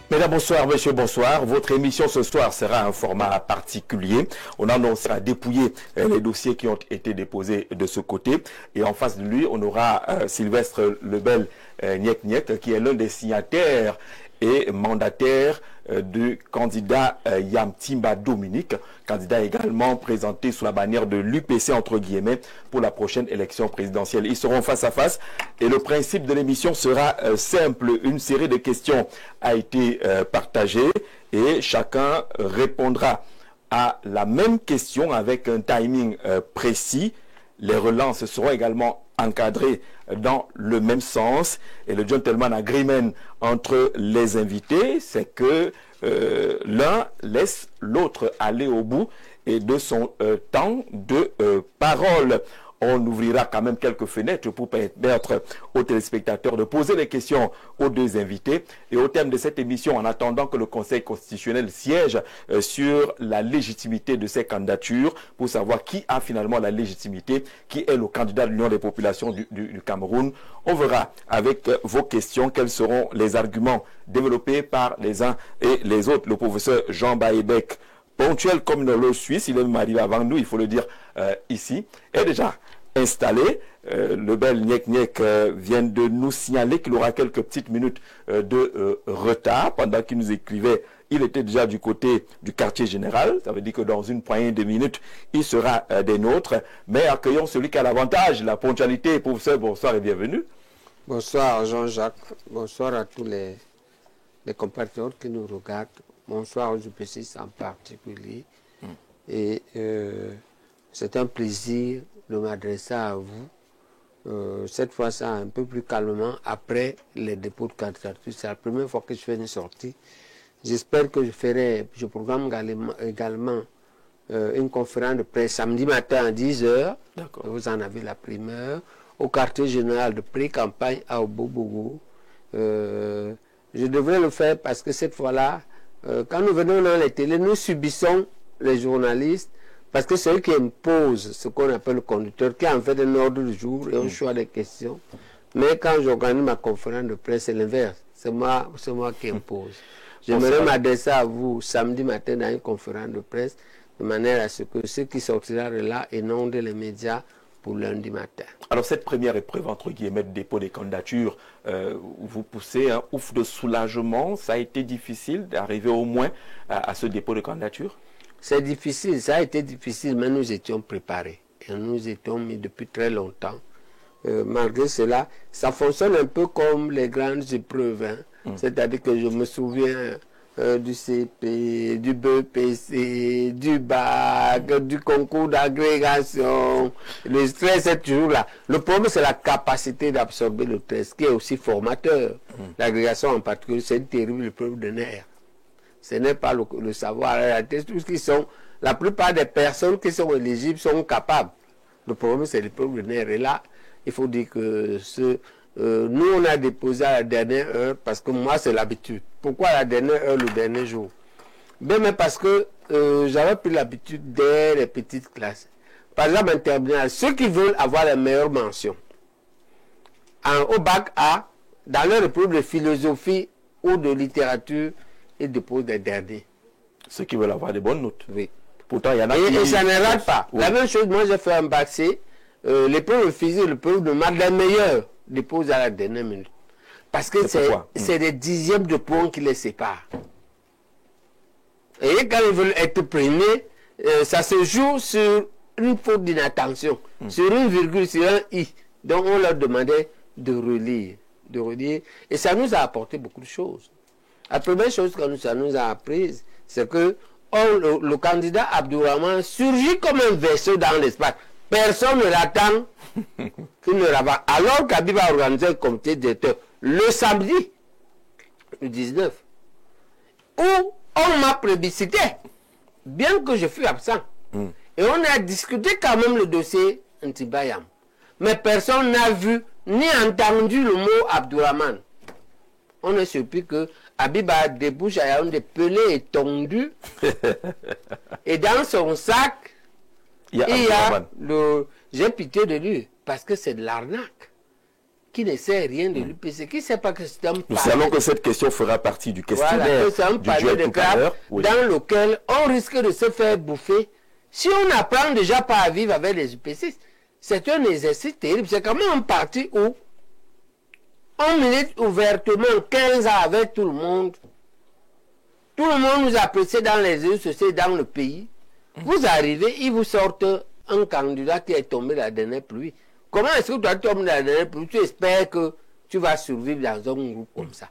Mesdames, bonsoir, monsieur, bonsoir. Votre émission ce soir sera un format particulier. On annoncera dépouiller les dossiers qui ont été déposés de ce côté. Et en face de lui, on aura Sylvestre Lebel Nyek Nyek, qui est l'un des signataires et mandataire du candidat Yamtimba Dominique, candidat également présenté sous la bannière de l'UPC entre guillemets pour la prochaine élection présidentielle. Ils seront face à face et le principe de l'émission sera simple. Une série de questions a été partagée et chacun répondra à la même question avec un timing précis. Les relances seront également encadrées dans le même sens. Et le gentleman agreement entre les invités, c'est que l'un laisse l'autre aller au bout et de son temps de parole. On ouvrira quand même quelques fenêtres pour permettre aux téléspectateurs de poser des questions aux deux invités. Et au terme de cette émission, en attendant que le Conseil constitutionnel siège sur la légitimité de ces candidatures, pour savoir qui a finalement la légitimité, qui est le candidat de l'Union des populations du Cameroun, on verra avec vos questions quels seront les arguments développés par les uns et les autres. Le professeur Jean Baïbek, ponctuel comme le Suisse, il est même arrivé avant nous, il faut le dire ici, est déjà installé. Le bel Nyek Nyek vient de nous signaler qu'il aura quelques petites minutes de retard. Pendant qu'il nous écrivait, il était déjà du côté du quartier général. Ça veut dire que dans une poignée de minutes, il sera des nôtres. Mais accueillons celui qui a l'avantage, la ponctualité. Professeur, bonsoir et bienvenue. Bonsoir Jean-Jacques. Bonsoir à tous les compatriotes qui nous regardent. Bonsoir aux UPCistes en particulier. Et c'est un plaisir de m'adresser à vous. Cette fois-ci un peu plus calmement après les dépôts de candidature. C'est la première fois que je fais une sortie. J'espère que je programme également une conférence de presse samedi matin à 10h. Vous en avez la primeur. Au quartier général de pré-campagne à Obobogo. Je devrais le faire parce que cette fois-là, quand nous venons dans les télés, nous subissons les journalistes parce que c'est eux qui imposent ce qu'on appelle le conducteur, qui en fait un ordre du jour et un choix des questions. Mais quand j'organise ma conférence de presse, c'est l'inverse. C'est moi qui impose. J'aimerais m'adresser à vous samedi matin dans une conférence de presse de manière à ce que ceux qui sortiront de là inondent les médias pour lundi matin. Alors cette première épreuve, entre guillemets, de dépôt des candidatures, vous poussez un ouf de soulagement. Ça a été difficile d'arriver au moins à ce dépôt de candidature? C'est difficile, ça a été difficile, mais nous étions préparés. Et nous étions mis depuis très longtemps. Malgré cela, ça fonctionne un peu comme les grandes épreuves. Hein. C'est-à-dire que je me souviens du CP, du BPC, du bac, du concours d'agrégation. Le stress est toujours là. Le problème, c'est la capacité d'absorber le stress, qui est aussi formateur. L'agrégation en particulier, c'est une terrible épreuve de nerfs. Ce n'est pas le savoir. En réalité, la plupart des personnes qui sont éligibles sont capables. Le problème, c'est l'épreuve de nerfs. Et là, il faut dire que nous, on a déposé à la dernière heure, parce que moi, c'est l'habitude. Pourquoi à la dernière heure, le dernier jour? Bien, mais parce que j'avais pris l'habitude dès les petites classes. Par exemple, en terminale, ceux qui veulent avoir les meilleures mentions, au bac A, dans leur épreuve de philosophie ou de littérature, ils déposent des derniers. Ceux qui veulent avoir des bonnes notes. Oui. Pourtant, il y en a et ça ne rate pas. Oui. La même chose, moi, j'ai fait un bac C. L'épreuve de physique, l'épreuve de maths, les meilleurs déposent à la dernière minute. Parce que c'est des dixièmes de points qui les séparent. Et quand ils veulent être premiers, ça se joue sur une faute d'inattention, sur une virgule, sur un i. Donc on leur demandait de relire. Et ça nous a apporté beaucoup de choses. La première chose que ça nous a apprise, c'est que le candidat Abdourahmane surgit comme un vaisseau dans l'espace. Personne ne l'attend qu'il ne ravage. Alors qu'Habib a organisé un comité directeur le samedi, le 19, où on m'a plébiscité, bien que je fus absent. Et on a discuté quand même le dossier Ntibayam. Mais personne n'a vu ni entendu le mot Abdourahmane. On est surpris que Habib a débouché à Yaoundé pelé et tondu. Et dans son sac, il y a j'ai pitié de lui, parce que c'est de l'arnaque. qui ne sait rien de l'UPC, qui ne sait pas que c'est un Nous savons que cette question fera partie du questionnaire voilà, c'est un du panier duel de tout à l'heure. crabes dans lequel on risque de se faire bouffer. Si on n'apprend déjà pas à vivre avec les UPC, c'est un exercice terrible. C'est quand même un parti où on milite ouvertement 15 ans avec tout le monde. Tout le monde nous apprécie dans les réseaux sociaux, dans le pays. Vous arrivez, ils vous sortent un candidat qui est tombé la dernière pluie. Comment est-ce que toi tu tombes dans la dernière pluie? Tu espères que tu vas survivre dans un groupe comme ça?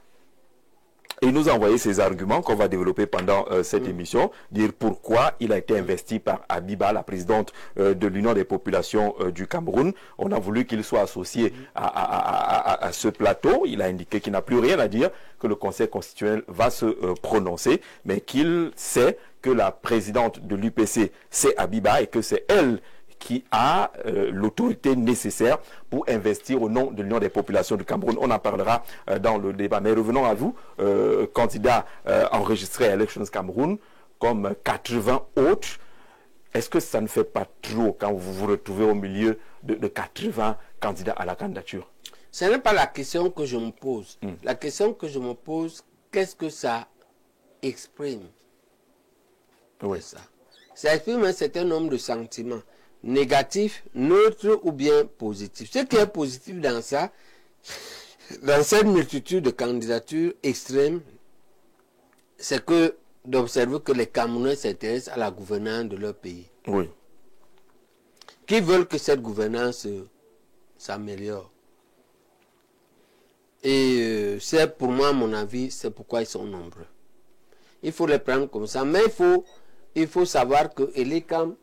Et il nous a envoyé ces arguments qu'on va développer pendant cette émission, dire pourquoi il a été investi par Abiba, la présidente de l'Union des populations du Cameroun. On a voulu qu'il soit associé à ce plateau. Il a indiqué qu'il n'a plus rien à dire, que le Conseil constitutionnel va se prononcer, mais qu'il sait que la présidente de l'UPC, c'est Abiba, et que c'est elle qui a l'autorité nécessaire pour investir au nom de l'Union des populations du Cameroun. On en parlera dans le débat. Mais revenons à vous, candidat enregistré à Elections Cameroun, comme 80 autres. Est-ce que ça ne fait pas trop quand vous vous retrouvez au milieu de 80 candidats à la candidature? Ce n'est pas la question que je me pose. La question que je me pose, qu'est-ce que ça exprime? Oui. Ça exprime un certain nombre de sentiments. Négatif, neutre ou bien positif. Ce qui est positif dans ça, dans cette multitude de candidatures extrêmes, c'est que d'observer que les Camerounais s'intéressent à la gouvernance de leur pays. Oui. Qui veulent que cette gouvernance s'améliore. Et c'est pour moi, à mon avis, c'est pourquoi ils sont nombreux. Il faut les prendre comme ça. Mais il faut savoir que Elikam,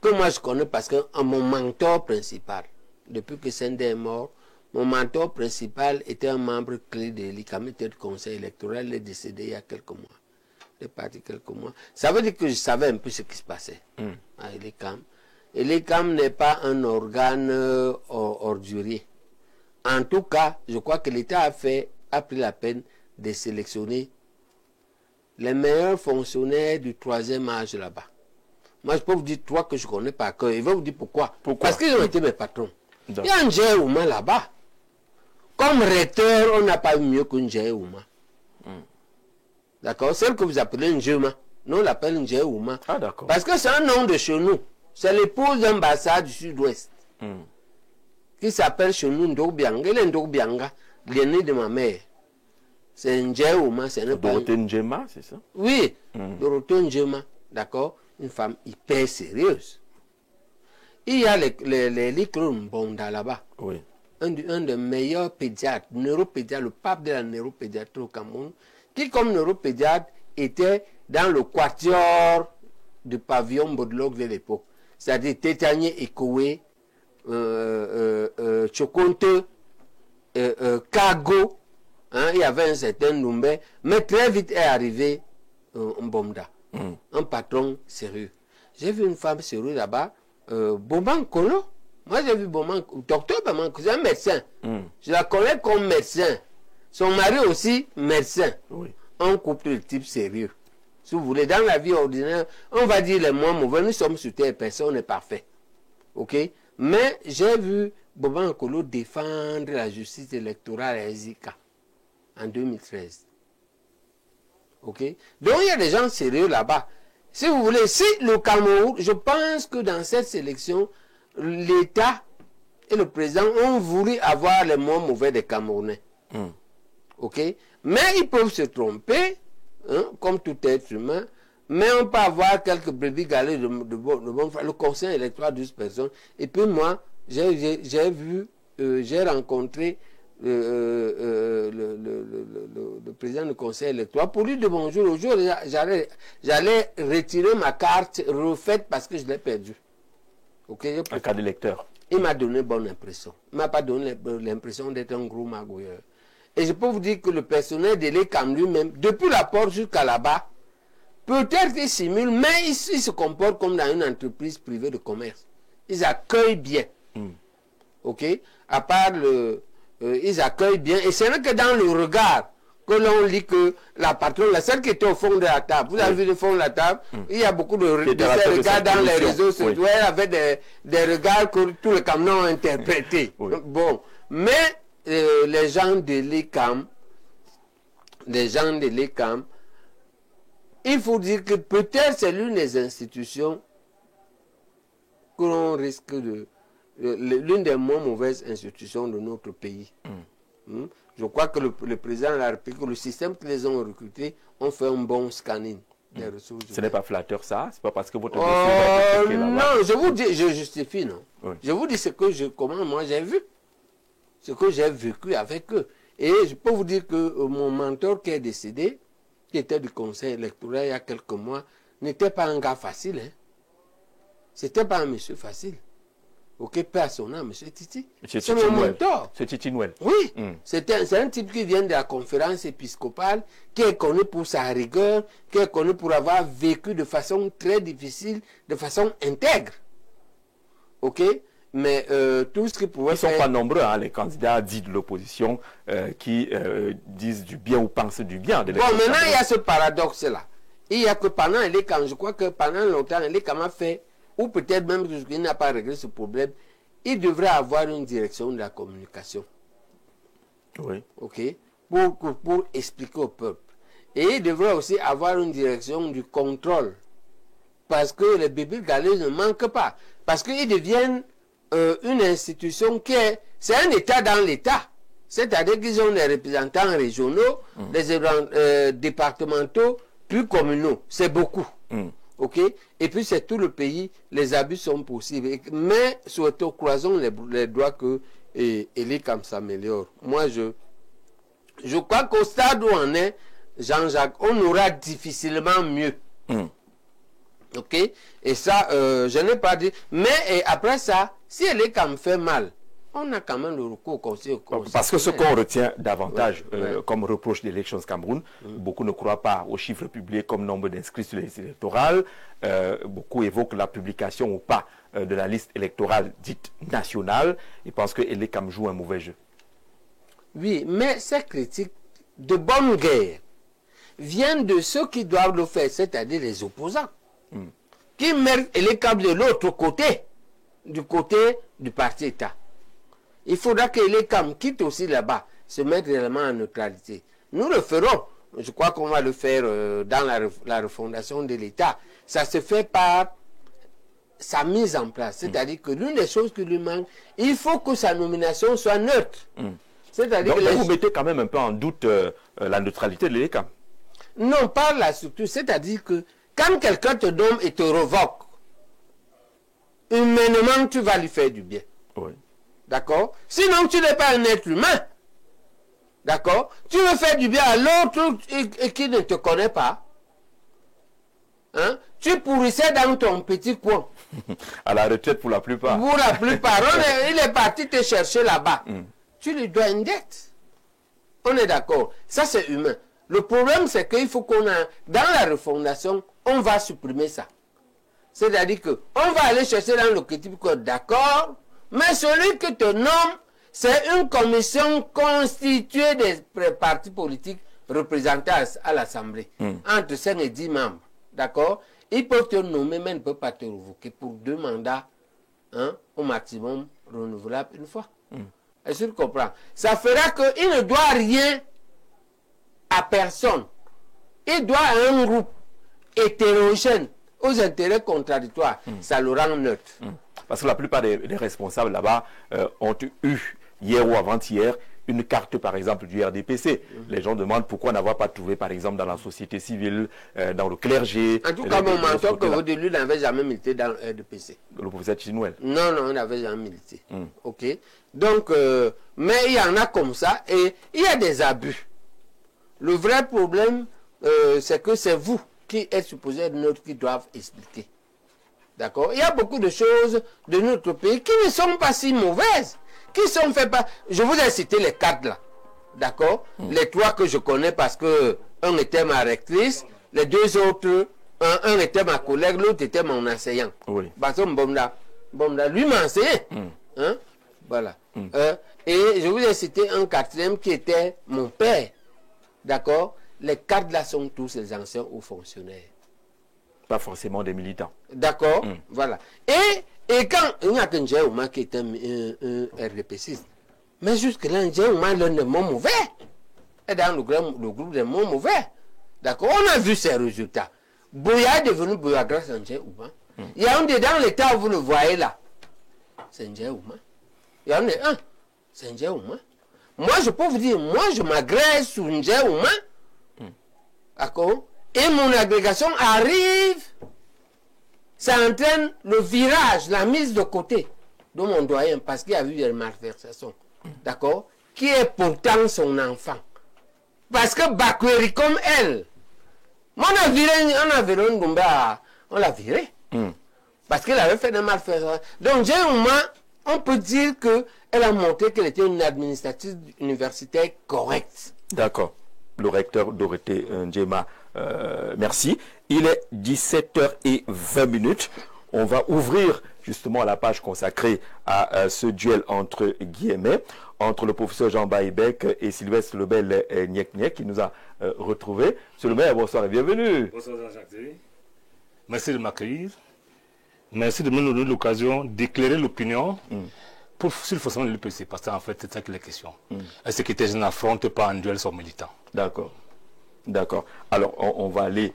que moi je connais parce que mon mentor principal, depuis que Sendé est mort, mon mentor principal était un membre clé de l'ICAM, était du conseil électoral, il est décédé il y a quelques mois. Il est parti quelques mois. Ça veut dire que je savais un peu ce qui se passait à l'ICAM. Et l'ICAM n'est pas un organe ordurier. En tout cas, je crois que l'État a pris la peine de sélectionner les meilleurs fonctionnaires du 3e âge là-bas. Moi, je peux vous dire trois que je ne connais pas. Je vais vous dire pourquoi. Parce qu'ils ont été mes patrons. Il y a un Njé Ouma là-bas. Comme recteur, on n'a pas eu mieux qu'un Njé Ouma. D'accord? Celle que vous appelez Njema, nous on l'appelle Njé Ouma. Ah, d'accord. Parce que c'est un nom de chez nous. C'est l'épouse d'un Bassa du sud-ouest. Qui s'appelle chez nous Ndogbianga. Il est Ndogbianga, l'aîné de ma mère. C'est Njé Ouma. Dorothée Njema, c'est ça? Oui, Dorothée Njema. D'accord? Une femme hyper sérieuse. Il y a les Likron Bonda là-bas. Oui. Un des meilleurs pédiatres, neuropédiatre, le pape de la neuropédiatrie au Cameroun, qui comme neuropédiatre était dans le quatuor du pavillon Baudelot de l'époque. C'est-à-dire Tétanier Ekowe, Chokonte, Kago, il y avait un certain nombre, mais très vite est arrivé Mbomda. Un patron sérieux. J'ai vu une femme sérieuse là-bas, Boman Kolo. Moi j'ai vu Boman, docteur Boman, c'est un médecin. Je la connais comme médecin. Son mari aussi, médecin. Oui. Un couple de type sérieux. Si vous voulez, dans la vie ordinaire, on va dire les moins mauvais, nous sommes sur terre, personne n'est parfait. Ok? Mais j'ai vu Boman Kolo défendre la justice électorale à Ezika en 2013. Ok? Donc il y a des gens sérieux là-bas. Si vous voulez, si le Cameroun, je pense que dans cette sélection, l'État et le président ont voulu avoir les moins mauvais des Camerounais. Ok? Mais ils peuvent se tromper, comme tout être humain, mais on peut avoir quelques brebis galets de bon frère. Le conseil électoral 12 personnes. Et puis moi, j'ai vu, j'ai rencontré le président du conseil électoral pour lui dire bonjour. Au jour, j'allais retirer ma carte refaite parce que je l'ai perdue. Okay? Un cas d'électeur. Il m'a donné bonne impression. Il ne m'a pas donné l'impression d'être un gros magouilleur. Et je peux vous dire que le personnel de l'ECAM lui-même, depuis la porte jusqu'à là-bas, peut-être qu'il simule, mais il se comporte comme dans une entreprise privée de commerce. Ils accueillent bien. Ok? À part ils accueillent bien. Et c'est vrai que dans le regard que l'on lit que la patronne, la seule qui était au fond de la table, vous avez vu le fond de la table, il y a beaucoup de ces regards dans les réseaux sociaux, avec des regards que tous les Camerounais ont interprétés. Bon, mais les gens de l'ECAM, il faut dire que peut-être c'est l'une des institutions que l'on risque de... l'une des moins mauvaises institutions de notre pays. Je crois que le président de la République, le système qu'ils les ont recrutés, ont fait un bon scanning des ressources. Ce n'est pas flatteur ça? C'est pas parce que votre dossier va être non, je vous dis, je justifie, non. Oui. Je vous dis comment moi j'ai vu. Ce que j'ai vécu avec eux. Et je peux vous dire que mon mentor qui est décédé, qui était du conseil électoral il y a quelques mois, n'était pas un gars facile. Hein. C'était pas un monsieur facile. Ok, paix à son âme, monsieur Titi. C'est mon mentor. C'est Titi Nouel. Oui, c'est un type qui vient de la conférence épiscopale, qui est connu pour sa rigueur, qui est connu pour avoir vécu de façon très difficile, de façon intègre. Ok? Mais tout ce qui pouvait faire... Ils ne sont pas nombreux, hein, les candidats dits de l'opposition qui disent du bien ou pensent du bien. Bon, maintenant, il y a ce paradoxe-là. Il y a que pendant l'ECAM, je crois que pendant longtemps, l'ECAM a fait, ou peut-être même qu'il n'a pas réglé ce problème, il devrait avoir une direction de la communication. Oui. Ok? Pour expliquer au peuple. Et il devrait aussi avoir une direction du contrôle. Parce que les bébés galets ne manquent pas. Parce qu'ils deviennent une institution qui est... C'est un État dans l'État. C'est-à-dire qu'ils ont des représentants régionaux, des départementaux, puis communaux. C'est beaucoup. Ok? Et puis c'est tout le pays, les abus sont possibles. Mais surtout, croisons les doigts que l'ECAM s'améliore. Moi, je crois qu'au stade où on est, Jean-Jacques, on aura difficilement mieux. Ok? Et ça, je n'ai pas dit. Mais après ça, si l'ECAM fait mal, on a quand même le recours au Conseil constitutionnel. Parce que ce qu'on retient davantage comme reproche d'Elections Cameroun, beaucoup ne croient pas aux chiffres publiés comme nombre d'inscrits sur les listes électorales. Beaucoup évoquent la publication ou pas de la liste électorale dite nationale et pensent que l'ECAM joue un mauvais jeu. Oui, mais ces critiques de bonne guerre viennent de ceux qui doivent le faire, c'est-à-dire les opposants, qui mettent l'ECAM de l'autre côté, du côté du parti État. Il faudra que l'ECAM quitte aussi là-bas, se mettre réellement en neutralité. Nous le ferons. Je crois qu'on va le faire dans la refondation de l'État. Ça se fait par sa mise en place. C'est-à-dire que l'une des choses qui lui manque, il faut que sa nomination soit neutre. C'est-à-dire que vous mettez quand même un peu en doute la neutralité de l'ECAM. Non, pas la structure. C'est-à-dire que quand quelqu'un te nomme et te revoque, humainement, tu vas lui faire du bien. Oui. D'accord? Sinon, tu n'es pas un être humain. D'accord? Tu veux faire du bien à l'autre et qui ne te connaît pas. Hein? Tu pourrissais dans ton petit coin. À la retraite pour la plupart. Pour la plupart. Il est parti te chercher là-bas. Tu lui dois une dette. On est d'accord. Ça, c'est humain. Le problème, c'est qu'il faut qu'on a... Dans la refondation, on va supprimer ça. C'est-à-dire qu'on va aller chercher dans le critique, d'accord, mais celui qui te nomme, c'est une commission constituée des partis politiques représentés à l'Assemblée. Entre 5 et 10 membres. D'accord? Ils peuvent te nommer, mais ils ne peuvent pas te révoquer pour 2 mandats, hein, au maximum, renouvelables une fois. Est-ce que tu comprends? Ça fera qu'il ne doit rien à personne. Il doit à un groupe hétérogène, aux intérêts contradictoires. Ça le rend neutre. Parce que la plupart des responsables là-bas ont eu, hier ou avant-hier, une carte, par exemple, du RDPC. Les gens demandent pourquoi n'avoir pas trouvé, par exemple, dans la société civile, dans le clergé. En tout cas, mon mentor que vous dites, lui, n'avait jamais milité dans le RDPC. Le professeur Chinouel. Non, il n'avait jamais milité. Ok. Donc, mais il y en a comme ça, et il y a des abus. Le vrai problème, c'est que c'est vous qui êtes supposé être neutre qui doivent expliquer. D'accord? Il y a beaucoup de choses de notre pays qui ne sont pas si mauvaises. Qui sont faites par... Je vous ai cité les 4 là. D'accord? Les 3 que je connais parce que un était ma rectrice, les 2 autres, un était ma collègue, l'autre était mon enseignant. Oui. Bomda, lui m'a enseigné. Hein? Voilà. Et je vous ai cité un 4e qui était mon père. D'accord? Les 4 là sont tous les anciens hauts fonctionnaires. Pas forcément des militants. D'accord? Voilà. Et quand il y a qu'un Géouma qui était un RDPCiste, Mais jusque-là, Ndjé Ouma, l'un des mots mauvais, est dans le groupe des mots mauvais. D'accord? On a vu ses résultats. Bouya est devenu Bouya grâce à Ndjé Ouma. Il y a un dedans l'état, vous le voyez là. C'est Ndjé Ouma. Il y en a un. C'est Ndjé Ouma. Moi, je peux vous dire, moi, je m'agrège sur Ndjé Ouma. D'accord? Et mon agrégation arrive. Ça entraîne le virage, la mise de côté de mon doyen, parce qu'il y a eu des malversations. D'accord? Qui est pourtant son enfant. Parce que Bakweri, comme elle, on a viré Ngumba, on l'a viré. Parce qu'elle avait fait des malversations. Donc, Ndjé Ouma, on peut dire qu'elle a montré qu'elle était une administratrice universitaire correcte. D'accord. Le recteur Dorothée Ndjema, merci. Il est 17h20. On va ouvrir justement la page consacrée à ce duel entre guillemets, entre le professeur Jean Baïbek et Sylvestre Lebel Nyek qui nous a retrouvés. Monsieur le maire, bonsoir et bienvenue. Bonsoir Jean-Jacques. Merci de m'accueillir. Merci de me donner l'occasion d'éclairer l'opinion sur le fonctionnement de l'UPC, parce qu'en fait, c'est ça qu'il est question. Un secrétaire général n'affronte pas en duel son militant. D'accord. D'accord. Alors, on va aller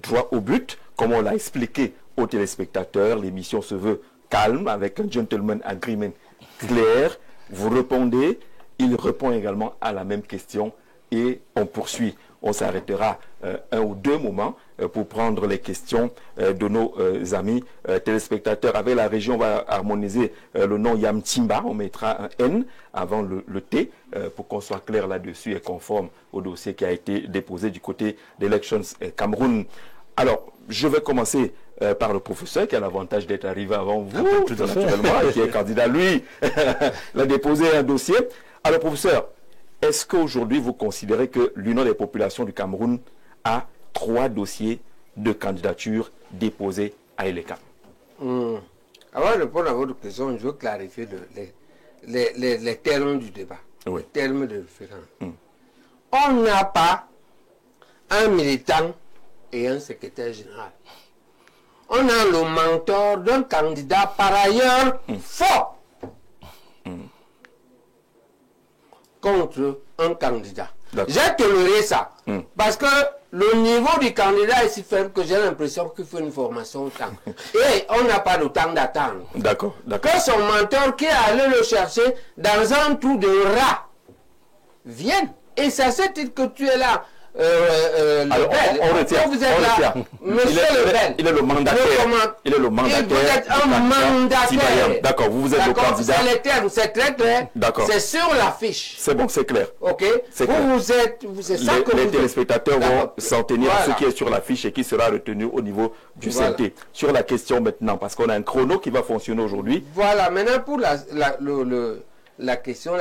droit au but. Comme on l'a expliqué aux téléspectateurs, l'émission se veut calme, avec un gentleman agreement clair. Vous répondez, il répond également à la même question et on poursuit. On s'arrêtera un ou deux moments pour prendre les questions de nos amis téléspectateurs. Avec la région, on va harmoniser le nom Yamtimba. On mettra un N avant le T pour qu'on soit clair là-dessus et conforme au dossier qui a été déposé du côté d'Elections Cameroun. Alors, je vais commencer par le professeur qui a l'avantage d'être arrivé avant vous, tout naturellement, et qui est candidat. Lui, il a déposé un dossier. Alors, professeur, est-ce qu'aujourd'hui, vous considérez que l'Union des populations du Cameroun a 3 dossiers de candidature déposés à ELECA? Avant de répondre à votre question, je veux clarifier les termes du débat, les termes de référence. On n'a pas un militant et un secrétaire général. On a le mentor d'un candidat par ailleurs fort contre un candidat. J'ai toléré ça. Parce que le niveau du candidat est si faible que j'ai l'impression qu'il faut une formation au temps. Et on n'a pas le temps d'attendre. D'accord, d'accord. Que son mentor qui est allé le chercher dans un trou de rat vienne. Et c'est à ce titre que tu es là. Alors, on retient. Vous êtes là, monsieur Lebel. Il est le mandataire. Il est le mandataire. Vous êtes un mandataire. D'accord, vous êtes le candidat. C'est les termes, c'est très clair. D'accord. C'est sur l'affiche. C'est bon, c'est clair. Ok. C'est clair. C'est ça que les téléspectateurs vont s'en tenir à ce Voilà. qui est sur l'affiche et qui sera retenu au niveau du CNT. Sur la question maintenant, parce qu'on a un chrono qui va fonctionner aujourd'hui. Voilà, maintenant pour la question,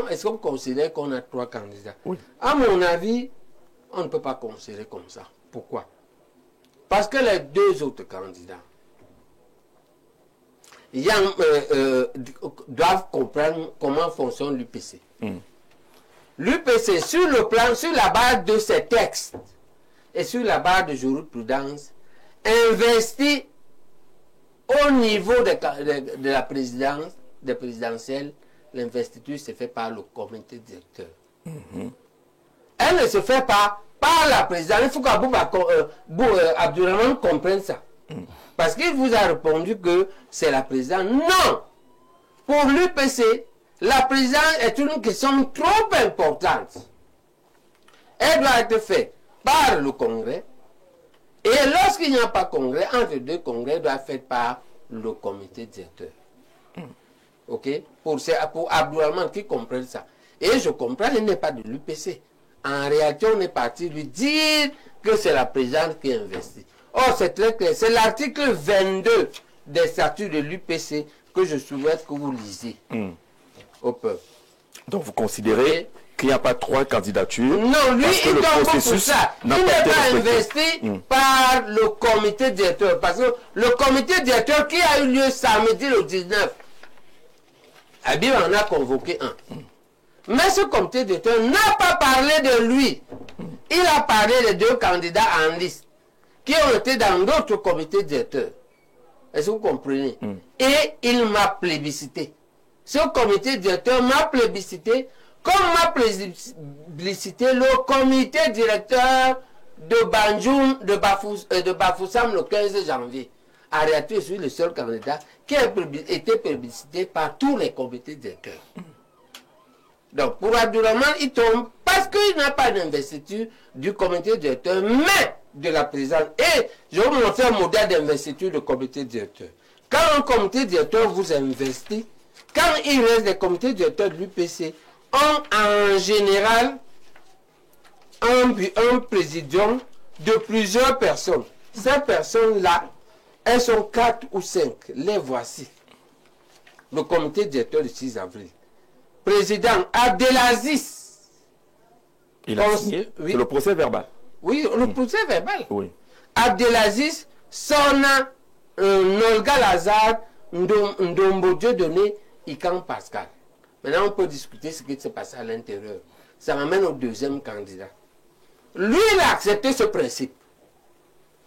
est-ce qu'on considère qu'on a 3 candidats? Oui. À mon avis, on ne peut pas considérer comme ça. Pourquoi? Parce que les 2 autres candidats doivent comprendre comment fonctionne l'UPC. L'UPC, sur la base de ses textes et sur la base de jurisprudence, investit au niveau de la présidence, des présidentielles, l'investiture se fait par le comité directeur. Elle ne se fait pas par la présidence. Il faut qu'Abdourahmane comprenne ça. Parce qu'il vous a répondu que c'est la présidence. Non! Pour l'UPC, la présidence est une question trop importante. Elle doit être faite par le Congrès. Et lorsqu'il n'y a pas de congrès, entre 2 congrès, elle doit être faite par le comité directeur. Ok? Pour Abdourahmane qui comprenne ça. Et je comprends, il n'est pas de l'UPC. En réalité, on est parti lui dire que c'est la présidente qui investit. Or, c'est très clair. C'est l'article 22 des statuts de l'UPC que je souhaite que vous lisiez au peuple. Donc, vous considérez qu'il n'y a pas 3 candidatures? Non, lui, il tombe pour ça. Il n'est pas respecté. investi par le comité directeur. Parce que le comité directeur qui a eu lieu samedi le 19, Habib en a convoqué un. Mais ce comité directeur n'a pas parlé de lui. Il a parlé des 2 candidats en liste qui ont été dans d'autres comités directeurs. Est-ce que vous comprenez? Et il m'a plébiscité. ce comité directeur m'a plébiscité, comme m'a plébiscité le comité directeur de Banjoum, de Bafoussam le 15 janvier. En réalité, je suis le seul candidat qui a été plébiscité par tous les comités directeurs. Donc, pour Abdourahmane, il tombe parce qu'il n'a pas d'investiture du comité directeur, mais de la présidente. Et je vais vous montrer un modèle d'investiture du comité directeur. Quand un comité directeur vous investit, quand il reste des comités directeurs de l'UPC, ont en général un présidium de plusieurs personnes. Ces personnes-là, elles sont 4 ou 5. Les voici. Le comité directeur du 6 avril. Président Abdelaziz. Il a signé. Oui. C'est le procès verbal. Oui, le procès verbal. Oui. Abdelaziz, Sona, Nolga Lazare, Ndombo Dieudonné, Ikan Pascal. Maintenant, on peut discuter ce qui s'est passé à l'intérieur. Ça m'amène au deuxième candidat. Lui, il a accepté ce principe.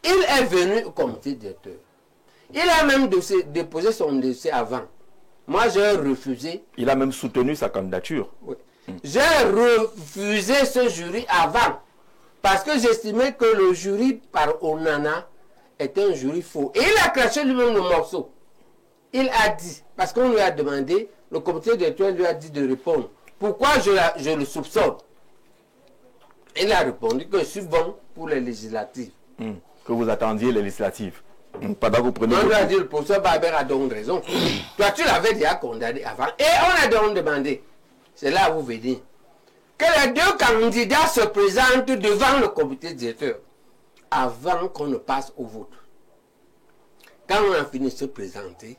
Il est venu au comité directeur. Il a même déposé son dossier avant. Moi, j'ai refusé. Il a même soutenu sa candidature. Oui. J'ai refusé ce jury avant. Parce que j'estimais que le jury par Onana était un jury faux. Et il a craché lui-même le morceau. Il a dit, parce qu'on lui a demandé, le comité directeur lui a dit de répondre. Pourquoi je le soupçonne? Il a répondu que je suis bon pour les législatives. Que vous attendiez les législatives. Pendant que vous prenez... On lui a dit, le professeur Barber a donc raison. Toi, tu l'avais déjà condamné avant. Et on a donc demandé, c'est là où vous venez, que les deux candidats se présentent devant le comité directeur avant qu'on ne passe au vote. Quand on a fini de se présenter,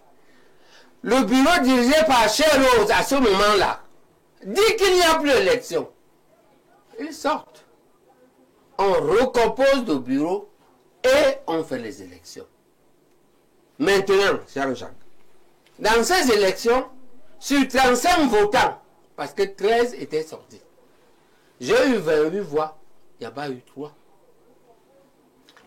le bureau dirigé par Chéros à ce moment-là dit qu'il n'y a plus d'élection. Ils sortent. On recompose le bureau et on fait les élections. Maintenant, cher Jacques, dans ces élections, sur 35 votants, parce que 13 étaient sortis, j'ai eu 28 voix, il n'y a pas eu 3.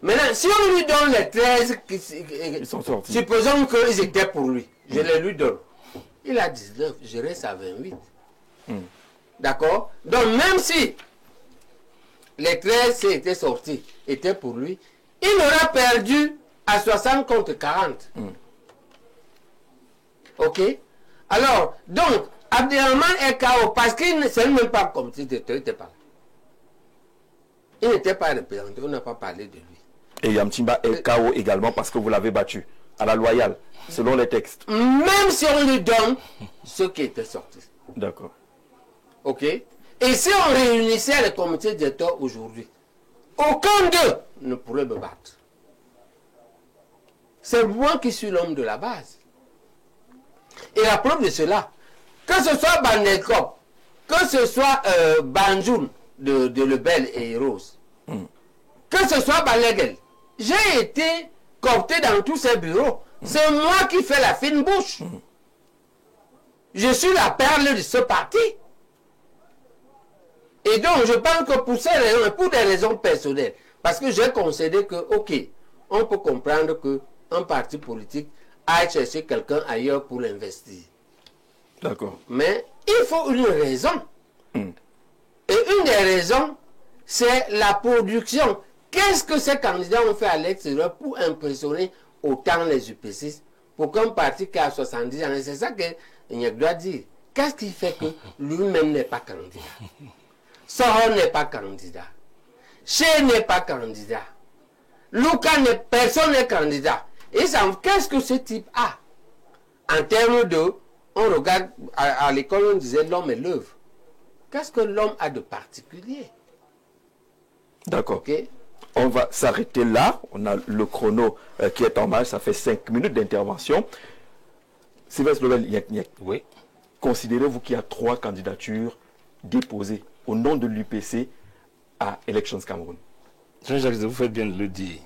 Maintenant, si on lui donne les 13 qui sont sortis, supposons qu'ils étaient pour lui, je les lui donne. Il a 19, je reste à 28. D'accord? Donc, même si les 13 qui étaient sortis étaient pour lui, il aura perdu à 60 contre 40. Ok? Alors, donc, Abdelrahman est KO parce qu'il ne sait même pas comme si il n'était pas là. Il n'était pas représenté, on n'a pas parlé de lui. Et Yamtimba est KO également parce que vous l'avez battu à la loyale, selon les textes. Même si on lui donne ceux qui étaient sortis. D'accord. Ok? Et si on réunissait les comités directeurs aujourd'hui, aucun d'eux ne pourrait me battre. C'est moi qui suis l'homme de la base. Et la preuve de cela, que ce soit Bandekop, que ce soit Banjoum de Lebel et Rose, que ce soit Balegel, j'ai été coopté dans tous ces bureaux. C'est moi qui fais la fine bouche. Je suis la perle de ce parti. Et donc, je pense que pour ces raisons, pour des raisons personnelles, parce que j'ai concédé que, ok, on peut comprendre qu'un parti politique aille chercher quelqu'un ailleurs pour l'investir. D'accord. Mais il faut une raison. Et une des raisons, c'est la production. Qu'est-ce que ces candidats ont fait à l'extérieur pour impressionner autant les UPC pour qu'un parti qui a 70 ans, c'est ça que Niak doit dire. Qu'est-ce qui fait que lui-même n'est pas candidat? Soro n'est pas candidat. Che n'est pas candidat. Luka personne n'est candidat. Et qu'est-ce que ce type a? En termes de, on regarde, à l'école on disait l'homme est l'œuvre. Qu'est-ce que l'homme a de particulier? D'accord. Okay? On va s'arrêter là. On a le chrono qui est en marche. Ça fait 5 minutes d'intervention. Sylvestre Lebel, oui. Considérez-vous qu'il y a 3 candidatures déposées au nom de l'UPC à Elections Cameroun? Jean-Jacques, vous faites bien de le dire.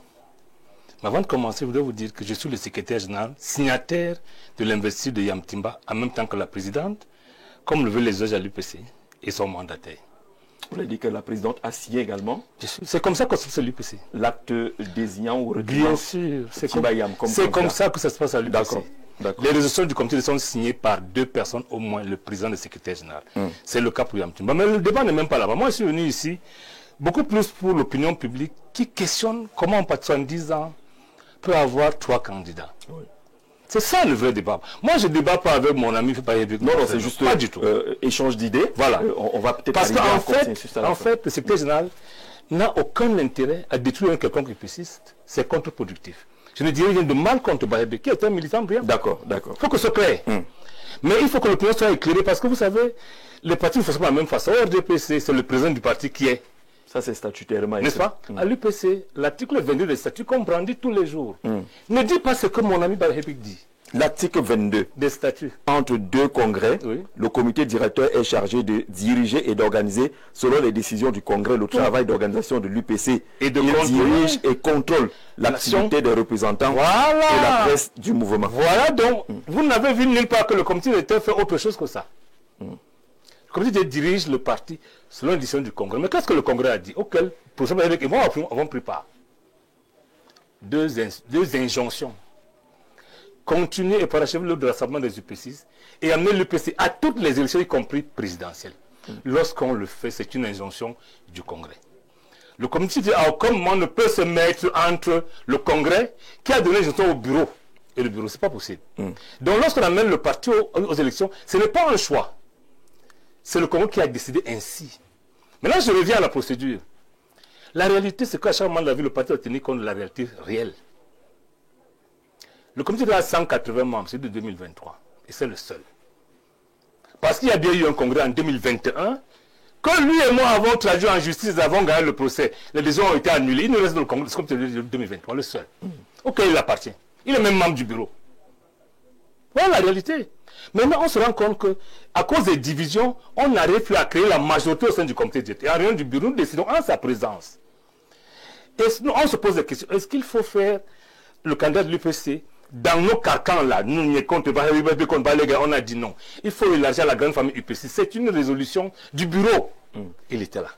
Mais avant de commencer, je voudrais vous dire que je suis le secrétaire général, signataire de l'investiture de Yamtimba, en même temps que la présidente, comme le veulent les juges à l'UPC et son mandataire. Vous avez dit que la présidente a signé également. C'est comme ça qu'on se fait l'UPC. L'acte désignant ou retenant. Bien sûr. C'est comme ça que ça se passe à l'UPC. D'accord. Les résolutions du comité sont signées par 2 personnes au moins, le président et le secrétaire général. C'est le cas pour Yamtimba. Mais le débat n'est même pas là-bas. Moi, je suis venu ici, beaucoup plus pour l'opinion publique qui questionne comment en 70 ans peut avoir 3 candidats. Oui. C'est ça le vrai débat. Moi, je ne débat pas avec mon ami. Non, c'est juste pas du tout. Échange d'idées. Voilà. On va peut-être parce qu'en fait, le secrétaire général n'a aucun intérêt à détruire un quelconque épiciste. C'est contre-productif. Je ne dis rien de mal contre Bahébé, qui est un militant brillant. D'accord, d'accord. Il faut que ce soit clair. Mais il faut que l'opinion soit éclairée parce que vous savez, les partis ne font pas de la même façon. Au RDPC, c'est le président du parti qui est. Ça, c'est statutairement. N'est-ce pas? À l'UPC, l'article 22 des statuts qu'on brandit tous les jours ne dit pas ce que mon ami Bahébé dit. L'article 22 des statuts. Entre 2 congrès, le comité directeur est chargé de diriger et d'organiser, selon les décisions du congrès, le travail d'organisation de l'UPC. Et de dirige et contrôle l'activité des représentants et la presse du mouvement. Voilà donc, vous n'avez vu nulle part que le comité directeur fait autre chose que ça. Le comité directeur dirige le parti selon les décisions du congrès. Mais qu'est-ce que le congrès a dit? Auquel, pour ça, ils vont pris part. 2 injonctions. Continuer et parachever le rassemblement des UPC et amener l'UPC à toutes les élections, y compris présidentielles. Lorsqu'on le fait, c'est une injonction du Congrès. Le comité à aucun moment ne peut se mettre entre le Congrès qui a donné l'injonction au bureau et le bureau. Ce n'est pas possible. Donc lorsqu'on amène le parti aux élections, ce n'est pas un choix. C'est le Congrès qui a décidé ainsi. Maintenant, je reviens à la procédure. La réalité, c'est qu'à chaque moment de la vie, le parti a tenu compte de la réalité réelle. Le comité a 180 membres, c'est de 2023. Et c'est le seul. Parce qu'il y a bien eu un congrès en 2021, que lui et moi avons traduit en justice, avons gagné le procès. Les décisions ont été annulées. Il nous reste dans le comité de 2023, le seul. Auquel il appartient. Il est même membre du bureau. Voilà la réalité. Maintenant, on se rend compte qu'à cause des divisions, on n'arrive plus à créer la majorité au sein du comité directeur. Et en réunion du bureau, nous décidons en sa présence. Et on se pose la question, est-ce qu'il faut faire le candidat de l'UPC dans nos carcans là, nous n'y compte pas, on a dit non. Il faut élargir la grande famille UPC. C'est une résolution du bureau. Il était là.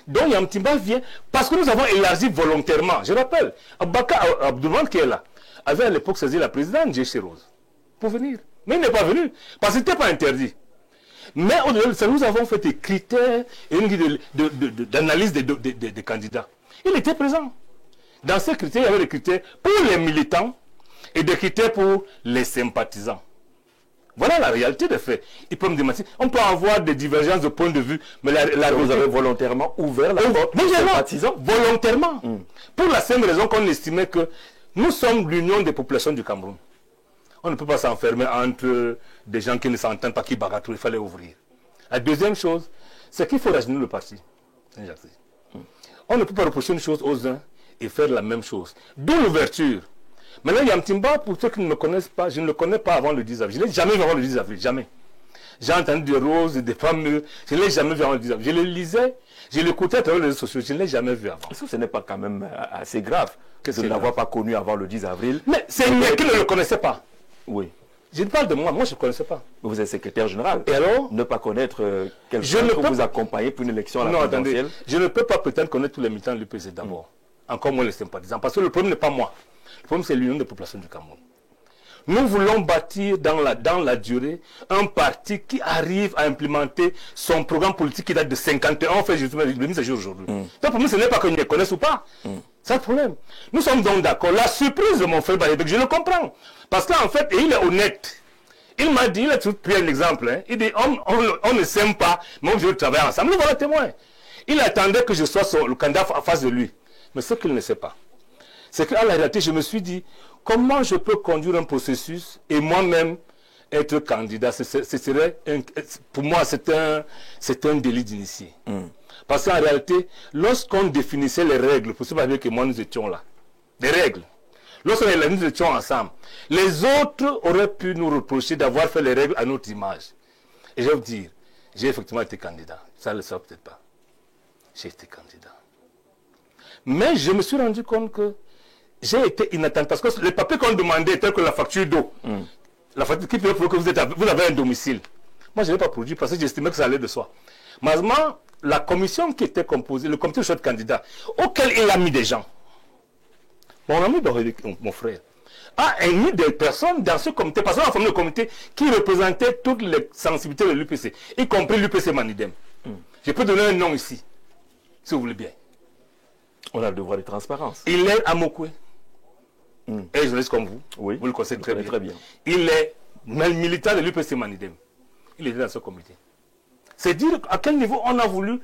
Donc Yamtimba vient parce que nous avons élargi volontairement. Je rappelle, Abaka Abdouman qui est là avait à l'époque saisi la présidente Jéché Rose pour venir. Mais il n'est pas venu parce que ce n'était pas interdit. Mais au-delà de ça, nous avons fait des critères et une guide d'analyse des candidats. Il était présent. Dans ces critères, il y avait des critères pour les militants et des critères pour les sympathisants. Voilà la réalité des faits. Il peut me demander, on peut avoir des divergences de point de vue, mais vous avez volontairement ouvert la porte aux sympathisants. Volontairement. Pour la simple raison qu'on estimait que nous sommes l'union des populations du Cameroun. On ne peut pas s'enfermer entre des gens qui ne s'entendent pas, qui bagarrent, il fallait ouvrir. La deuxième chose, c'est qu'il faut rajeunir le parti. On ne peut pas reprocher une chose aux uns et faire la même chose. D'où l'ouverture. Maintenant, Yamtimba, pour ceux qui ne me connaissent pas, je ne le connais pas avant le 10 avril. Je ne l'ai jamais vu avant le 10 avril, jamais. J'ai entendu des roses, des femmes, je ne l'ai jamais vu avant le 10 avril. Je le lisais, je l'écoutais à travers les réseaux sociaux, je ne l'ai jamais vu avant. Est-ce que ce n'est pas quand même assez grave que de ne l'avoir pas connu avant le 10 avril? Mais c'est une qui ne le connaissait pas. Oui. Je ne parle de moi, moi je ne connaissais pas. Vous êtes secrétaire général. Et alors? Ne pas connaître quelqu'un que vous accompagnez pour une élection à la présidentielle. Je ne peux pas prétendre connaître tous les militants de l'UPC d'abord. Encore moins les sympathisants. Parce que le problème n'est pas moi. Le problème, c'est l'union des populations du Cameroun. Nous voulons bâtir dans la durée un parti qui arrive à implémenter son programme politique qui date de 51 ans. On fait justement le mise à jour aujourd'hui. Donc pour nous, ce n'est pas qu'on les connaisse ou pas. C'est le problème. Nous sommes donc d'accord. La surprise de mon frère Bahébé, je le comprends. Parce qu'en fait, et il est honnête. Il m'a dit, il a toujours pris un exemple. Hein. Il dit, on ne s'aime pas, mais on veut travailler ensemble. Nous voilà témoins. Il attendait que je sois le candidat en face de lui. Mais ce qu'il ne sait pas, c'est qu'à la réalité, je me suis dit, comment je peux conduire un processus et moi-même être candidat? Pour moi, c'est un délit d'initié. Parce qu'en réalité, lorsqu'on définissait les règles, pour ceux que moi nous étions là, des règles, lorsque nous étions ensemble, les autres auraient pu nous reprocher d'avoir fait les règles à notre image. Et je vais vous dire, j'ai effectivement été candidat. Ça ne le savent peut-être pas. J'ai été candidat. Mais je me suis rendu compte que j'ai été inattendu. Parce que les papiers qu'on demandait, tels que la facture d'eau, la facture qui peut prouver que vous avez un domicile. Moi, je n'ai pas produit parce que j'estimais que ça allait de soi. Malheureusement, la commission qui était composée, le comité de choix de candidats, auquel il a mis des gens. Mon ami, mon frère, a émis des personnes dans ce comité, parce qu'on a formé le comité qui représentait toutes les sensibilités de l'UPC, y compris l'UPC Manidem. Je peux donner un nom ici, si vous voulez bien. On a le devoir de transparence. Il est à Mokwe. Et je reste comme vous. Oui. Vous le connaissez très bien. Très bien. Il est militant de l'UPC Manidem. Il était dans ce comité. C'est dire à quel niveau on a voulu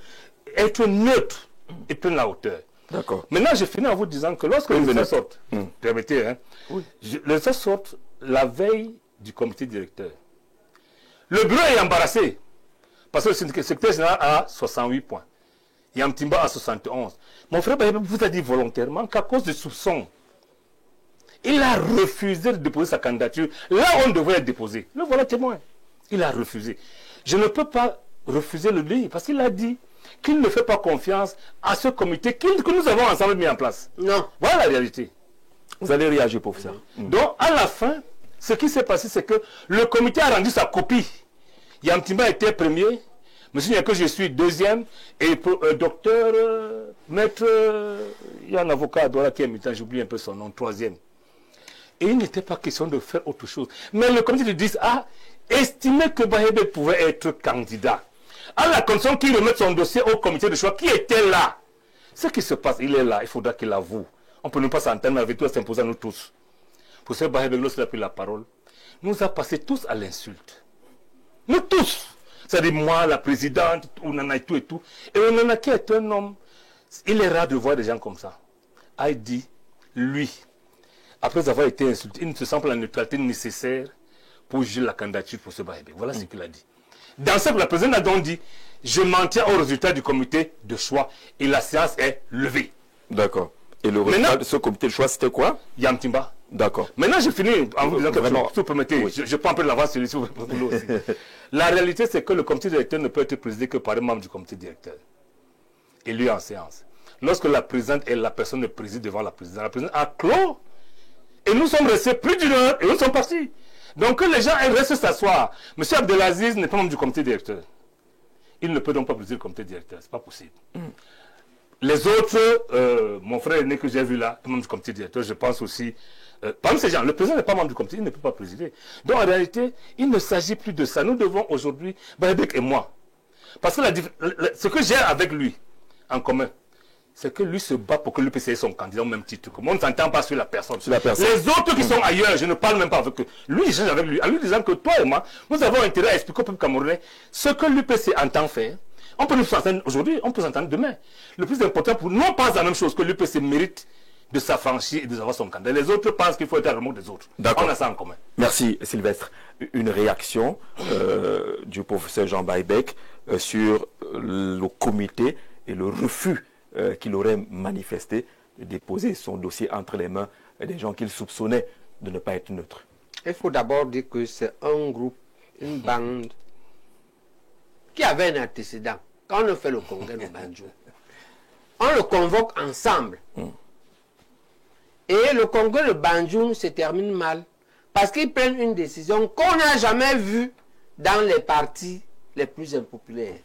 être neutre et prendre la hauteur. D'accord. Maintenant, je finis en vous disant que lorsque les résultats sortent, permettez, hein, Oui. les résultats sortent la veille du comité directeur. Le bureau est embarrassé parce que le secrétaire général a 68 points. Yamtimba a 71. Mon frère Bahebe vous a dit volontairement qu'à cause de soupçons, il a refusé de déposer sa candidature. Là, on devrait être déposé. Le voilà témoin. Il a refusé. Je ne peux pas refuser le lui parce qu'il a dit qu'il ne fait pas confiance à ce comité que nous avons ensemble mis en place. Non. Voilà la réalité. Vous allez réagir, professeur. Donc, à la fin, ce qui s'est passé, c'est que le comité a rendu sa copie. Yamtimba était premier, monsieur que je suis deuxième, et docteur, maître, il y a un avocat à Douala qui est militant, j'oublie un peu son nom, troisième. Et il n'était pas question de faire autre chose. Mais le comité de 10 a estimé que Bahebe pouvait être candidat. À la condition qu'il remette son dossier au comité de choix qui était là. Ce qui se passe, il est là, il faudra qu'il avoue. On ne peut pas s'entendre avec tout, s'imposer à nous tous. Pour ce Bahebe, lorsqu'il a pris la parole, nous a passé tous à l'insulte. Nous tous. C'est-à-dire moi, la présidente, on en a tout et tout. Et on en a qui est un homme. Il est rare de voir des gens comme ça. A dit, lui, après avoir été insulté, il ne se sent pas la neutralité nécessaire pour juger la candidature pour ce Bahebe. Voilà ce qu'il a dit. Dans ce que la présidente a donc dit, je m'en tiens au résultat du comité de choix et la séance est levée. D'accord. Et le résultat de ce comité de choix, c'était quoi? Yamtimba. D'accord. Maintenant, je finis en vous disant que si vous permettez, oui. je prends un peu de l'avance sur vous aussi. La réalité, c'est que le comité directeur ne peut être présidé que par un membre du comité directeur, élu en séance. Lorsque la présidente et la personne ne préside devant la présidente a clos. Et nous sommes restés plus d'une heure et nous sommes partis. Donc que les gens restent s'asseoir. M. Abdelaziz n'est pas membre du comité directeur. Il ne peut donc pas présider le comité directeur. Ce n'est pas possible. Les autres, mon frère aîné que j'ai vu là, est membre du comité directeur, je pense aussi. Parmi ces gens, le président n'est pas membre du comité, il ne peut pas présider. Donc en réalité, il ne s'agit plus de ça. Nous devons aujourd'hui, Bahebek et moi, parce que ce que j'ai avec lui en commun, c'est que lui se bat pour que l'UPC ait son candidat au même titre. On ne s'entend pas sur la personne. Les autres qui sont ailleurs, je ne parle même pas avec eux. Lui, j'échange avec lui, en lui disant que toi et moi, nous avons intérêt à expliquer au peuple camerounais ce que l'UPC entend faire. On peut nous s'entendre aujourd'hui, on peut s'entendre demain. Le plus important pour nous, non pas la même chose que l'UPC mérite de s'affranchir et d'avoir son candidat. Les autres pensent qu'il faut être à remords des autres. On a ça en commun. Merci Sylvestre. Une réaction du professeur Jean Bahebek sur le comité et le refus qu'il aurait manifesté de déposer son dossier entre les mains des gens qu'il soupçonnait de ne pas être neutre. Il faut d'abord dire que c'est un groupe, une bande qui avait un antécédent. Quand on fait le congrès de Banjul, on le convoque ensemble. Et le congrès de Banjul se termine mal. Parce qu'ils prennent une décision qu'on n'a jamais vue dans les partis les plus impopulaires.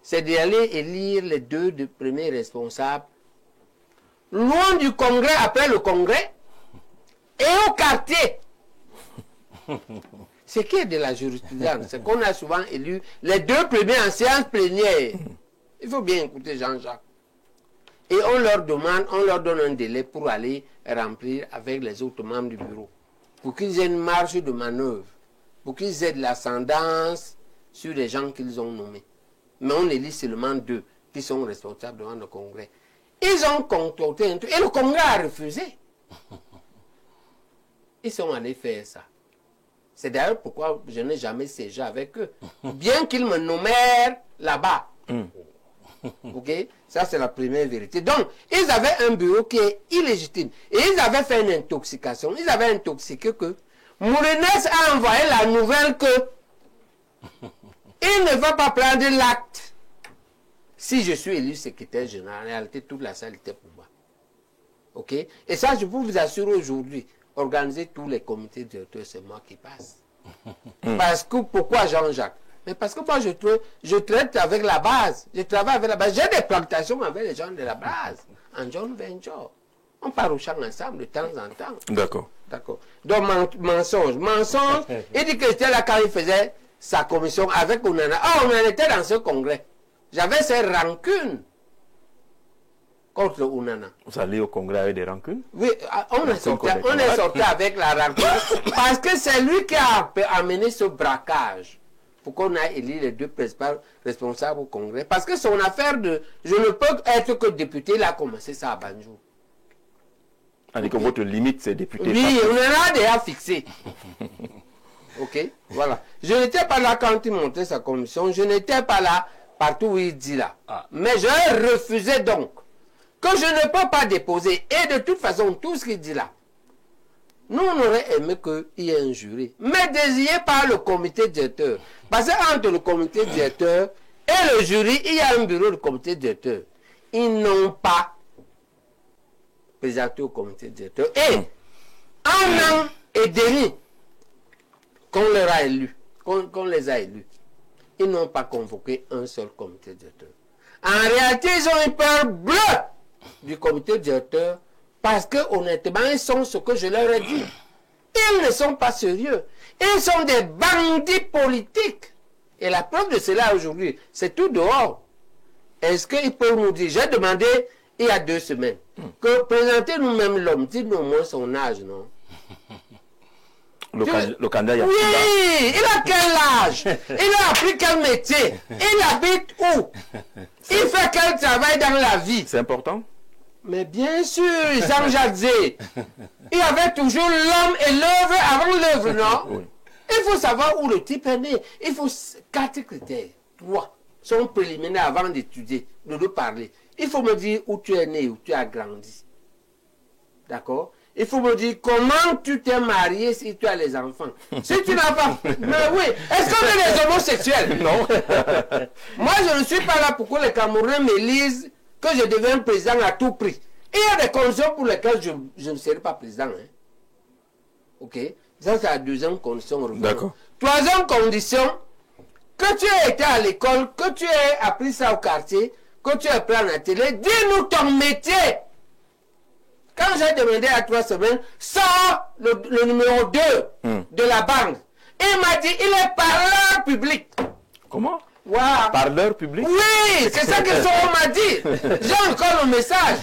C'est d'aller élire les deux premiers responsables loin du congrès, après le congrès, et au quartier. Ce qui est de la jurisprudence, c'est qu'on a souvent élu les deux premiers en séance plénière. Il faut bien écouter Jean-Jacques. Et on leur demande, on leur donne un délai pour aller remplir avec les autres membres du bureau. Pour qu'ils aient une marge de manœuvre. Pour qu'ils aient de l'ascendance sur les gens qu'ils ont nommés. Mais on élit seulement deux qui sont responsables devant le congrès. Ils ont concocté un truc et le congrès a refusé. Ils sont allés faire ça. C'est d'ailleurs pourquoi je n'ai jamais siégé avec eux. Bien qu'ils me nommèrent là-bas. Ok? Ça, c'est la première vérité. Donc, ils avaient un bureau qui est illégitime. Et ils avaient fait une intoxication. Ils avaient intoxiqué que Mourenès a envoyé la nouvelle que il ne va pas prendre l'acte. Si je suis élu secrétaire général, en réalité, toute la salle était pour moi. Ok? Et ça, je peux vous assurer aujourd'hui, organiser tous les comités directeurs, c'est moi qui passe. Parce que, pourquoi Jean-Jacques? Mais parce que moi, je traite avec la base. Je travaille avec la base. J'ai des plantations avec les gens de la base. En John Venture. On part au champ ensemble de temps en temps. D'accord. D'accord. Donc, mensonge. Mensonge, il dit que j'étais là quand il faisait sa commission avec Ounana. Ah, on en était dans ce congrès. J'avais ces rancunes contre Ounana. Vous allez au congrès avec des rancunes? Oui, on est sorti avec la rancune parce que c'est lui qui a amené ce braquage pour qu'on ait élu les deux principaux responsables au congrès. Parce que son affaire de je ne peux être que député, il a commencé ça à Banjou. C'est-à-dire que votre limite, c'est député. Oui, on en a déjà fixé. Ok, voilà. Je n'étais pas là quand il montait sa commission, je n'étais pas là partout où il dit là. Ah. Mais je refusais donc que je ne peux pas déposer. Et de toute façon, tout ce qu'il dit là, nous, on aurait aimé qu'il y ait un jury, mais désigné par le comité directeur. Parce qu'entre le comité directeur et le jury, il y a un bureau de comité directeur. Ils n'ont pas présenté au comité directeur. Et un an et demi qu'on leur a élus, qu'on les a élus, ils n'ont pas convoqué un seul comité directeur. En réalité, ils ont une peur bleue du comité directeur parce que honnêtement, ils sont ce que je leur ai dit. Ils ne sont pas sérieux. Ils sont des bandits politiques. Et la preuve de cela aujourd'hui, c'est tout dehors. Est-ce qu'ils peuvent nous dire, j'ai demandé il y a 2 semaines, que présentez-nous même l'homme, dites-nous au moins son âge, non? Le candidat, il y a oui, il a quel âge? Il a appris quel métier? Il habite où? Il fait quel travail dans la vie? C'est important? Mais bien sûr, Jean-Jacques Zé, il y avait toujours l'homme et l'œuvre avant l'œuvre, non? Oui. Il faut savoir où le type est né. Il faut 4 critères. 3 sont préliminaires avant d'étudier, de nous parler. Il faut me dire où tu es né, où tu as grandi. D'accord? Il faut me dire comment tu t'es marié si tu as les enfants. Si tu n'as pas... Mais oui, est-ce qu'on est des homosexuels? Non. Moi, je ne suis pas là pour que les Camerounais m'élisent que je devienne président à tout prix. Il y a des conditions pour lesquelles je ne serai pas président. Hein. Ok? Ça, c'est la 2e condition. D'accord. 3e condition, que tu aies été à l'école, que tu aies appris ça au quartier, que tu aies pris à la télé, dis-nous ton métier. Quand j'ai demandé à 3 semaines, sors le numéro 2 de la banque. Il m'a dit, il est parleur public. Comment? Wow. Parleur public? Oui, c'est ça que on m'a dit. J'ai encore le message.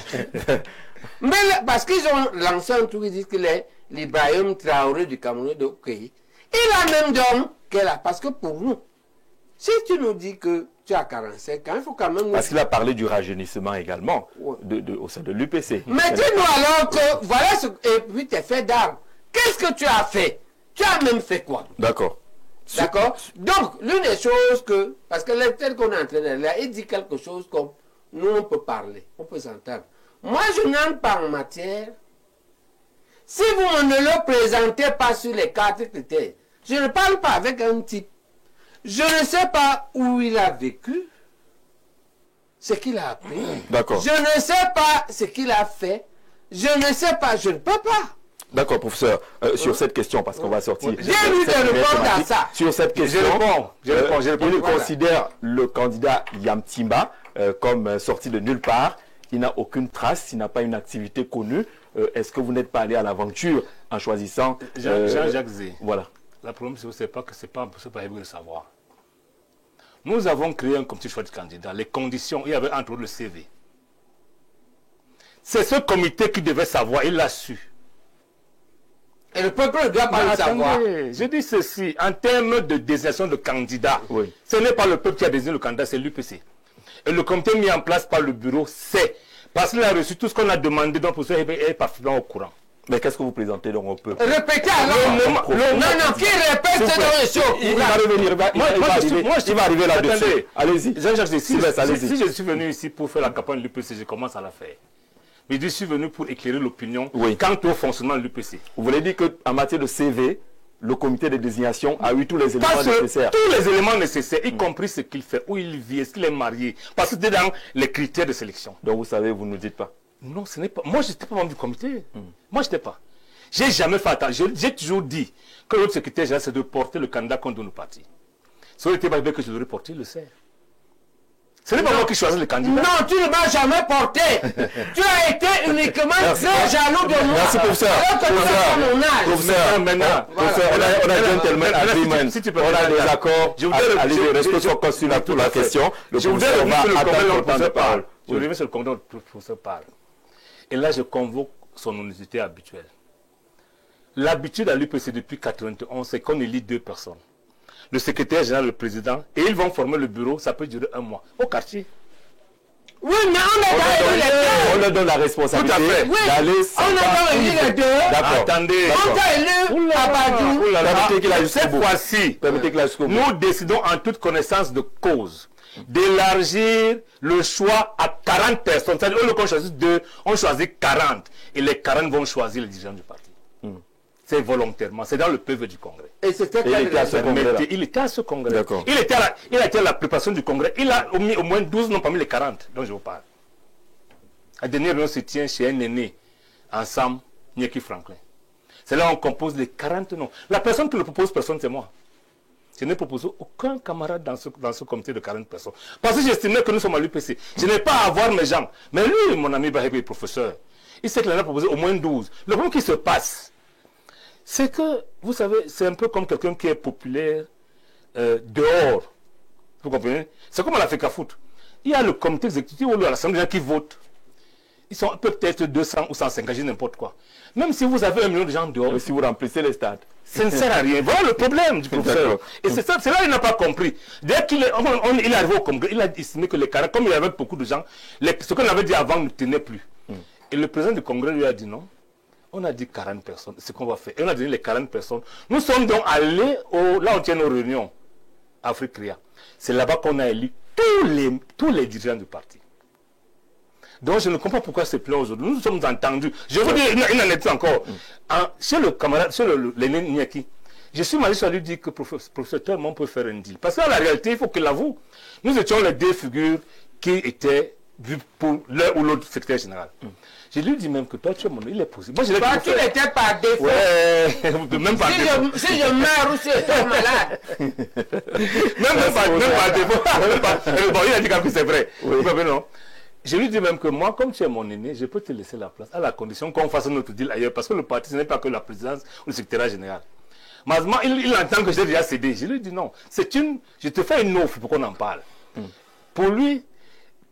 Mais parce qu'ils ont lancé un truc, ils disent qu'il est l'Ibrahim Traoré du Cameroun de Okéi. Il a même donc qu'elle a. Parce que pour nous, si tu nous dis que tu as 45 ans, il faut quand même... Parce qu'il a parlé du rajeunissement également Ouais. au sein de l'UPC. Mais dis-nous alors que voilà ce... Et puis tes faits d'armes. Qu'est-ce que tu as fait? Tu as même fait quoi? D'accord. D'accord? Donc, l'une des choses que... Parce que tel qu'on est en train de là, il dit quelque chose comme... Nous, on peut parler, on peut s'entendre. Moi, je n'entre pas en matière. Si vous ne le présentez pas sur les 4 critères, je ne parle pas avec un type. Je ne sais pas où il a vécu, ce qu'il a appris. D'accord. Je ne sais pas ce qu'il a fait. Je ne sais pas, je ne peux pas. D'accord, professeur. Sur cette question, parce qu'on va sortir... Viens-lui de répondre à ça. Sur cette question, Je réponds. il Voilà. considère le candidat Yamtimba comme sorti de nulle part. Il n'a aucune trace, il n'a pas une activité connue. Est-ce que vous n'êtes pas allé à l'aventure en choisissant... Jean-Jacques Zé. Voilà. La problème, c'est pas que c'est pas évident de savoir. Nous avons créé un comité de choix de candidat. Les conditions, il y avait entre autres le CV. C'est ce comité qui devait savoir, il l'a su. Et le peuple ne doit pas le savoir. Je dis ceci, en termes de désignation de candidats, Oui. ce n'est pas le peuple qui a désigné le candidat, c'est l'UPC. Et le comité mis en place par le bureau, c'est parce qu'il a reçu tout ce qu'on a demandé, donc pour ça, il est parfaitement au courant. Mais qu'est-ce que vous présentez donc au peuple? Répétez alors. Non, qui répète S'il vous c'est plaît. dans le show. Il va revenir, il va arriver là-dessus. Attendez. Allez-y. Jean-Jacques, si Allez-y. je suis venu ici pour faire la campagne de l'UPC, je commence à la faire. Mais je suis venu pour éclairer l'opinion Oui. quant au fonctionnement de l'UPC. Vous voulez dire qu'en matière de CV, le comité de désignation a eu tous les éléments Parce que nécessaires? tous les éléments nécessaires, y compris ce qu'il fait, où il vit, est-ce qu'il est marié, parce que c'était dans les critères de sélection. Donc vous savez, vous ne nous dites pas. Non, ce n'est pas. Moi, je n'étais pas membre du comité. Moi, je n'étais pas. J'ai jamais fait attention. J'ai toujours dit que l'autre secrétaire général, c'est de porter le candidat contre nos partis. Si on était pas que je devrais porter, il le sait. Ce n'est pas moi qui choisis le candidat. Non, tu ne m'as jamais porté. Tu as été uniquement très jaloux de moi. Merci, professeur. Professeur, maintenant, on a un gentleman agreement. On a des accords. Allez, restons sur la question. Je voudrais revenir sur le congrès dont le professeur parle. Je reviens sur le congrès dont le professeur parle. Et là, je convoque son honnêteté habituelle. L'habitude à l'UPC depuis 1991, c'est qu'on élit 2 personnes. Le secrétaire général, le président, et ils vont former le bureau, ça peut durer 1 mois. Au quartier. Oui, mais on leur donne la responsabilité d'aller. On a élu les 2. D'accord. Attendez. On a élu Abadou. Cette fois-ci, nous décidons en toute connaissance de cause d'élargir le choix à 40 personnes. C'est-à-dire, au lieu qu'on choisisse 2, on choisit 40. Et les 40 vont choisir les dirigeants du parti. C'est volontairement, c'est dans le PV du Congrès. Et c'était il était à ce congrès. Il a été à la préparation du congrès. Il a mis au moins 12 noms parmi les 40 dont je vous parle. La dernière réunion se tient chez un aîné, ensemble, Nyeki Franklin. C'est là où on compose les 40 noms. La personne qui ne propose personne, c'est moi. Je n'ai proposé aucun camarade dans ce comité de 40 personnes. Parce que j'estimais que nous sommes à l'UPC. Je n'ai pas à voir mes gens. Mais lui, mon ami Bahébé, professeur, il sait qu'il en a proposé au moins 12. Le problème qui se passe, c'est que, vous savez, c'est un peu comme quelqu'un qui est populaire dehors. Vous comprenez? C'est comme à la FECAFOOT. Il y a le comité exécutif ou l'Assemblée des gens qui votent. Ils sont peut-être 200 ou 150, n'importe quoi. Même si vous avez 1 million de gens dehors. Mais si vous remplissez les stades. Ça ne sert à rien. Voilà le problème du professeur. Et c'est là qu'il n'a pas compris. Dès qu'il est arrivé au congrès, il a estimé que les caractères, comme il y avait beaucoup de gens, ce qu'on avait dit avant ne tenait plus. Et le président du congrès lui a dit non. On a dit 40 personnes, c'est ce qu'on va faire. Et on a donné les 40 personnes. Nous sommes donc allés là où on tient nos réunions, Afrique Ria. C'est là-bas qu'on a élu tous les dirigeants du parti. Donc je ne comprends pas pourquoi c'est plein aujourd'hui. Nous nous sommes entendus. Je vous dis une anecdote encore. Chez le camarade, chez l'aîné Nyeki, je suis allé lui dire que professeur Tellemont peut faire un deal. Parce qu'en la réalité, il faut qu'il l'avoue. Nous étions les 2 figures qui étaient vues pour l'un ou l'autre secrétaire général. Je lui dis même que toi, tu es mon... Il est possible. Moi, je toi, tu n'étais pas défaut. Ouais, même pas défaut. Si je meurs ou si je suis malade. même pas défaut. Bon, il a dit que c'est vrai. Oui. Non. Je lui dis même que moi, comme tu es mon aîné, je peux te laisser la place, à la condition qu'on fasse notre deal ailleurs. Parce que le parti, ce n'est pas que la présidence ou le secrétaire général. Malheureusement, il entend que j'ai déjà cédé. Je lui dis non. Je te fais une offre pour qu'on en parle. Pour lui,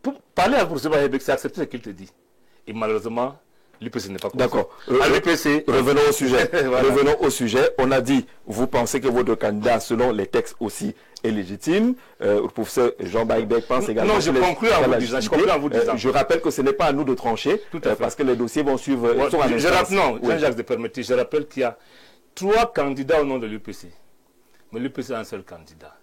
pour parler à professeur Bahébé, c'est accepter ce qu'il te dit. Et malheureusement, l'UPC n'est pas comme ça. D'accord. Revenons au sujet. Voilà. Revenons au sujet. On a dit, vous pensez que votre candidat, selon les textes aussi, est légitime. Le professeur Jean Bahébé pense également. Non, je conclue en vous disant. Je rappelle que ce n'est pas à nous de trancher, parce que les dossiers vont suivre. Non, Jean-Jacques, permettez, je rappelle qu'il y a 3 candidats au nom de l'UPC. Mais l'UPC a un seul candidat.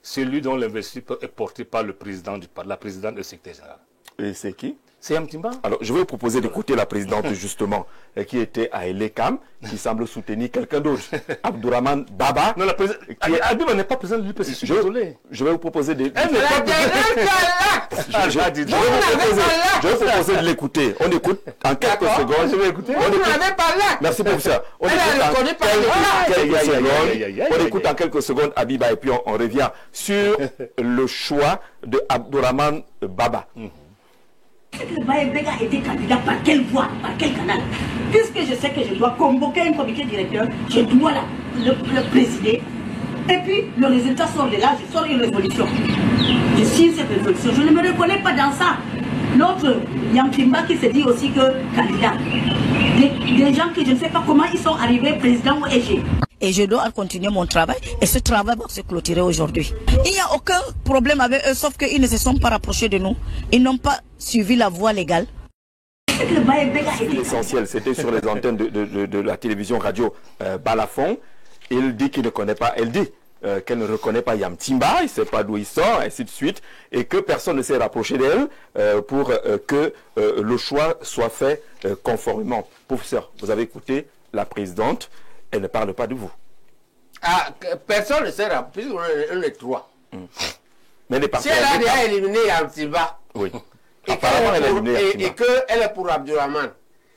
Celui dont l'investiture est porté par la présidente du secrétaire général. Et c'est qui? C'est Yamtimba. Alors, je vais vous proposer d'écouter la présidente, justement, qui était à Elekam, qui semble soutenir quelqu'un d'autre. Abdourahmane Baba. Non, la présidente. Abdourahmane n'est pas président de l'UPC, je suis désolé. Je vais vous proposer de... Elle n'est pas Je vais vous proposer de l'écouter. On écoute en quelques secondes. Je vais écouter. Vous n'avez pas là. Merci, professeur. On écoute en quelques secondes Abiba et puis on revient sur le choix de Abdourahmane Baba. Le Bahébé a été candidat par quelle voie, par quel canal? Puisque je sais que je dois convoquer un comité directeur, je dois le présider. Et puis le résultat sort de là, je sors une résolution. Je signe cette résolution. Je ne me reconnais pas dans ça. L'autre, Yamtimba qui se dit aussi que candidat. Des gens que je ne sais pas comment ils sont arrivés président ou EG. Et je dois continuer mon travail. Et ce travail va se clôturer aujourd'hui. Il n'y a aucun problème avec eux, sauf qu'ils ne se sont pas rapprochés de nous. Ils n'ont pas suivi la voie légale. L'essentiel, c'était sur les antennes de la télévision radio Balafon. Il dit qu'il ne connaît pas, elle dit qu'elle ne reconnaît pas Yamtimba, il ne sait pas d'où il sort, ainsi de suite, et que personne ne s'est rapproché d'elle pour que le choix soit fait conformément. Professeur, vous avez écouté la présidente, elle ne parle pas de vous. Ah, personne ne s'est rapproché, puisqu'on est 3. Mais les partis. Si elle a déjà éliminé Yamtimba, oui. et qu'elle est pour Abdourahmane,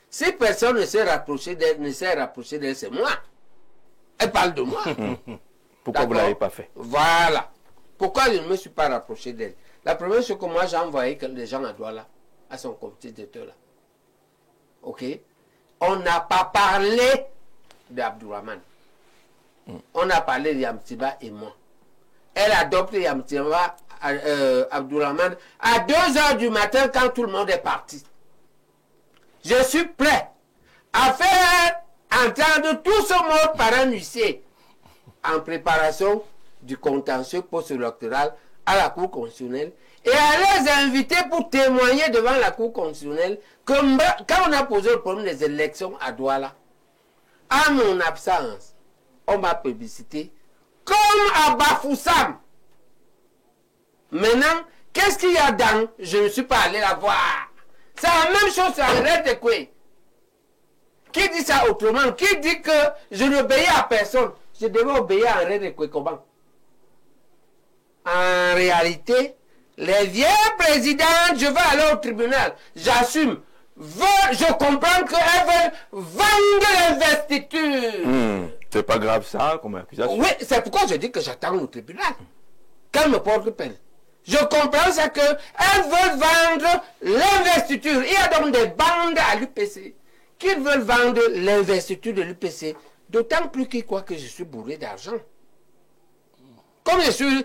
si personne ne s'est rapproché d'elle, c'est moi. Elle parle de moi. Pourquoi vous ne l'avez pas fait? Voilà. Pourquoi je ne me suis pas rapproché d'elle? La première chose que moi j'ai envoyé les gens à Douala, à son comité directeur là. Ok? On n'a pas parlé d'Abdourahmane. On a parlé de Yamtiba et moi. Elle adopte Yamtiba, Abdourahmane, à 2 h du matin quand tout le monde est parti. Je suis prêt à faire entendre tout ce monde par un huissier en préparation du contentieux post-électoral à la Cour constitutionnelle et à les inviter pour témoigner devant la Cour constitutionnelle que quand on a posé le problème des élections à Douala, à mon absence, on m'a publicité comme à Bafoussam. Maintenant, qu'est-ce qu'il y a dans je ne suis pas allé la voir? C'est la même chose sur Red Ekwe. Qui dit ça autrement? Qui dit que je n'obéis à personne? Je devais obéir à Red Ekwe comment? En réalité, les vieilles présidentes, je vais aller au tribunal. J'assume. Je comprends qu'elles veulent vendre l'investiture. C'est pas grave ça, comme accusation. Oui, c'est pourquoi je dis que j'attends au tribunal. Qu'elle me porte peine. Je comprends ça qu'elles veulent vendre l'investiture. Il y a donc des bandes à l'UPC qui veulent vendre l'investiture de l'UPC. D'autant plus qu'ils croient que je suis bourré d'argent. Comme je suis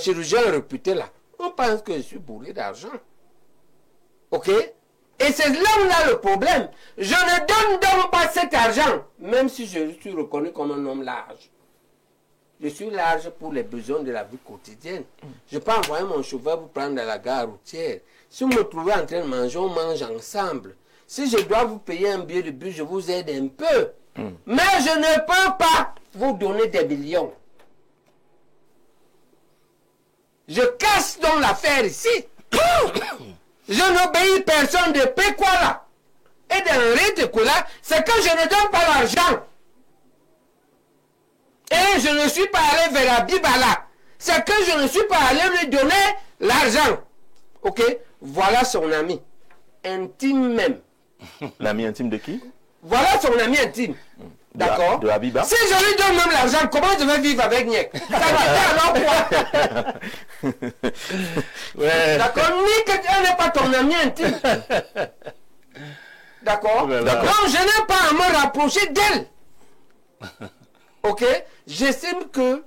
chirurgien réputé là, on pense que je suis bourré d'argent. Ok? Et c'est là où on a le problème. Je ne donne donc pas cet argent, même si je suis reconnu comme un homme large. Je suis large pour les besoins de la vie quotidienne. Je peux envoyer mon chauffeur pour prendre à la gare routière. Si vous me trouvez en train de manger, on mange ensemble. Si je dois vous payer un billet de bus, je vous aide un peu. Mais je ne peux pas vous donner des millions. Je casse donc l'affaire ici. Je n'obéis personne de Pékwala. Et d'Henri de Koula, c'est que je ne donne pas l'argent. Et je ne suis pas allé vers Abibala. C'est que je ne suis pas allé lui donner l'argent. Ok? Voilà son ami. Intime même. L'ami intime de qui? Voilà son ami intime. D'accord? De Habiba? Si je lui donne même l'argent, comment je vais vivre avec Niek? Ça alors quoi? Ouais. D'accord? Niek, elle n'est pas ton ami intime. D'accord? D'accord. Donc je n'ai pas à me rapprocher d'elle. Ok? J'estime que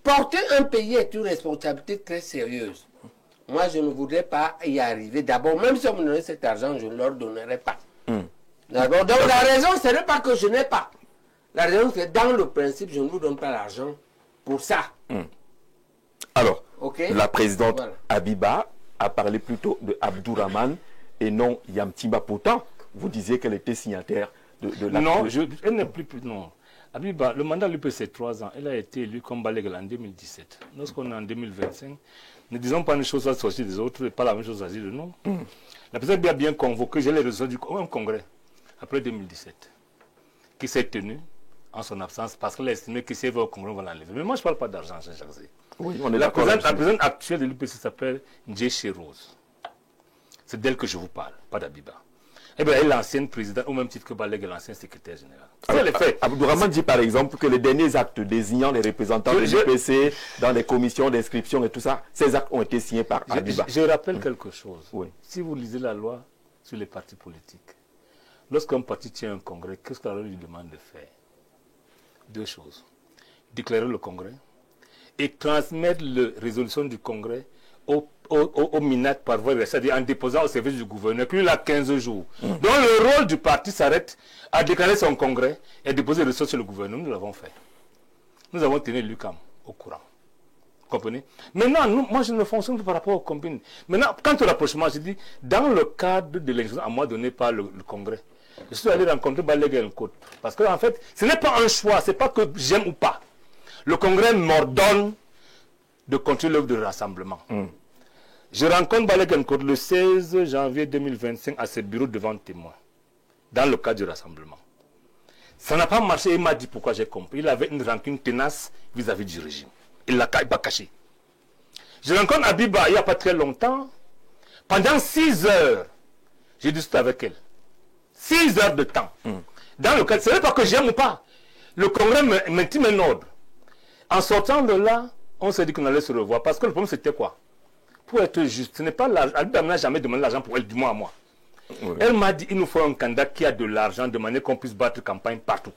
porter un pays est une responsabilité très sérieuse. Moi, je ne voudrais pas y arriver. D'abord, même si on me donnait cet argent, je ne leur donnerais pas. D'accord? Donc la raison, ce n'est pas que je n'ai pas. La raison, c'est dans le principe, je ne vous donne pas l'argent pour ça. Alors, Ok? la présidente Voilà. Habiba a parlé plutôt de Abdourahmane et non Yamtiba. Pourtant, vous disiez qu'elle était signataire de l'acte. Non, elle n'est plus... Non. Habiba, le mandat de l'UPC, c'est 3 ans. Elle a été élue comme Balégal en 2017. Lorsqu'on est en 2025, ne disons pas une chose à sortir des autres et pas la même chose à dire de nous. La présidente a bien convoqué, j'ai les résultats du congrès, après 2017, qui s'est tenu en son absence parce qu'elle a estimé que si elle va au congrès, on va l'enlever. Mais moi, je ne parle pas d'argent, Jean-Jacques. Oui, on est La d'accord. présidente actuelle de l'UPC s'appelle Ndjé Rose. C'est d'elle que je vous parle, pas d'Habiba. Eh bien, elle est l'ancienne présidente, au même titre que Baleg est l'ancien secrétaire général. C'est les faits. Abdourahmane dit par exemple que les derniers actes désignant les représentants de l'UPC dans les commissions d'inscription et tout ça, ces actes ont été signés par Habiba. Je rappelle quelque chose. Oui. Si vous lisez la loi sur les partis politiques, lorsqu'un parti tient un congrès, qu'est-ce que la loi lui demande de faire? 2 choses. Déclarer le congrès et transmettre la résolution du congrès au MINAT par voie, c'est-à-dire en déposant au service du gouverneur, puis il a 15 jours. Donc le rôle du parti s'arrête à déclarer son congrès et déposer les ressources sur le gouverneur. Nous l'avons fait. Nous avons tenu l'UQAM au courant. Vous comprenez? Maintenant, moi je ne fonctionne pas par rapport aux combines. Maintenant, quant au rapprochement, je dis, dans le cadre de l'élection à moi donné par le congrès, je suis allé rencontrer Balégal Nkot. Parce que en fait, ce n'est pas un choix, ce n'est pas que j'aime ou pas. Le congrès m'ordonne de continuer l'œuvre de rassemblement. Je rencontre Balégal Nkot le 16 janvier 2025 à ses bureaux devant témoins, dans le cadre du rassemblement. Ça n'a pas marché, il m'a dit pourquoi j'ai compris. Il avait une rancune tenace vis-à-vis du régime. Il ne l'a pas caché. Je rencontre Habiba il n'y a pas très longtemps. Pendant 6 heures, j'ai discuté avec elle. 6 heures de temps. Dans le cadre, ce n'est pas que j'aime ou pas. Le congrès m'intime un ordre. En sortant de là, on s'est dit qu'on allait se revoir. Parce que le problème, c'était quoi? pour être juste, ce n'est pas l'argent. Abba n'a jamais demandé l'argent pour elle, du moins à moi. Oui. Elle m'a dit, il nous faut un candidat qui a de l'argent de manière qu'on puisse battre campagne partout.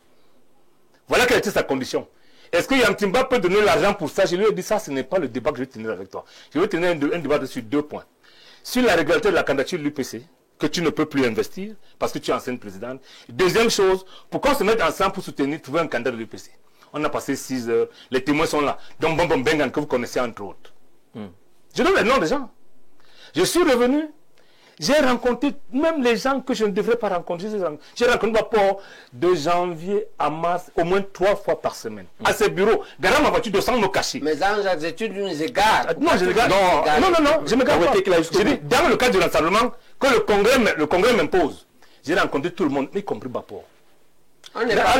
Voilà quelle était sa condition. Est-ce que Yamtimba peut donner l'argent pour ça? Je lui ai dit, ça, ce n'est pas le débat que je vais tenir avec toi. Je vais tenir un débat sur 2 points. Sur la régularité de la candidature de l'UPC, que tu ne peux plus investir parce que tu es ancienne présidente. Deuxième chose, pourquoi on se met ensemble pour soutenir, trouver un candidat de l'UPC? On a passé 6 heures, les témoins sont là. Donc Bombom Bengan que vous connaissez entre autres. Je donne les noms des gens. Je suis revenu, j'ai rencontré même les gens que je ne devrais pas rencontrer. J'ai rencontré Bapor de janvier à mars au moins 3 fois par semaine. À ces bureaux, garant ma voiture de sans me cacher. Mais dans les études, nous les égards. Non, je regarde. Non, je me garde pas. Je dis, dans le cadre du rassemblement, que le Congrès m'impose, j'ai rencontré tout le monde, y compris Bapor. On n'est pas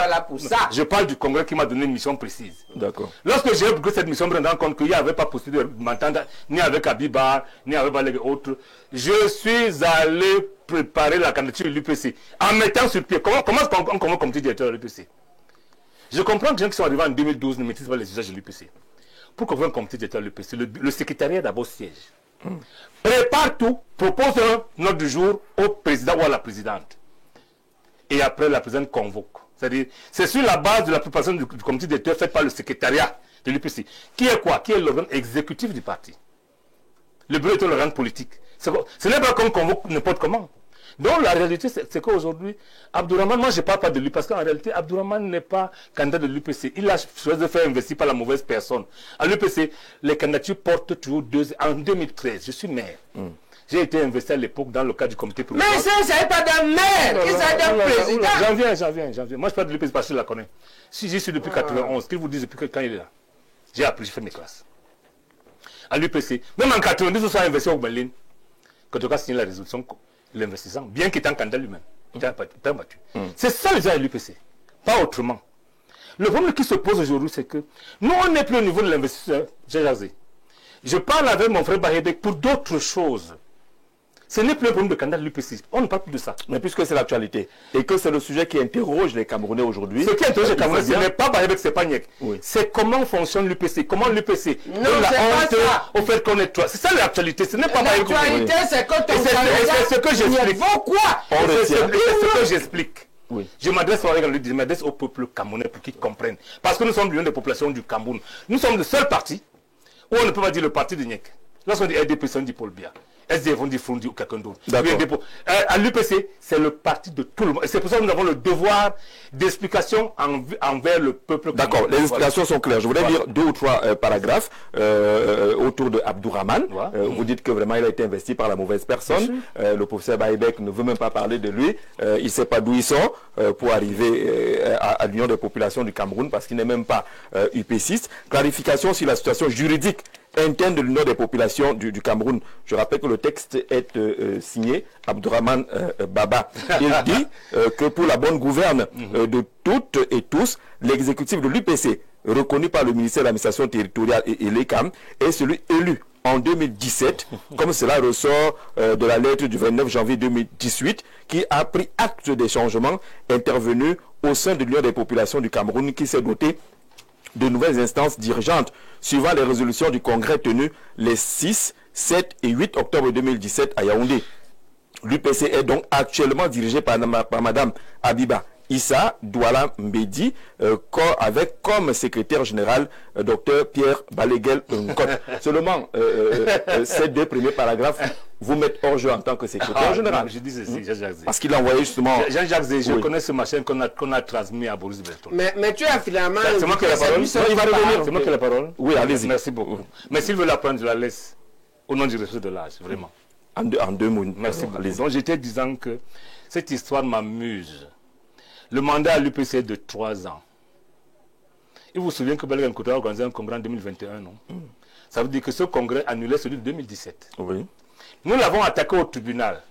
là pour ça. Je parle du Congrès qui m'a donné une mission précise. D'accord. Lorsque j'ai pris cette mission, je me rends compte qu'il n'y avait pas possibilité de m'entendre ni avec Abibar, ni avec les autres. Je suis allé préparer la candidature de l'UPC en mettant sur pied. Comment on commence comme directeur de l'UPC? Je comprends que les gens qui sont arrivés en 2012 ne maîtrisent pas les usages de l'UPC. Pour qu'on ait un comité directeur de l'UPC, le secrétariat d'abord siège. Prépare tout, propose un ordre du jour au président ou à la présidente. Et après, la présidente convoque. C'est-à-dire, c'est sur la base de la préparation du comité directeur faite par le secrétariat de l'UPC. Qui est quoi? Qui est l'organe exécutif du parti. Le bureau est un organe politique. Ce n'est pas comme convoque n'importe comment. Donc la réalité, c'est qu'aujourd'hui, Abdourahmane, moi je ne parle pas de lui, parce qu'en réalité, Abdourahmane n'est pas candidat de l'UPC. Il a choisi de faire investir par la mauvaise personne. À l'UPC, les candidatures portent toujours 2 ans. En 2013, je suis maire. J'ai été investi à l'époque dans le cadre du comité politique. Mais ça, c'est pas d'un maire, c'est d'un président. J'en viens. Moi, je parle de l'UPC parce que je la connais. Si j'y suis depuis 91, qu'ils vous disent depuis quand il est là. J'ai appris, j'ai fait mes classes. À l'UPC, même en 92, on s'est investi au Berlin. Quand on a signé la résolution, l'investissement, bien qu'il était un candidat lui-même, il était battu. C'est ça les gens à l'UPC, pas autrement. Le problème qui se pose aujourd'hui, c'est que nous, on n'est plus au niveau de l'investisseur, j'ai jasé. Je parle avec mon frère Bahedek pour d'autres choses. Ce n'est plus un problème de candidat de l'UPC. On ne parle plus de ça. Mais puisque c'est l'actualité, et que c'est le sujet qui interroge les Camerounais aujourd'hui. Ce qui interroge les Camerounais, ce n'est pas Bahedek, c'est pas Niek. Oui. C'est comment fonctionne l'UPC. Comment l'UPC donne la honte au fait qu'on est toi. C'est ça l'actualité. Ce n'est pas Bahedek. L'actualité, c'est que ton c'est ce que j'explique. Pourquoi? C'est ce que j'explique. Oui. Je m'adresse au peuple camerounais pour qu'ils comprennent. Parce que nous sommes l'union des populations du Cameroun. Nous sommes le seul parti où on ne peut pas dire le parti de Niek. Lorsqu'on dit RDP, on dit Paul Biya. SDF, on dit Foundi ou quelqu'un d'autre. À l'UPC, c'est le parti de tout le monde. Et c'est pour ça que nous avons le devoir d'explication envers le peuple. D'accord, les explications sont claires. Je voudrais lire 2 ou 3 paragraphes autour de Abdourahmane. Vous dites que vraiment il a été investi par la mauvaise personne. Le professeur Bahedek ne veut même pas parler de lui. Il ne sait pas d'où ils sont pour arriver à l'Union des populations du Cameroun parce qu'il n'est même pas UPCiste. Clarification sur la situation juridique interne de l'Union des populations du Cameroun. Je rappelle que le texte est signé Abdourahmane Baba. Il dit que pour la bonne gouverne de toutes et tous, l'exécutif de l'UPC, reconnu par le ministère de l'administration territoriale et l'ECAM, est celui élu en 2017, comme cela ressort de la lettre du 29 janvier 2018, qui a pris acte des changements intervenus au sein de l'Union des populations du Cameroun, qui s'est doté de nouvelles instances dirigeantes suivant les résolutions du Congrès tenues les 6, 7 et 8 octobre 2017 à Yaoundé. L'UPC est donc actuellement dirigé par Madame Abiba Issa Douala Mbedi, avec comme secrétaire général Dr Pierre Baleguel Nkot. Seulement, ces 2 premiers paragraphes vous mettent hors jeu en tant que secrétaire général. Je dis ceci, Jean-Jacques Zé. Parce qu'il a envoyé justement... Jean-Jacques Zé, je connais ce machin qu'on a transmis à Boris Berton. Mais tu as finalement... C'est moi qui ai la parole. Il va revenir. C'est moi qui ai la parole. Oui, allez-y. Merci beaucoup. Mais s'il veut la prendre, je la laisse. Au nom du respect de l'âge, vraiment. En deux mots. Merci beaucoup. Donc j'étais disant que cette histoire m'amuse. Le mandat à l'UPC est de 3 ans. Il vous souvient que Baleguel Nkot a organisé un congrès en 2021, non? Ça veut dire que ce congrès annulait celui de 2017. Oui. Nous l'avons attaqué au tribunal.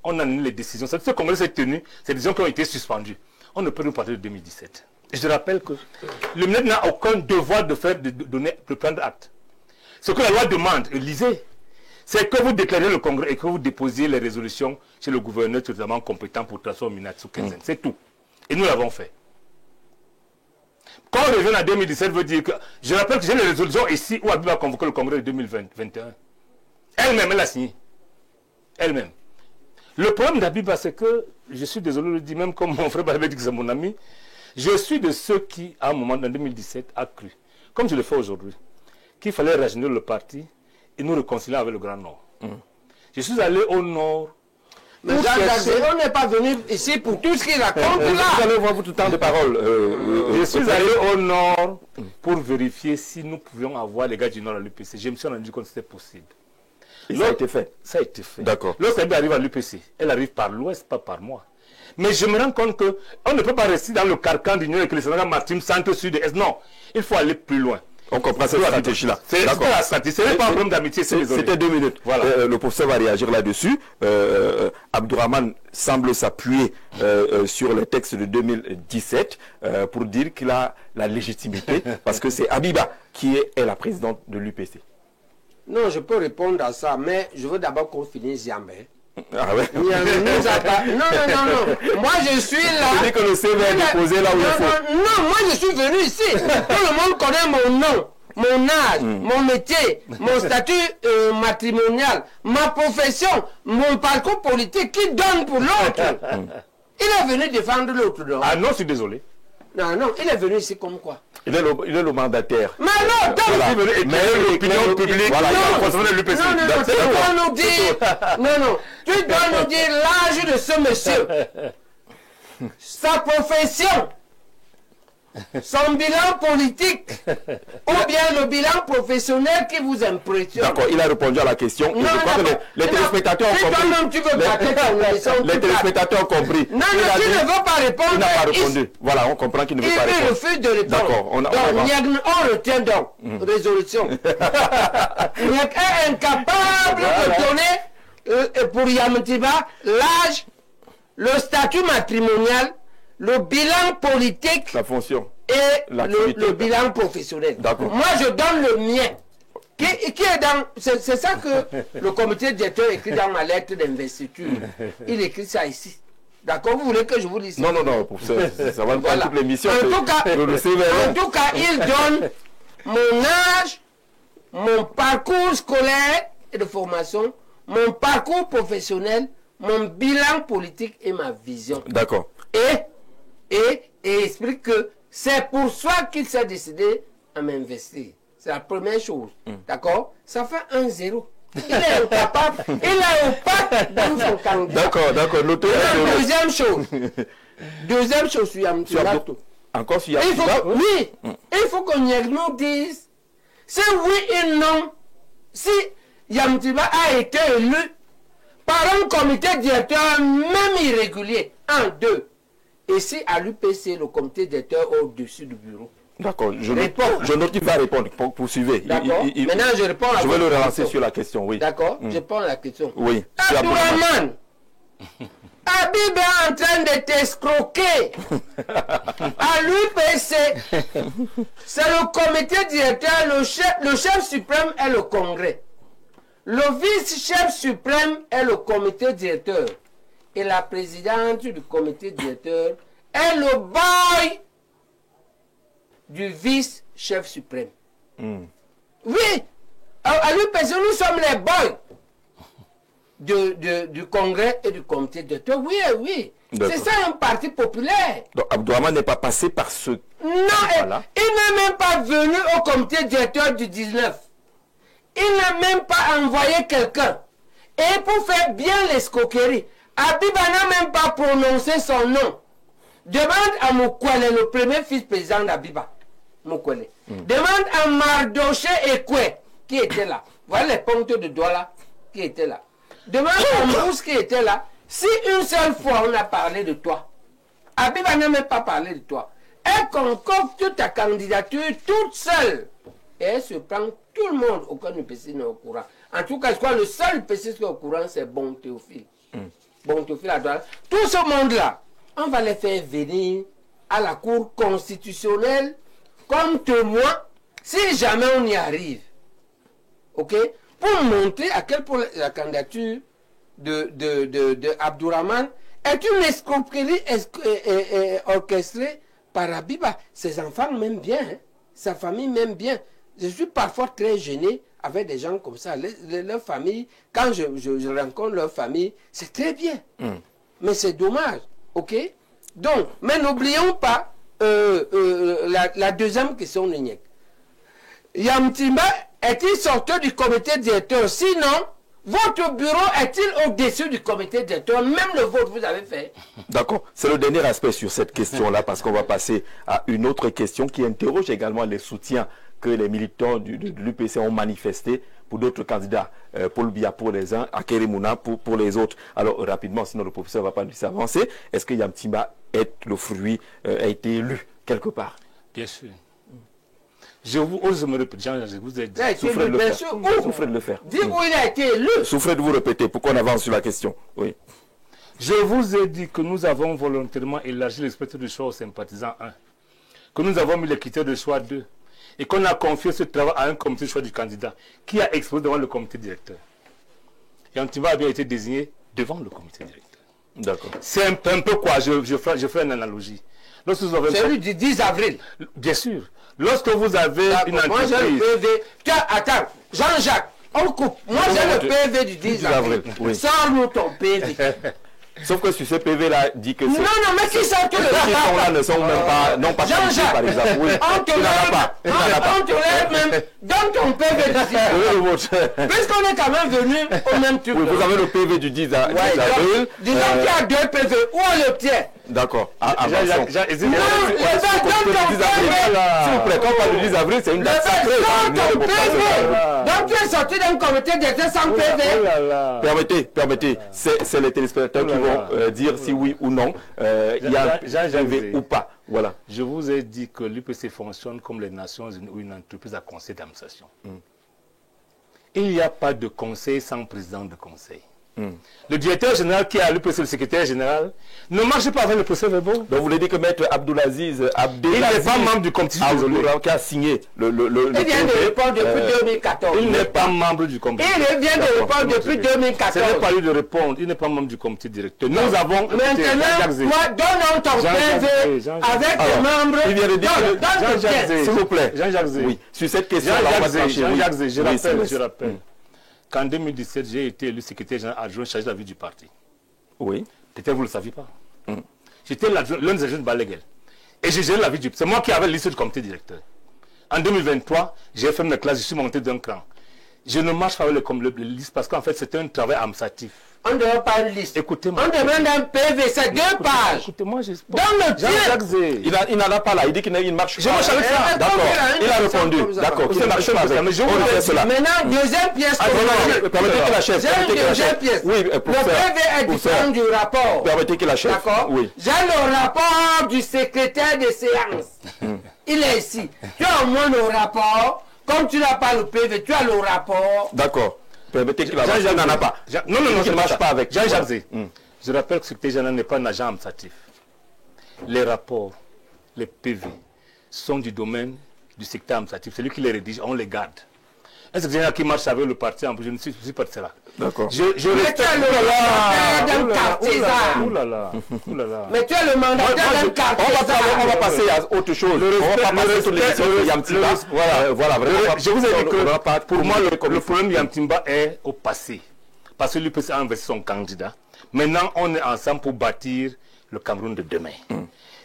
On a annulé les décisions. Ce congrès s'est tenu, ces décisions qui ont été suspendues. On ne peut nous parler de 2017. Et je rappelle que le ministre n'a aucun devoir de prendre acte. Ce que la loi demande, lisez, c'est que vous déclarez le congrès et que vous déposiez les résolutions chez le gouverneur totalement compétent pour transformer Minat sous 15 ans. C'est tout. Et nous l'avons fait. Quand on revient en 2017, veut dire que... Je rappelle que j'ai les résolutions ici où Abib a convoqué le congrès de 2021. Elle-même, elle a signé. Elle-même. Le problème d'Abiba, c'est que, je suis désolé de le dire, même comme mon frère Babé dit que c'est mon ami, je suis de ceux qui, à un moment, en 2017, a cru, comme je le fais aujourd'hui, qu'il fallait rajeunir le parti et nous réconcilier avec le Grand Nord. Je suis allé au Nord. Mais on n'est pas venu ici pour tout ce qu'il raconte là. Vous allez voir votre temps de parole. Je suis allé au Nord pour vérifier si nous pouvions avoir les gars du Nord à l'UPC. Je me suis rendu compte que c'était possible. Et ça a été fait. Ça a été fait. D'accord. Lorsqu'elle arrive à l'UPC, elle arrive par l'Ouest, pas par moi. Mais je me rends compte qu'on ne peut pas rester dans le carcan d'union et que les Sénégalais maritime centre, sud et est. Non, il faut aller plus loin. On comprend cette stratégie-là. C'est la stratégie, ce n'est pas un problème d'amitié, c'est désolé. C'était 2 minutes. Voilà. Le professeur va réagir là-dessus. Abdourahmane semble s'appuyer sur les textes de 2017 pour dire qu'il a la légitimité parce que c'est Abiba qui est la présidente de l'UPC. Non, je peux répondre à ça, mais je veux d'abord qu'on finisse jamais. Ah ouais. Non. Moi, je suis là. Vous dites que le CV est déposé là où il faut. Non, moi, je suis venu ici. Tout le monde connaît mon nom, mon âge, mon métier, mon statut matrimonial, ma profession, mon parcours politique. Qui donne pour l'autre? Il est venu défendre l'autre. Ah non, je suis désolé. Non, il est venu ici comme quoi? Il est le mandataire. Mais non, Mais l'opinion publique, voilà, tu dois nous dire l'âge de ce monsieur, sa profession, son bilan politique, ou bien le bilan professionnel qui vous impressionne. D'accord, il a répondu à la question. Non, je crois que les téléspectateurs ont compris. Les téléspectateurs ont compris. Non, tu ne veux pas répondre. Il n'a pas répondu. Voilà, on comprend qu'il ne veut pas répondre. Il refuse de répondre. D'accord, on retient donc. Résolution. Il est incapable de donner pour Yamtiba l'âge, le statut matrimonial, le bilan politique, la fonction et le bilan professionnel. Moi, je donne le mien. Qui est dans. C'est ça que le comité directeur écrit dans ma lettre d'investiture. Il écrit ça ici. D'accord, vous voulez que je vous dise ça? Non, ça va prendre toute l'émission. En tout cas, il donne mon âge, mon parcours scolaire et de formation, mon parcours professionnel, mon bilan politique et ma vision. D'accord. Et explique que c'est pour ça qu'il s'est décidé à m'investir. C'est la première chose. D'accord? Ça fait 1-0. Il est incapable. Il est opaque dans son candidat. D'accord. Deuxième chose sur Yamtibato. Encore sur Yamtibato? Oui. Il faut qu'on nous dise si oui et non. Si Yamtiba a été élu par un comité directeur même irrégulier. 1, 2. Et si à l'UPC, le comité directeur au-dessus du bureau? D'accord, je note qu'il va répondre. Poursuivez. D'accord. Maintenant, je réponds à la question. Je vais le relancer sur la question, oui. D'accord, je réponds à la question. Oui. Abdourahmane, Habib est en train de t'escroquer. À l'UPC, c'est le comité directeur, le chef suprême est le congrès. Le vice-chef suprême est le comité directeur. Et la présidente du comité directeur est le boy du vice-chef suprême. Oui, à l'UPC, nous sommes les boys du congrès et du comité directeur. Oui. C'est ça un parti populaire. Donc Abdourahmane n'est pas passé par ce... Non, voilà. Il n'est même pas venu au comité directeur du 19. Il n'a même pas envoyé quelqu'un. Et pour faire bien l'escroquerie, Abiba n'a même pas prononcé son nom. Demande à Mukwele, le premier fils-président d'Abiba. Mukwele. Demande à Mardoché Ekwe, qui était là. Voilà les pointes de doigts là, qui étaient là. Demande à Mousse qui était là. Si une seule fois on a parlé de toi, Abiba n'a même pas parlé de toi. Elle concocte ta candidature toute seule. Et elle se prend tout le monde. Aucun UPC n'est au courant. En tout cas, je crois que le seul UPC qui est au courant, c'est Bon Théophile. Bon Théophile à droite. Tout ce monde-là, on va les faire venir à la Cour constitutionnelle comme témoin si jamais on y arrive. Ok? Pour montrer à quel point la candidature de Abdourahmane est une escroquerie orchestrée par Abiba. Ses enfants m'aiment bien, hein? Sa famille m'aime bien. Je suis parfois très gêné avec des gens comme ça. Leur famille, quand je rencontre leur famille, c'est très bien. Mais c'est dommage, ok? Donc, mais n'oublions pas la deuxième question, Ninyek. Yamtimba est-il sorti du comité directeur? Sinon, votre bureau est-il au-dessus du comité directeur? Même le vôtre, vous avez fait. D'accord. C'est le dernier aspect sur cette question-là, parce qu'on va passer à une autre question qui interroge également les soutiens que les militants de l'UPC ont manifesté pour d'autres candidats. Paul Biya pour les uns, Akere Mouna pour les autres. Alors, rapidement, sinon le professeur ne va pas nous avancer. Est-ce que Yamtimba le fruit a été élu quelque part? Bien sûr. Je me répète, je vous ai dit. Souffrez de le faire. Souffrez de le faire. Dis où il a été élu. Souffrez de vous répéter pour qu'on avance sur la question. Oui. Je vous ai dit que nous avons volontairement élargi le spectre de choix aux sympathisants 1. Que nous avons mis les critères de choix 2. Et qu'on a confié ce travail à un comité de choix du candidat qui a exposé devant le comité directeur. Et Yamtimba a bien été désigné devant le comité directeur. D'accord. C'est un peu quoi, je ferai une analogie. Celui du 10 avril. Bien sûr. Lorsque vous avez une entreprise... Moi j'ai le PV. Attends, Jean-Jacques, on coupe. Moi j'ai le PV du 10 avril. Oui. Sors-nous ton PV. Sauf que sur ce PV-là, dit que non, mais qui sont tous les gens-là ne sont même pas, non pas qualifiés, par exemple. Oui. On te lève même dans ton PV du 10 avril. Puisqu'on est quand même venu au même truc. Oui, vous avez le PV du 10 avril. Disons qu'il y a deux PV. Où est le tien? D'accord. S'il vous plaît, quand on parle du 10 avril, c'est une date sacrée. Donc tu es sorti d'un comité d'été sans PV. Permettez. C'est les téléspectateurs qui vont dire si oui ou non il y a un PV ou pas. Voilà. Je vous ai dit que l'UPC fonctionne comme les Nations Unies ou une entreprise à conseil d'administration. Il n'y a pas de conseil sans président de conseil. Le directeur général qui est à l'UPC, le secrétaire général, ne marche pas avec le procès verbal. Donc vous voulez dire que Maître Abdoulaziz il n'est pas membre du comité qui a signé le il vient de répondre depuis 2014. Il n'est pas membre du comité. Il vient de répondre depuis 2014. Ce n'est pas lui de répondre. Il n'est pas membre du comité directeur. Nous avons... Maintenant, moi, donne ton PV avec les membres. Il vient de dire Jean-Jacques, s'il vous plaît. Jean-Jacques Zé. Oui, sur cette question, Jean-Jacques Zé, je rappelle qu'en 2017, j'ai été élu secrétaire général adjoint chargé de la vie du parti. Oui. Peut-être que vous ne le saviez pas. J'étais l'un des adjoints de Balaguel. Et j'ai géré la vie du parti. C'est moi qui avais l'issue du comité directeur. En 2023, j'ai fait mes classes, je suis monté d'un cran. Je ne marche pas avec les listes parce qu'en fait, c'était un travail administratif. On ne demande pas une liste. Écoutez-moi. On demande un PV, c'est 2 pages. Écoutez-moi, dans le tien. Il n'en a pas là. Il dit qu'il ne marche pas. Je marche avec ça. D'accord. Il a répondu. D'accord. Il ne marche pas avec. Mais je vous fais cela. Maintenant, deuxième pièce. Permettez qu'il achève. Deuxième pièce. Oui, le PV est différent du rapport. Permettez qu'il achève. D'accord. Oui. J'ai le rapport du secrétaire de séance. Il est ici. Tu as au moins le rapport. Comme tu n'as pas le PV, tu as le rapport. D'accord. Permettez qu'il avance. Il n'en a pas. Non, il ne marche pas avec. Jean-Jacques Zé. Je rappelle que le secrétaire général n'est pas un agent administratif. Les rapports, les PV, sont du domaine du secteur administratif. C'est lui qui les rédige, on les garde. Un secrétaire général qui marche avec le parti, je ne suis pas de cela. D'accord. Mais tu as le mandataire d'un partisan. Mais tu es le mandataire d'un partisan. On va passer à autre chose. On va pas passer sur l'élection de Yamtimba. Voilà, vraiment. Je vous ai dit que pour moi, le problème de Yamtimba est au passé. Parce que l'UPC a investi son candidat. Maintenant, on est ensemble pour bâtir le Cameroun de demain.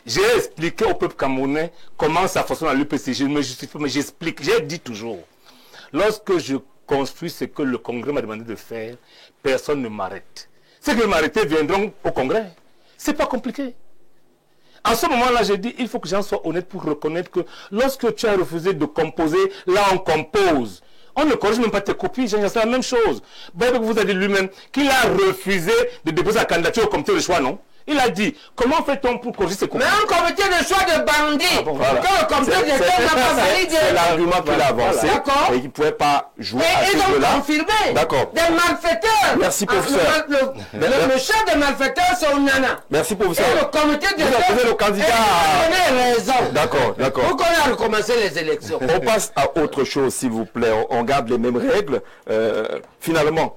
J'ai expliqué au peuple camerounais comment ça fonctionne à l'UPC. Je ne me justifie pas, mais j'explique. J'ai dit toujours, lorsque je construis ce que le Congrès m'a demandé de faire, personne ne m'arrête. Ceux qui m'arrêtent viendront au Congrès. C'est pas compliqué. En ce moment-là, j'ai dit, il faut que j'en sois honnête pour reconnaître que lorsque tu as refusé de composer, là on compose. On ne corrige même pas tes copies, c'est la même chose. Baïbek vous a dit lui-même qu'il a refusé de déposer sa candidature au comité de choix, non? Il a dit, comment fait-on pour corriger ses copies? Mais un comité de choix de bandits, voilà. quand le comité de choix n'a pas validé. C'est l'argument qu'il a avancé. D'accord. Et il ne pouvait pas jouer à ce jeu-là. Et ils ont confirmé. D'accord. Des malfaiteurs. Merci, professeur. Le chef des malfaiteurs, c'est Onana. Merci, professeur. Et le comité de choix. Vous êtes le candidat. Vous avez raison. D'accord. Pour qu'on ait recommencé les élections. On passe à autre chose, s'il vous plaît. On garde les mêmes règles. Finalement,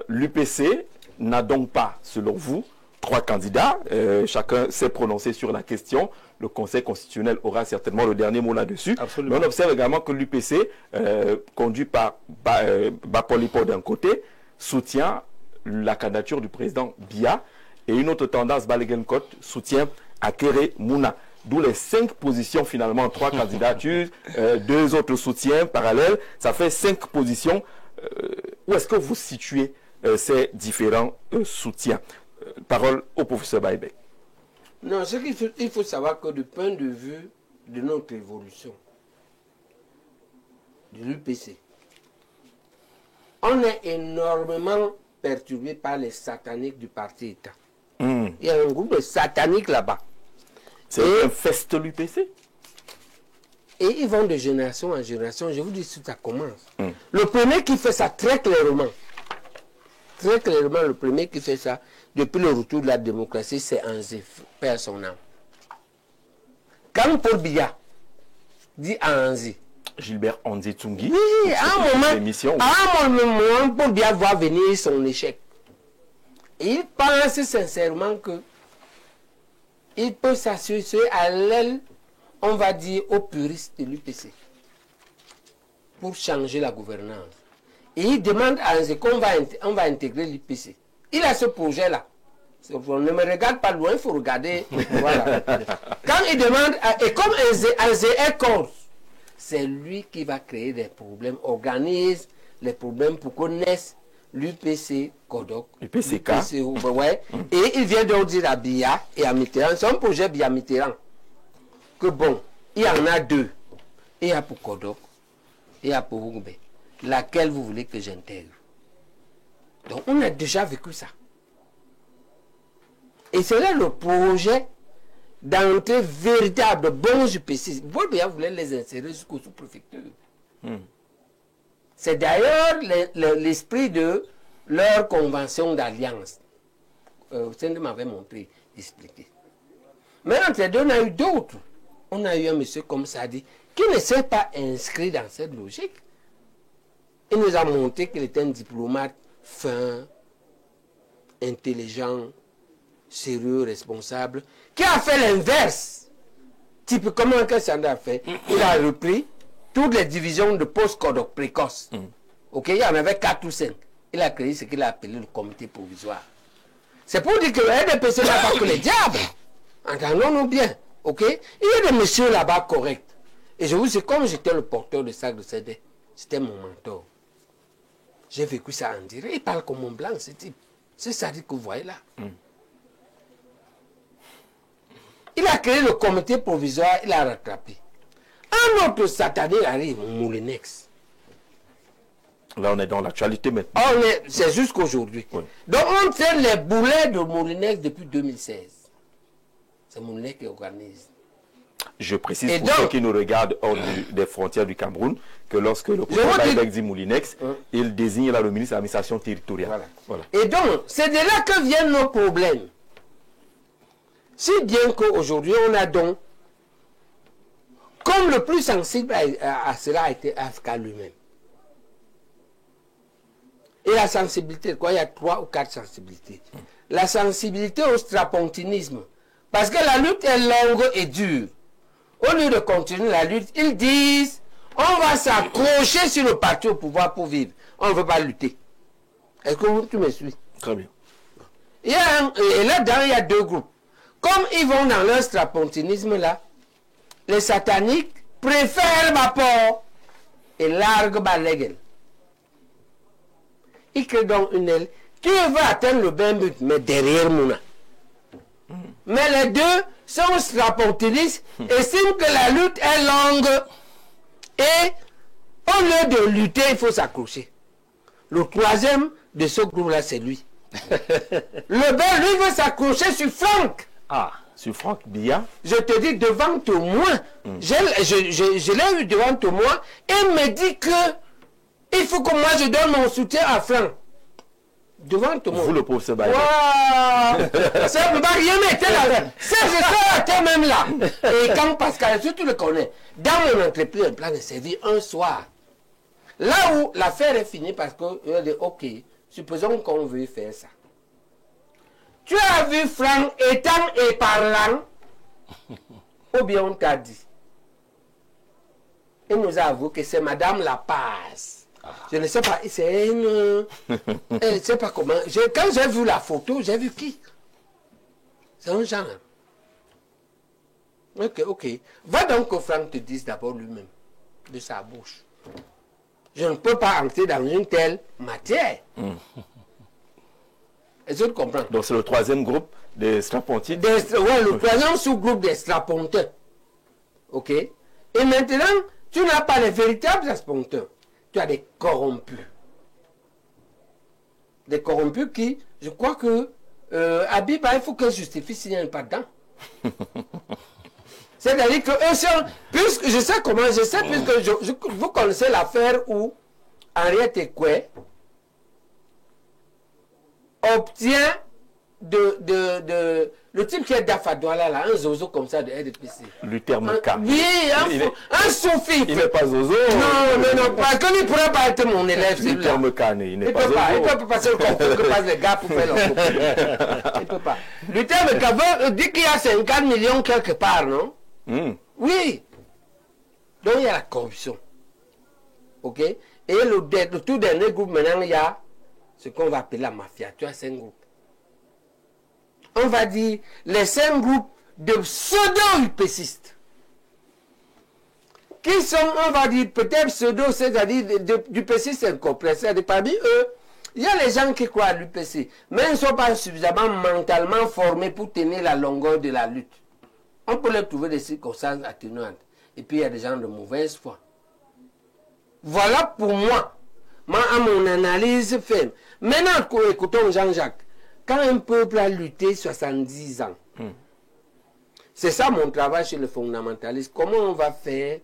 l'UPC n'a donc pas, selon vous, 3 candidats. Chacun s'est prononcé sur la question. Le Conseil constitutionnel aura certainement le dernier mot là-dessus. Mais on observe également que l'UPC, conduit par Bapolipo d'un côté, soutient la candidature du président Biya. Et une autre tendance, Balegenkot, soutient Akere Mouna. D'où les 5 positions finalement, 3 candidatures, 2 autres soutiens parallèles. Ça fait 5 positions. Où est-ce que vous situez ces différents soutiens? Parole au professeur Baïbek. Non, ce qu'il faut savoir que du point de vue de notre évolution, de l'UPC, on est énormément perturbé par les sataniques du parti État. Il y a un groupe de sataniques là-bas. C'est un fest l'UPC. Et ils vont de génération en génération. Je vous dis où ça commence. Le premier qui fait ça très clairement, le premier qui fait ça, depuis le retour de la démocratie, c'est Anzé, père son âme. Quand Paul Biya dit à Anzé, Gilbert Anzé Tsungi, oui, à un moment, Paul Biya voit venir son échec. Et il pense sincèrement que il peut s'assurer à l'aile, on va dire, aux puristes de l'UPC pour changer la gouvernance. Et il demande à Anzé qu'on va intégrer l'UPC. Il a ce projet-là. On ne me regarde pas loin, il faut regarder. Voilà. Quand il demande, et comme Anzé est contre, c'est lui qui va créer des problèmes, organise les problèmes pour qu'on naisse l'UPC Kodok. UPCK. Ouais. Et il vient donc dire à Biya et à Mitterrand, c'est un projet Biya Mitterrand, que bon, il y en a 2. Il y a pour Kodok, et il y a pour Ougbe. Laquelle vous voulez que j'intègre? Donc on a déjà vécu ça. Et c'est là le projet d'entrer véritable bons UPC. Biya voulait les insérer jusqu'aux sous-préfectures. C'est d'ailleurs l'esprit de leur convention d'alliance. Sende m'avait montré, expliqué. Mais entre les deux, on a eu d'autres. On a eu un monsieur comme ça dit, qui ne s'est pas inscrit dans cette logique. Il nous a montré qu'il était un diplomate fin, intelligent, sérieux, responsable, qui a fait l'inverse. Typiquement, qu'est-ce qu'il a fait? Il a repris toutes les divisions de post-Kodok précoce. Ok, il y en avait 4 ou 5. Il a créé ce qu'il a appelé le comité provisoire. C'est pour dire que le RDPC n'a pas que les diables. Entendons-nous bien. Ok, il y a des messieurs là-bas corrects. Et je vous dis, comme j'étais le porteur de sac de CD, c'était mon mentor. J'ai vécu ça en direct. Il parle comme un blanc, ce type. C'est ça que vous voyez là. Il a créé le comité provisoire, il a rattrapé. Un autre satané arrive, Moulinex. Là, on est dans l'actualité maintenant. C'est jusqu'aujourd'hui. Oui. Donc, on traîne les boulets de Moulinex depuis 2016. C'est Moulinex qui organise. Je précise pour ceux qui nous regardent hors des frontières du Cameroun que lorsque le président Baïbek dit Moulinex, il désigne là le ministre de l'administration territoriale. Voilà. Et donc, c'est de là que viennent nos problèmes. Si bien qu'aujourd'hui, on a donc, comme le plus sensible à cela a été Afka lui-même. Et la sensibilité, quoi, il y a 3 ou 4 sensibilités. La sensibilité au strapontinisme. Parce que la lutte est longue et dure. Au lieu de continuer la lutte, ils disent, on va s'accrocher sur le parti au pouvoir pour vivre. On ne veut pas lutter. Est-ce que tu me suis? Très bien. Et là-dedans, il y a 2 groupes. Comme ils vont dans leur strapontinisme là, les sataniques préfèrent ma port et larguent ma légale. Ils créent donc une aile qui va atteindre le même but, mais derrière Mouna. Mais les deux sont strapontinistes, estiment que la lutte est longue et au lieu de lutter, il faut s'accrocher. Le troisième de ce groupe-là, c'est lui. Le bel, lui, veut s'accrocher sur Franck. Ah, sur Franck Biya. Je te dis devant témoin. Je l'ai eu devant témoin et il me dit que il faut que moi je donne mon soutien à Franck. Devant témoin. Vous le professeur Baïbek. Wow. Ça ne va rien mettre là. Ça, je serai même là. Et quand Pascal, surtout le connaît, dans mon entreprise, un plan de service un soir. Là où l'affaire est finie parce que, ok, supposons qu'on veut faire ça. Tu as as vu Franck étant et parlant, ou bien on t'a dit. Il nous a avoué que c'est Madame La Paz. Je ne sais pas, c'est une... je ne sais pas comment. Quand j'ai vu la photo, j'ai vu qui? C'est un genre. Ok. Va donc que Franck te dise d'abord lui-même, de sa bouche. Je ne peux pas entrer dans une telle matière. Est-ce que tu comprends? Donc c'est le troisième groupe des strapontiers. Ouais, le troisième sous-groupe des straponteurs. Ok? Et maintenant, tu n'as pas les véritables straponteurs. Tu as des corrompus. Des corrompus qui, je crois que Abiba, il faut qu'elle justifie s'il n'y a pas dedans. C'est-à-dire que eux sont, puisque je sais comment, puisque vous connaissez l'affaire où Henriette Ekwe obtient le type qui est d'Afadouala, là, un zozo comme ça de RDPC. Luther Meka. Oui, un soufi. Il n'est pas zozo. Non, parce qu'il ne pourrait pas être mon élève. Luther Meka, il n'est pas zozo. Il ne peut pas passer le concours que passent les gars pour faire leur concours. Il ne peut pas. Luther Meka dit qu'il y a 50 millions quelque part, non? Oui. Donc il y a la corruption. Ok? Et le tout dernier groupe, maintenant, il y a ce qu'on va appeler la mafia. Tu as 5 groupes. On va dire les 5 groupes de pseudo-UPCistes. Qui sont, on va dire, peut-être pseudo, c'est-à-dire du PCiste incomplet. C'est-à-dire parmi eux, il y a les gens qui croient à l'UPC, mais ils ne sont pas suffisamment mentalement formés pour tenir la longueur de la lutte. On peut leur trouver des circonstances atténuantes. Et puis il y a des gens de mauvaise foi. Voilà pour moi, à mon analyse ferme. Maintenant, écoutons Jean-Jacques. Quand un peuple a lutté 70 ans, c'est ça mon travail chez le fondamentaliste. Comment on va faire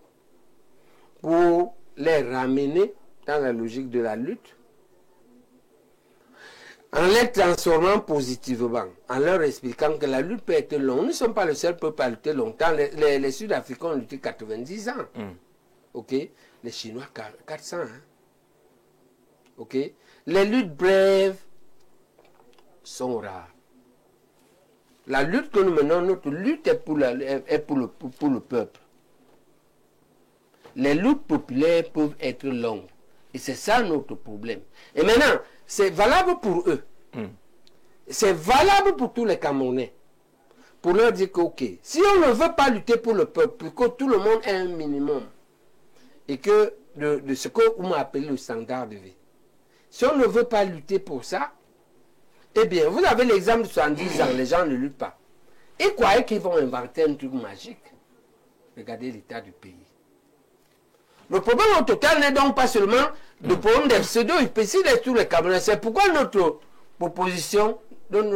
pour les ramener dans la logique de la lutte, en les transformant positivement, en leur expliquant que la lutte peut être longue. Nous ne sommes pas le seul peuple à lutter longtemps. Les Sud-Africains ont lutté 90 ans. Ok? Les Chinois, 400. Hein? Ok? Les luttes brèves sont rares. La lutte que nous menons, notre lutte est pour le peuple. Les luttes populaires peuvent être longues. Et c'est ça notre problème. Et maintenant, c'est valable pour eux. C'est valable pour tous les Camerounais. Pour leur dire que, ok, si on ne veut pas lutter pour le peuple, que tout le monde ait un minimum, et que de ce qu'on m'a appelé le standard de vie, si on ne veut pas lutter pour ça, eh bien, vous avez l'exemple de 70 ans, les gens ne luttent pas. Ils croyaient qu'ils vont inventer un truc magique. Regardez l'état du pays. Le problème au total n'est donc pas seulement le problème des pseudo-UPC de tous les Camerounais. C'est pourquoi notre proposition de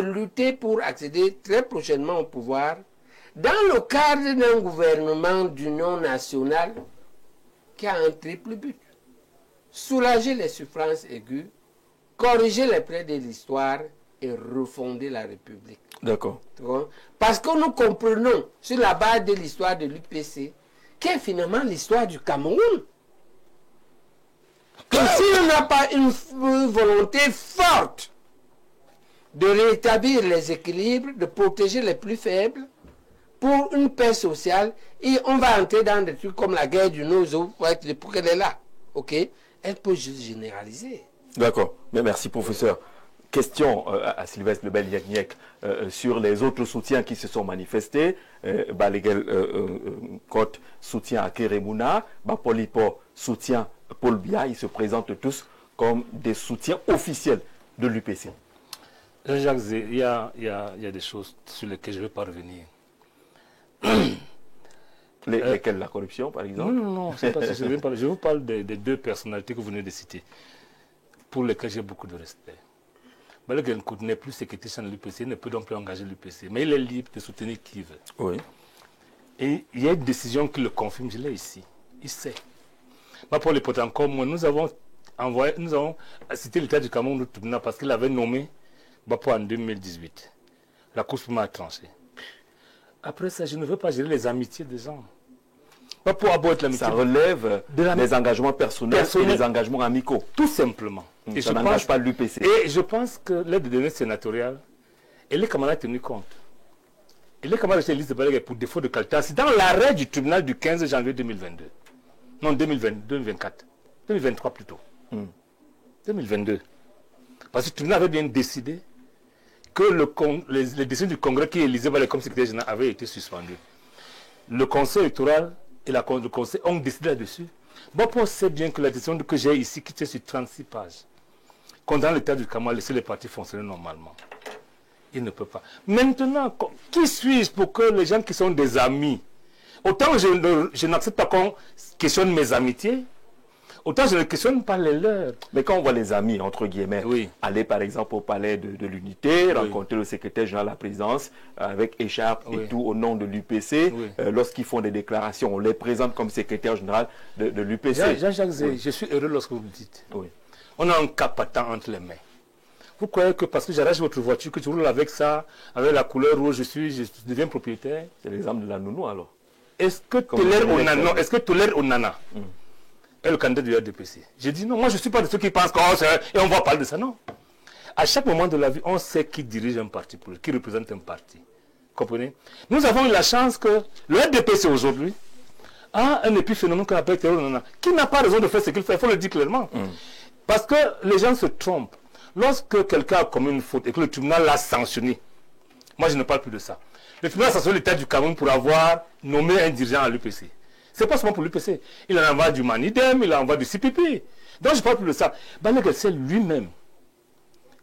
lutter pour accéder très prochainement au pouvoir dans le cadre d'un gouvernement d'union nationale qui a un triple but. Soulager les souffrances aiguës, corriger les plaies de l'histoire et refonder la République. D'accord. Parce que nous comprenons, sur la base de l'histoire de l'UPC, qu'est finalement l'histoire du Cameroun. Que si on n'a pas une volonté forte de rétablir les équilibres, de protéger les plus faibles, pour une paix sociale, et on va entrer dans des trucs comme la guerre du Nozo, pour qu'elle est là. Ok? Elle peut juste généraliser. D'accord. Mais merci, professeur. Question à Sylvestre Lebel-Yagniek sur les autres soutiens qui se sont manifestés. Balegel Côte soutient à Keremouna, Polipo soutient Paul Biya. Ils se présentent tous comme des soutiens officiels de l'UPC. Jacques, il y a des choses sur lesquelles je ne vais pas revenir. Lesquelles, la corruption, par exemple? Non, c'est pas ça. Je vous parle des deux personnalités que vous venez de citer, pour lesquelles j'ai beaucoup de respect. Balegel Côte n'est plus secrétaire de l'UPC, ne peut donc plus engager l'UPC, mais il est libre de soutenir qui veut. Oui. Et il y a une décision qui le confirme, je l'ai ici. Il sait. Pour les Potancom, nous avons cité l'État du Cameroun parce qu'il avait nommé Bapo en 2018. La Cour suprême a tranché. Après ça, je ne veux pas gérer les amitiés des gens. Pas pour aborder l'amitié. Ça relève des engagements personnels et des engagements amicaux. Tout simplement. Et Ça n'engage pas l'UPC. Et je pense que l'aide de données sénatoriale, et les camarades tenu compte. Et les camarades de Lise Balague pour défaut de qualité. C'est dans l'arrêt du tribunal du 15 janvier 2022. Non, 2024. 2023 plutôt. 2022. Parce que le tribunal avait bien décidé que les décisions du Congrès qui élisait Balague comme secrétaire général avaient été suspendues. Le Conseil électoral et le Conseil ont décidé là-dessus. Bon, on sait bien que la décision que j'ai ici, qui tient sur 36 pages, condamne l'État du Cameroun à laisser les partis fonctionner normalement. Il ne peut pas. Maintenant, qui suis-je pour que les gens qui sont des amis, autant je n'accepte pas qu'on questionne mes amitiés, autant je ne questionne pas les leurs. Mais quand on voit les amis, entre guillemets, aller par exemple au palais de l'unité, rencontrer le secrétaire général de la présidence avec écharpe et tout au nom de l'UPC, lorsqu'ils font des déclarations, on les présente comme secrétaire général de l'UPC. Jean-Jacques Zé, je suis heureux lorsque vous me dites. On a un cap patent entre les mains. Vous croyez que parce que j'arrache votre voiture, que tu roules avec ça, avec la couleur rouge, je deviens propriétaire? C'est l'exemple de la nounou alors. Est-ce que Tolère Onana est le candidat du RDPC? J'ai dit non, moi je ne suis pas de ceux qui pensent et on va parler de ça, non. À chaque moment de la vie, on sait qui dirige un parti, qui représente un parti. Comprenez? Nous avons eu la chance que le RDPC aujourd'hui a un épiphénomène qu'on appelle Tolère Onana, qui n'a pas raison de faire ce qu'il fait, il faut le dire clairement. Parce que les gens se trompent. Lorsque quelqu'un a commis une faute et que le tribunal l'a sanctionné, moi je ne parle plus de ça. Le tribunal a sanctionné l'État du Cameroun pour avoir nommé un dirigeant à l'UPC. Ce n'est pas seulement pour l'UPC. Il en envoie du Manidem, il en envoie du CPP. Donc je ne parle plus de ça. Balague sait lui-même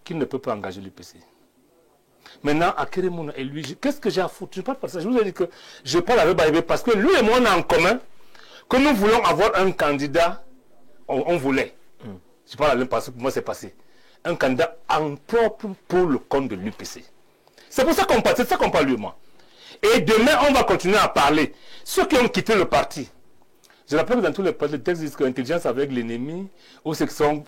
qu'il ne peut pas engager l'UPC. Maintenant, à Kérémouna et lui, qu'est-ce que j'ai à foutre? Je ne parle pas de ça. Je vous ai dit que je parle avec Balague parce que lui et moi on a en commun que nous voulons avoir un candidat, on voulait. Je parle à lui parce que pour moi c'est passé. Un candidat en propre pour le compte de l'UPC. C'est pour ça qu'on parle, c'est ça qu'on parle lui et moi. Et demain, on va continuer à parler. Ceux qui ont quitté le parti. Je rappelle que dans tous les textes disent que l'intelligence avec l'ennemi, ou ceux qui sont...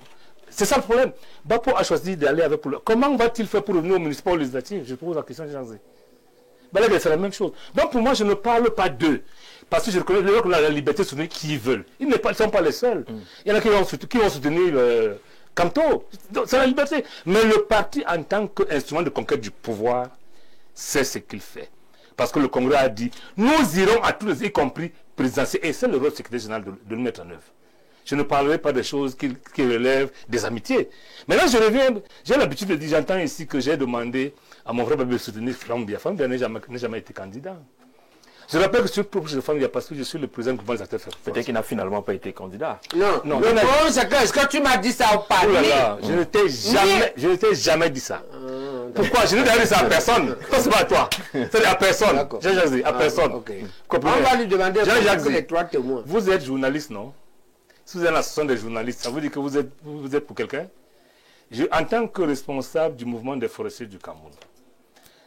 C'est ça le problème. Bapo a choisi d'aller avec... Comment va-t-il faire pour revenir au municipal ou législatif? Je pose la question, Jean-Zé. C'est la même chose. Donc pour moi, je ne parle pas d'eux. Parce que je reconnais la liberté de soutenir qui ils veulent. Ils ne sont pas les seuls. Il y en a qui vont soutenir... Camto, c'est la liberté. Mais le parti, en tant qu'instrument de conquête du pouvoir, c'est ce qu'il fait. Parce que le Congrès a dit, nous irons à tous les, y compris présidentiels. Et c'est le rôle du secrétaire général de le mettre en œuvre. Je ne parlerai pas des choses qui relèvent des amitiés. Maintenant, je reviens, j'ai l'habitude de dire, j'entends ici que j'ai demandé à mon frère de soutenir Frambia. Frambia n'a jamais été candidat. Je rappelle que je suis proche de Frambia parce que je suis le président du gouvernement des acteurs fédéraux. Peut-être qu'il n'a finalement pas été candidat. Non, non. Est-ce que tu m'as dit ça au palais? Je ne t'ai jamais dit ça. Pourquoi? Je ne t'ai dit ça à personne. C'est pas à toi. C'est à personne. Jean-Jacques, à personne. On va lui demander les trois témoins. Vous êtes journaliste, non? Si vous êtes l'association des journalistes, ça veut dire que vous êtes pour quelqu'un? En tant que responsable du mouvement des forestiers du Cameroun,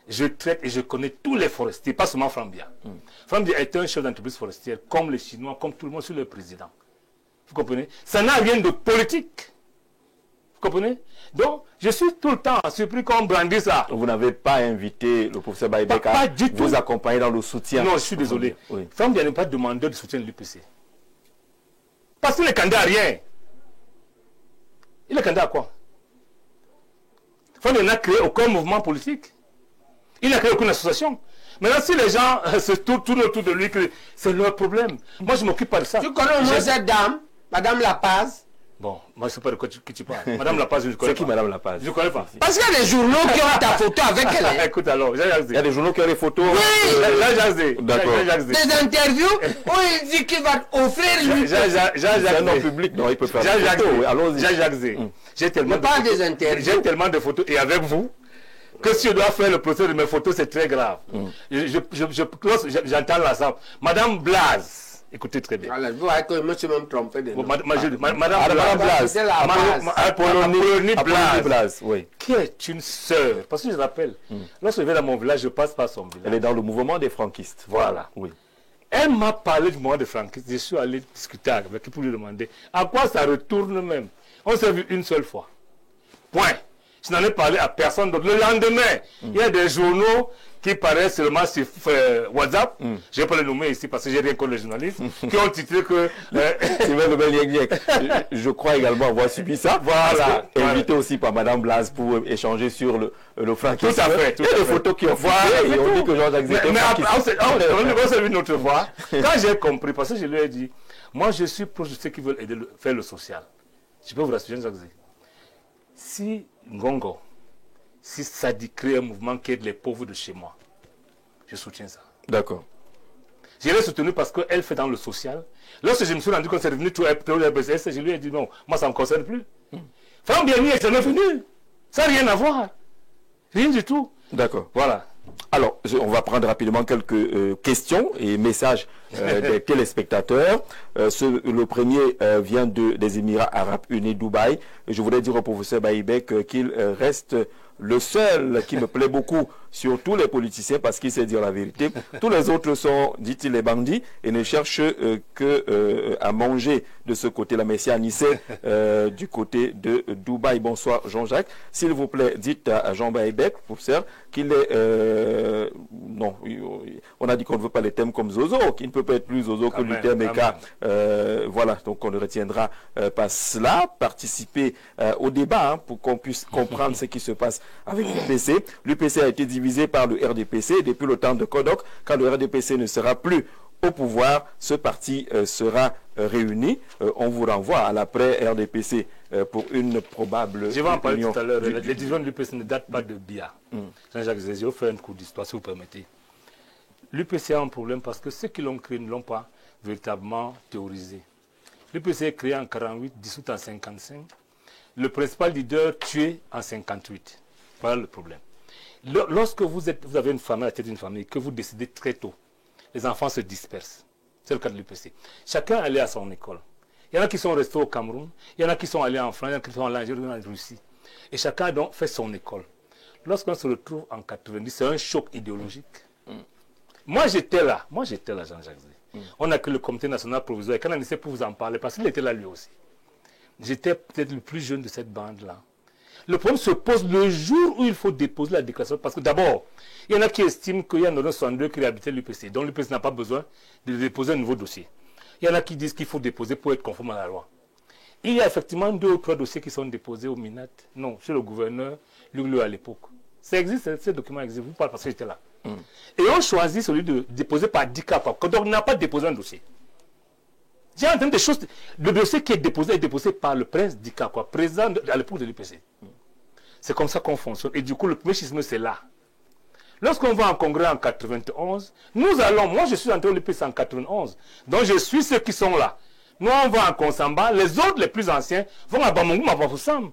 je traite et je connais tous les forestiers, pas seulement Frambia. Frambia est un chef d'entreprise forestière, comme les Chinois, comme tout le monde, sur le président. Vous comprenez? Ça n'a rien de politique. Vous comprenez? Donc, je suis tout le temps surpris qu'on brandisse ça. Vous n'avez pas invité le professeur Baïbeka à vous accompagner dans le soutien? Non, je suis désolé. Frambia n'est pas demandeur de soutien de l'UPC. Parce qu'il est candidat à rien. Il est candidat à quoi? Frambia n'a créé aucun mouvement politique. Il n'a créé aucune association. Maintenant, si les gens se tournent autour de lui, c'est leur problème. Moi, je ne m'occupe pas de ça. Tu connais au moins cette dame, Madame Lapaz? Bon, moi, je ne sais pas de quoi tu parles. Madame Lapaz, je ne connais pas. C'est qui Madame Lapaz? Je ne connais pas. Parce qu'il y a des journaux qui ont ta photo avec elle. Écoute alors, il y a des journaux qui ont des photos. Oui, des interviews où il dit qu'il va offrir lui. C'est un homme public, non, il peut faire des photos. Allons-y. Jean-Jacques Zé, j'ai tellement de photos. Et avec vous, que si je dois faire le procès de mes photos, c'est très grave. J'entends l'ensemble. Madame Blaze, écoutez très bien. Alors, vous voyez que je me suis même trompé de nom. Madame Blaze, Apollonie Blaze, qui est une sœur. Parce que je rappelle, lorsque je vais dans mon village, je passe par son village. Elle est dans le mouvement des franquistes. Voilà. Oui. Elle m'a parlé du mouvement des franquistes. Je suis allé discuter avec elle pour lui demander à quoi ça retourne même. On s'est vu une seule fois. Point. Je n'en ai parlé à personne d'autre. Le lendemain, il y a des journaux qui paraissent seulement sur WhatsApp. Je ne vais pas les nommer ici parce que j'ai rien contre les journalistes, qui ont titré que... Je crois également avoir subi ça. Voilà. Invité aussi par Madame Blaise pour échanger sur le franquisme. Tout à fait. Il y a des photos qui ont fait et on dit que Jean-Jacques Zé était franquiste. On s'est vu une autre fois. Quand j'ai compris, parce que je lui ai dit, moi je suis proche de ceux qui veulent aider faire le social. Je peux vous rassurer, Jean-Jacques Zé. Si Ngongo, si Sadi crée un mouvement qui aide les pauvres de chez moi, je soutiens ça. D'accord. Je l'ai soutenu parce qu'elle fait dans le social. Lorsque je me suis rendu compte que c'est devenu tout le BCS, je lui ai dit non, moi ça ne me concerne plus. Femme Biani est jamais venue. Ça n'a rien à voir. Rien du tout. D'accord. Voilà. Alors, on va prendre rapidement quelques questions et messages des téléspectateurs. Le premier vient des Émirats Arabes Unis, Dubaï. Je voudrais dire au professeur Baïbek qu'il reste le seul qui me plaît beaucoup sur tous les politiciens parce qu'il sait dire la vérité. Tous les autres sont, dit-il, les bandits et ne cherchent que à manger de ce côté-là. Merci Anissé du côté de Dubaï. Bonsoir Jean-Jacques. S'il vous plaît, dites à Jean Baïbek, professeur, qu'il est... non, on a dit qu'on ne veut pas les thèmes comme Zozo, qu'il ne peut pas être plus Zozo que Luther Meka. Voilà, donc on ne retiendra pas cela. Participer au débat pour qu'on puisse comprendre ce qui se passe avec l'UPC. L'UPC a été divisé par le RDPC depuis le temps de Kodok. Quand le RDPC ne sera plus au pouvoir, ce parti sera réuni. On vous renvoie à l'après RDPC pour une probable... Je vais en parler tout à l'heure. Les divisions de l'UPC ne datent pas de Bia. Jean-Jacques Zé, je vais faire un cours d'histoire si vous permettez. L'UPC a un problème parce que ceux qui l'ont créé ne l'ont pas véritablement théorisé. L'UPC est créé en 1948, dissoute en 1955. Le principal leader tué en 1958. Voilà le problème. Lorsque vous avez une famille à la tête d'une famille, que vous décidez très tôt, les enfants se dispersent. C'est le cas de l'UPC. Chacun allait à son école. Il y en a qui sont restés au Cameroun, il y en a qui sont allés en France, il y en a qui sont allés en Russie. Et chacun a donc fait son école. Lorsqu'on se retrouve en 90, c'est un choc idéologique. Moi j'étais là, Jean-Jacques Zé. On a créé le comité national provisoire. Et quand on essaie pour vous en parler, parce qu'il était là lui aussi. J'étais peut-être le plus jeune de cette bande-là. Le problème se pose le jour où il faut déposer la déclaration. Parce que d'abord, il y en a qui estiment qu'il y en a 62 qui habitaient l'UPC. Donc l'UPC n'a pas besoin de déposer un nouveau dossier. Il y en a qui disent qu'il faut déposer pour être conforme à la loi. Il y a effectivement 2 ou 3 dossiers qui sont déposés au MINAT. Non, chez le gouverneur, Luglo à l'époque. Ça existe, ces documents existent. Vous parlez parce que j'étais là. Et on choisit celui de déposer par DICA. Donc on n'a pas déposé un dossier. J'ai entendu des choses. Le dossier qui est déposé par le prince Dika, président à l'époque de l'UPC. C'est comme ça qu'on fonctionne. Et du coup, le premier schisme, c'est là. Lorsqu'on va en congrès en 91, nous allons, moi je suis entré au l'UPC en 91, donc je suis ceux qui sont là. Nous, on va en Konsamba, les autres, les plus anciens, vont à Bamongou, à Bafoussam.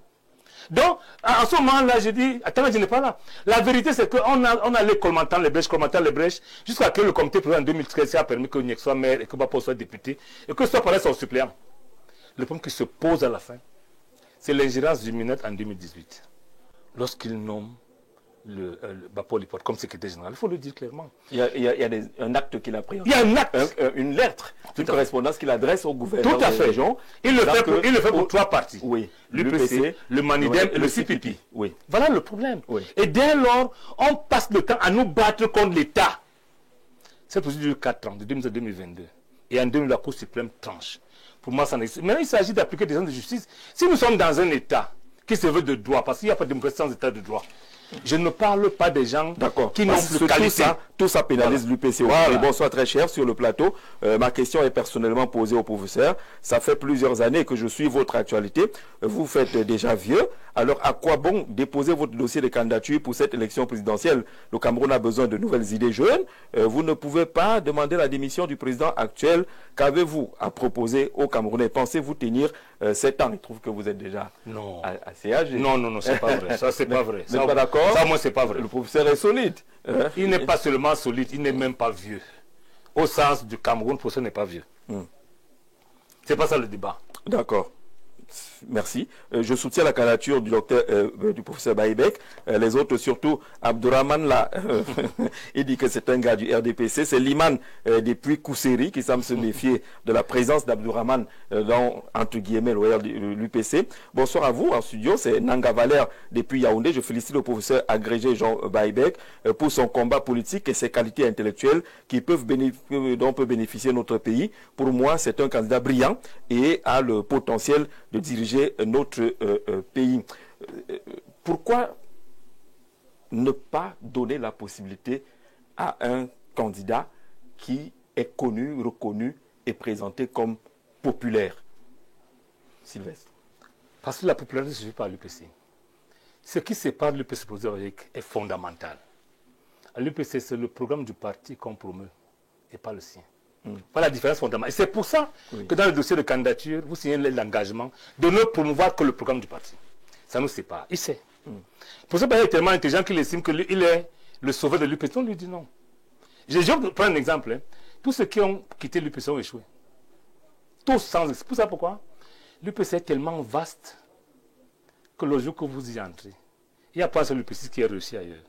Donc, à ce moment-là, je dis, attends, je n'ai pas là. La vérité, c'est qu'on allait colmatant les brèches, jusqu'à ce que le comité président en 2013 a permis que Niek soit maire et que Bapo soit député, et que soit par son suppléant. Le problème qui se pose à la fin, c'est l'ingérence du MINAT en 2018. Lorsqu'il nomme le Bapo Lipote comme secrétaire général, il faut le dire clairement. Il y a un acte qu'il a pris. Il y a un acte. Une lettre, une correspondance qu'il adresse au gouverneur. Tout à fait. Il le fait pour 3 parties. Oui. L'UPC, le Manidem et le CPP. Oui. Voilà le problème. Oui. Et dès lors, on passe le temps à nous battre contre l'État. Cette procédure dure 4 ans, de 2000 à 2022. Et en 2000, la Cour suprême tranche. Pour moi, ça n'existe. Maintenant, il s'agit d'appliquer des gens de justice. Si nous sommes dans un État qui se veut de droit, parce qu'il n'y a pas de démocratie sans État de droit, je ne parle pas des gens qui n'ont plus qualité. Tout ça pénalise l'UPC. Voilà. Bonsoir très cher sur le plateau. Ma question est personnellement posée au professeur. Ça fait plusieurs années que je suis votre actualité. Vous faites déjà vieux. Alors à quoi bon déposer votre dossier de candidature pour cette élection présidentielle? Le Cameroun a besoin de nouvelles idées jeunes. Vous ne pouvez pas demander la démission du président actuel. Qu'avez-vous à proposer aux Camerounais? Pensez-vous tenir 7 ans? Il trouve que vous êtes déjà assez âgé. Non, c'est pas vrai. Ça, c'est pas vrai. Vous n'êtes pas d'accord? Ça, moi, c'est pas vrai. Le professeur est solide. Il n'est pas seulement solide, il n'est même pas vieux. Au sens du Cameroun, le professeur n'est pas vieux. C'est pas ça le débat. D'accord. Merci. Je soutiens la candidature du professeur Baïbek. Les autres, surtout Abdourahmane, là, il dit que c'est un gars du RDPC. C'est l'imam depuis Kousseri qui semble se méfier de la présence d'Abdourahmane dans, entre guillemets, l'UPC. Bonsoir à vous en studio. C'est Nanga Valère depuis Yaoundé. Je félicite le professeur agrégé Jean Baïbek pour son combat politique et ses qualités intellectuelles dont peut bénéficier notre pays. Pour moi, c'est un candidat brillant et a le potentiel de diriger notre pays. Pourquoi ne pas donner la possibilité à un candidat qui est connu, reconnu et présenté comme populaire? Sylvestre. Parce que la popularité ne suffit pas à l'UPC. Ce qui sépare l'UPC est fondamental. À l'UPC, c'est le programme du parti qu'on promeut et pas le sien. Voilà la différence fondamentale. Et c'est pour ça que dans le dossier de candidature, vous signez l'engagement de ne promouvoir que le programme du parti. Ça nous sépare. Il sait. Pour ça, il est tellement intelligent qu'il estime qu'il est le sauveur de l'UPC. On lui dit non. Je vais prendre un exemple. Tous ceux qui ont quitté l'UPC ont échoué. Tous sans excès. Pour ça, pourquoi? L'UPC est tellement vaste que le jour que vous y entrez, il n'y a pas un seul l'UPC qui est réussi ailleurs.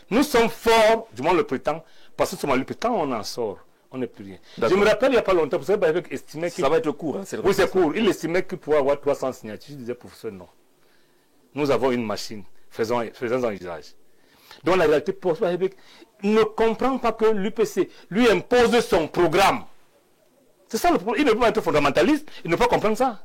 Nous sommes forts, du moins le prétend, parce que sur l'UPC, quand on en sort, on n'est plus rien. Je me rappelle il n'y a pas longtemps, parce que Baïbek estimait qu'il... Ça va être court. Hein, oui, c'est court. Il estimait qu'il pouvait avoir 300 signatures. Je disais, professeur, non. Nous avons une machine. Faisons-en usage. Donc la réalité, Baïbek ne comprend pas que l'UPC lui impose son programme. C'est ça le problème. Il ne peut pas être fondamentaliste, il ne peut pas comprendre ça.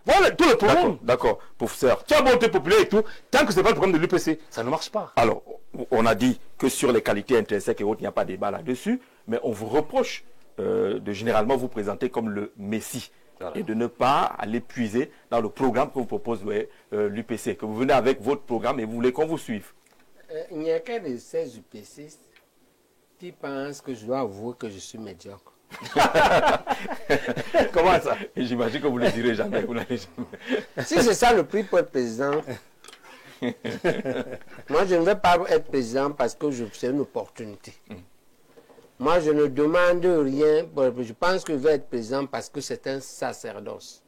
Voilà tout le problème. D'accord, professeur. Tu as beau être populaire et tout, tant que ce n'est pas le programme de l'UPC, ça ne marche pas. Alors, on a dit que sur les qualités intrinsèques et autres, il n'y a pas de débat là-dessus, mais on vous reproche de généralement vous présenter comme le Messie. Voilà. Et de ne pas aller puiser dans le programme que vous propose l'UPC, que vous venez avec votre programme et vous voulez qu'on vous suive. Il n'y a qu'un de ces UPCistes qui pense que je dois avouer que je suis médiocre. Comment ça? J'imagine que vous ne le direz jamais. Jamais. Si c'est ça le prix pour être président, moi je ne vais pas être président parce que c'est une opportunité. Moi je ne demande rien, je pense que je vais être président parce que c'est un sacerdoce.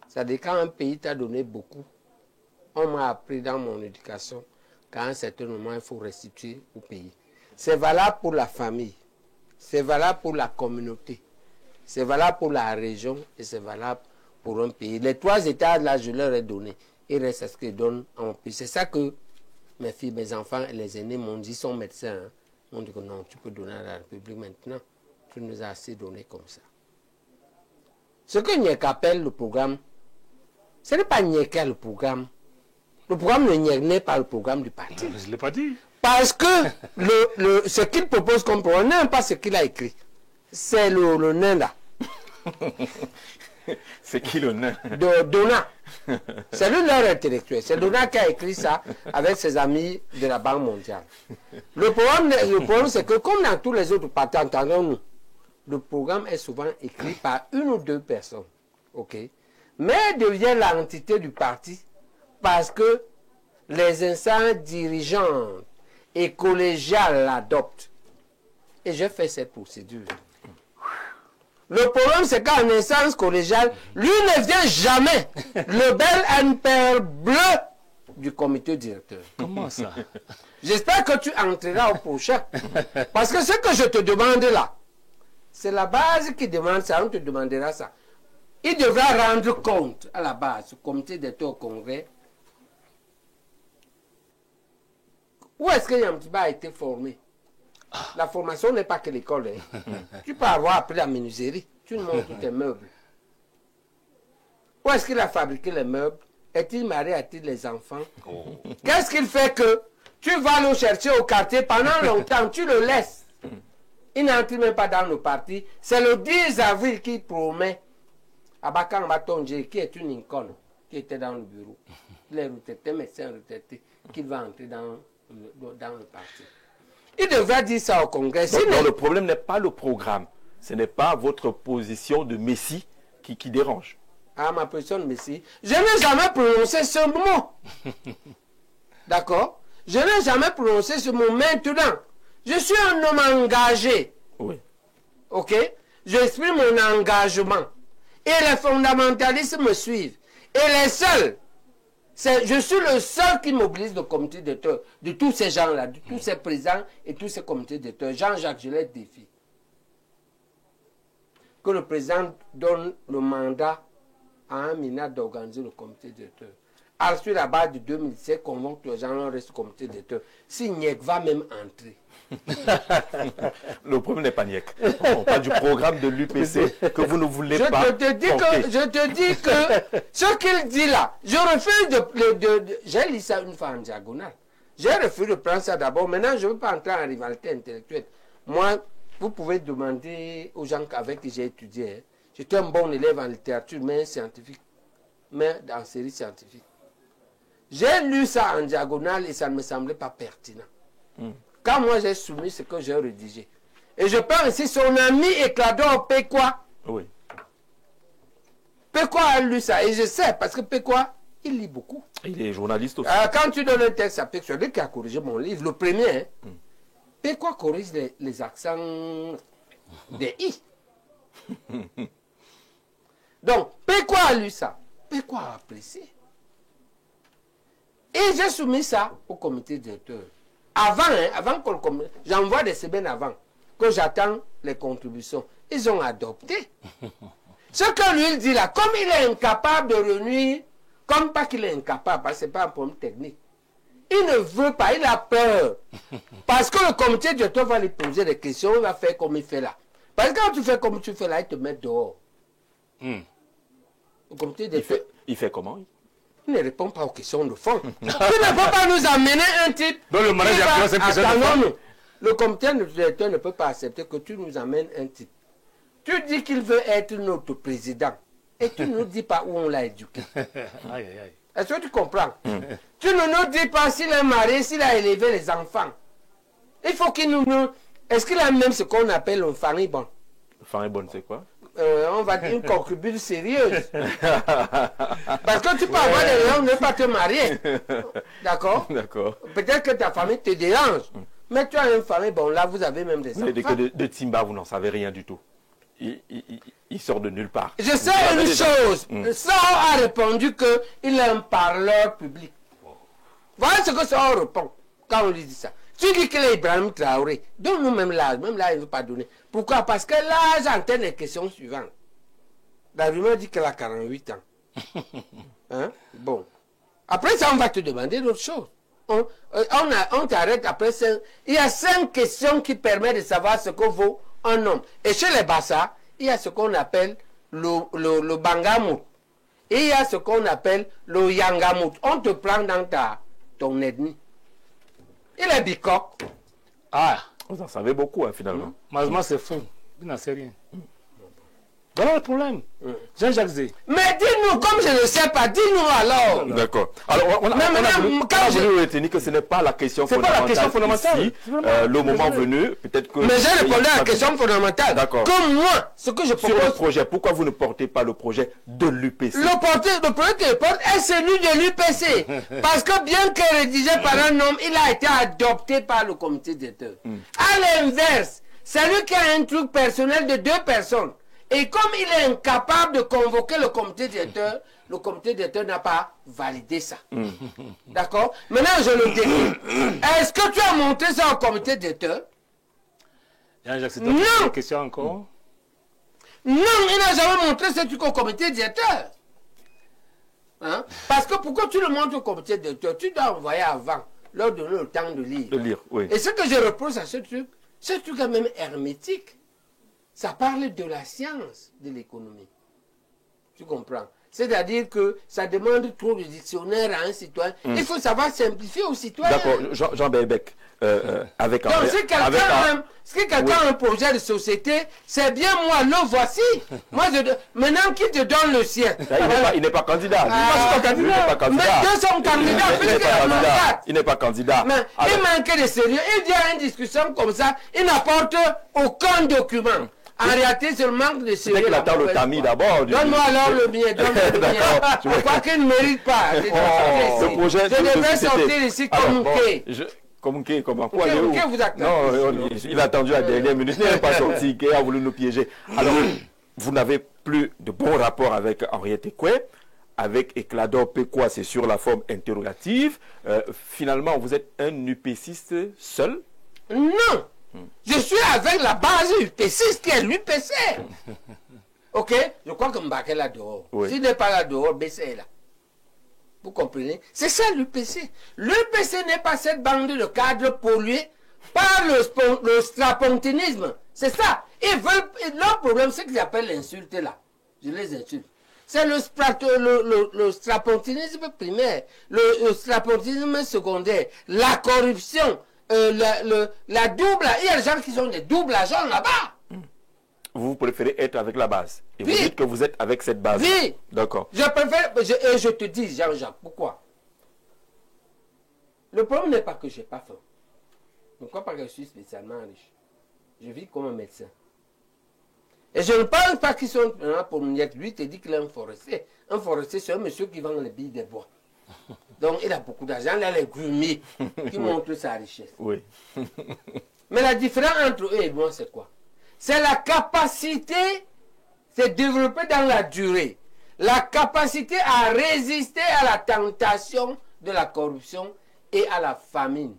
C'est-à-dire quand un pays t'a donné beaucoup, on m'a appris dans mon éducation qu'à un certain moment il faut restituer au pays. C'est valable pour la famille. C'est valable pour la communauté, c'est valable pour la région et c'est valable pour un pays. Les 3 États, là, je leur ai donné. Il reste à ce qu'ils donnent en plus. C'est ça que mes filles, mes enfants et les aînés m'ont dit, ils sont médecins. Hein. Ils m'ont dit que non, tu peux donner à la République maintenant. Tu nous as assez donné comme ça. Ce que Niek appelle le programme, ce n'est pas Niek le programme. Le programme de Niek n'est pas le programme du parti. Je ne l'ai pas dit. Parce que ce qu'il propose comme programme n'est pas ce qu'il a écrit. C'est le nain là. C'est qui le nain? Donat. C'est le nain intellectuel. C'est Donat qui a écrit ça avec ses amis de la Banque mondiale. Le problème c'est que comme dans tous les autres partis, entendons-nous, le programme est souvent écrit par 1 ou 2 personnes. Ok? Mais devient l'entité du parti parce que les instances dirigeantes et collégiales l'adoptent. Et j'ai fait cette procédure. Le problème, c'est qu'en instance collégiale, lui ne vient jamais le bel NPR bleu du comité directeur. Comment ça? J'espère que tu entreras au prochain. Parce que ce que je te demande là, c'est la base qui demande ça, on te demandera ça. Il devra rendre compte à la base, au comité directeur au congrès. Où est-ce que Yamtiba a été formé? La formation n'est pas que l'école. Hein. Tu peux avoir appris la menuiserie. Tu nous montres tes meubles. Où est-ce qu'il a fabriqué les meubles? Est-il marié? A-t-il les enfants? Qu'est-ce qu'il fait que tu vas le chercher au quartier pendant longtemps, tu le laisses? Il n'entre même pas dans le parti. C'est le 10 avril qu'il promet à Bakan Batonje, qui est une inconnue, qui était dans le bureau. Il est retraité, médecin retraité, qu'il va entrer dans le parti. Il devrait dire ça au Congrès. Donc, le problème n'est pas le programme. Ce n'est pas votre position de Messie qui dérange. Ah, ma position de Messie. Je n'ai jamais prononcé ce mot. D'accord? Je n'ai jamais prononcé ce mot maintenant. Je suis un homme engagé. Oui. Ok? J'exprime mon engagement. Et les fondamentalistes me suivent. Et les seuls, je suis le seul qui mobilise le comité directeur de tous ces gens-là, de tous ces présidents et tous ces comités directeurs. Jean-Jacques, je les défie. Que le président donne le mandat à un ministre d'organiser le comité directeur. Ensuite, la base de 2017, convoque les gens, on reste comité directeur. Si Niek va même entrer. Le problème n'est pas Niek. On parle du programme de l'UPC que vous ne voulez pas. Je te dis que ce qu'il dit là, je refuse j'ai lu ça une fois en diagonale. J'ai refusé de prendre ça d'abord. Maintenant, je ne veux pas entrer en rivalité intellectuelle. Moi, vous pouvez demander aux gens avec qui j'ai étudié. Hein. J'étais un bon élève en littérature, mais scientifique. Mais en série scientifique. J'ai lu ça en diagonale et ça ne me semblait pas pertinent. Quand moi j'ai soumis ce que j'ai rédigé. Et je parle ici, son ami Éclador Péquois. Oui. Péquois a lu ça. Et je sais, parce que Péquois, il lit beaucoup. Il est journaliste aussi. Quand tu donnes un texte à Péquois, c'est lui qui a corrigé mon livre, le premier. Hein, Péquois corrige les accents des I. Donc, Péquois a lu ça. Péquois a apprécié. Et j'ai soumis ça au comité directeur. Avant qu'on j'envoie des semaines avant, que j'attends les contributions. Ils ont adopté. Ce que lui il dit là, comme il est incapable de réunir, comme pas qu'il est incapable, parce que ce n'est pas un problème technique. Il ne veut pas, il a peur. Parce que le comité directeur va lui poser des questions, il va faire comme il fait là. Parce que quand tu fais comme tu fais là, il te met dehors. Le comité directeur, il fait comment? Il ne répond pas aux questions de fond. Il ne peut pas nous amener un type. Donc le manège a c'est une question de fond. Le comité directeur ne peut pas accepter que tu nous amènes un type. Tu dis qu'il veut être notre président. Et tu ne nous dis pas où on l'a éduqué. Est-ce que tu comprends? Tu ne nous dis pas s'il est marié, s'il a élevé les enfants. Il faut qu'il nous... Est-ce qu'il a même ce qu'on appelle un famille bon? Famille bonne, c'est quoi? On va dire une concubine sérieuse. Parce que tu peux avoir des raisons de ne pas te marier. D'accord? D'accord. Peut-être que ta famille te dérange. Mais tu as une famille, bon là vous avez même des enfants. De Timba, vous n'en savez rien du tout. Il sort de nulle part. Je sais une chose. Sao a répondu qu'il est un parleur public. Voilà ce que Sao répond quand on lui dit ça. Tu dis qu'il est Ibrahim Traoré. Donne-nous même l'âge. Même là, il ne veut pas donner. Pourquoi? Parce que l'âge entend les questions suivantes. La rumeur dit qu'elle a 48 ans. Hein? Bon. Après ça, on va te demander d'autres choses. On t'arrête après 5. Il y a 5 questions qui permettent de savoir ce que vaut un homme. Et chez les Bassa, il y a ce qu'on appelle le Bangamout. Et il y a ce qu'on appelle le Yangamout. On te prend dans ton ethnie. Il est bicoque. Ah, vous en savez beaucoup, hein, finalement. Malheureusement, c'est faux. Il n'en sait rien. Voilà le problème. Jean-Jacques Zé. Mais dis-nous, comme je ne sais pas, dis-nous alors. D'accord. Alors, on a voulu retenir que ce n'est pas la question fondamentale. C'est pas la question fondamentale. Ici, le moment venu, peut-être que... Mais j'ai répondu à la question fondamentale. D'accord. Comme moi, ce que je propose... Sur le projet, pourquoi vous ne portez pas le projet de l'UPC? Le projet que je porte est celui de l'UPC. Parce que bien que rédigé par un homme, il a été adopté par le comité directeur. À l'inverse, c'est lui qui a un truc personnel de 2 personnes. Et comme il est incapable de convoquer le comité directeur n'a pas validé ça. D'accord? Maintenant, je le décris. Est-ce que tu as montré ça au comité directeur? Non! Question encore? Non, il n'a jamais montré ce truc au comité directeur. Hein? Parce que pourquoi tu le montres au comité directeur? Tu dois envoyer avant, leur donner le temps de lire. De lire, oui. Et ce que je reproche à ce truc est même hermétique. Ça parle de la science de l'économie. Tu comprends? C'est-à-dire que ça demande trop de dictionnaire à un citoyen. Il faut savoir simplifier aux citoyens. D'accord, Jean Berbec, avec donc si quelqu'un a un projet de société, c'est bien moi, le voici. Moi, maintenant, qui te donne le sien? Il n'est pas candidat. Il n'est pas candidat. Mais deux sont candidats. Il n'est pas candidat. Mais il manque de sérieux. Il dit à une discussion comme ça, il n'apporte aucun document. En réalité, c'est le manque de sérieux. C'est qu'il attend le tamis d'abord. Donne-moi alors le mien. Je crois qu'il ne mérite pas. Ce projet je devrais sortir ici comme Mouké. Comme Mouké, comment quoi? Mouké vous attend. Non, il a attendu à la dernière minute. Il n'est pas sorti. Il a voulu nous piéger. Alors, vous n'avez plus de bons rapports avec Henriette Ekoué. avec éclat d'or, quoi, c'est sur la forme interrogative. Finalement, vous êtes un UPCiste seul? Non. Je suis avec la base UPCiste qui est l'UPC. Ok? Je crois que Mbake est là dehors. Oui. S'il n'est pas là dehors, BC est là. Vous comprenez? C'est ça l'UPC. L'UPC n'est pas cette bande de cadres pollués par le strapontinisme. C'est ça. Ils veulent, leur problème, c'est qu'ils appellent l'insulte là. Je les insulte. C'est le strapontinisme primaire, le strapontinisme secondaire, la corruption, la double. Il y a des gens qui sont des doubles agents là-bas. Vous préférez être avec la base. Et Oui. vous dites que vous êtes avec cette base. Oui. D'accord. Je préfère, et je te dis, Jean-Jacques, pourquoi? Le problème n'est pas que je n'ai pas faim. Je ne crois pas que je suis spécialement riche. Je vis comme un médecin. Et je ne pense pas qu'ils sont là pour nous dire. Lui, il te dit qu'il est un forestier. Un forestier, c'est un monsieur qui vend les billes des bois. Donc, il a beaucoup d'argent. Il a les grumiers qui montrent sa richesse. Oui. Mais la différence entre eux et moi, c'est quoi? C'est la capacité, c'est développer dans la durée, la capacité à résister à la tentation de la corruption et à la famine.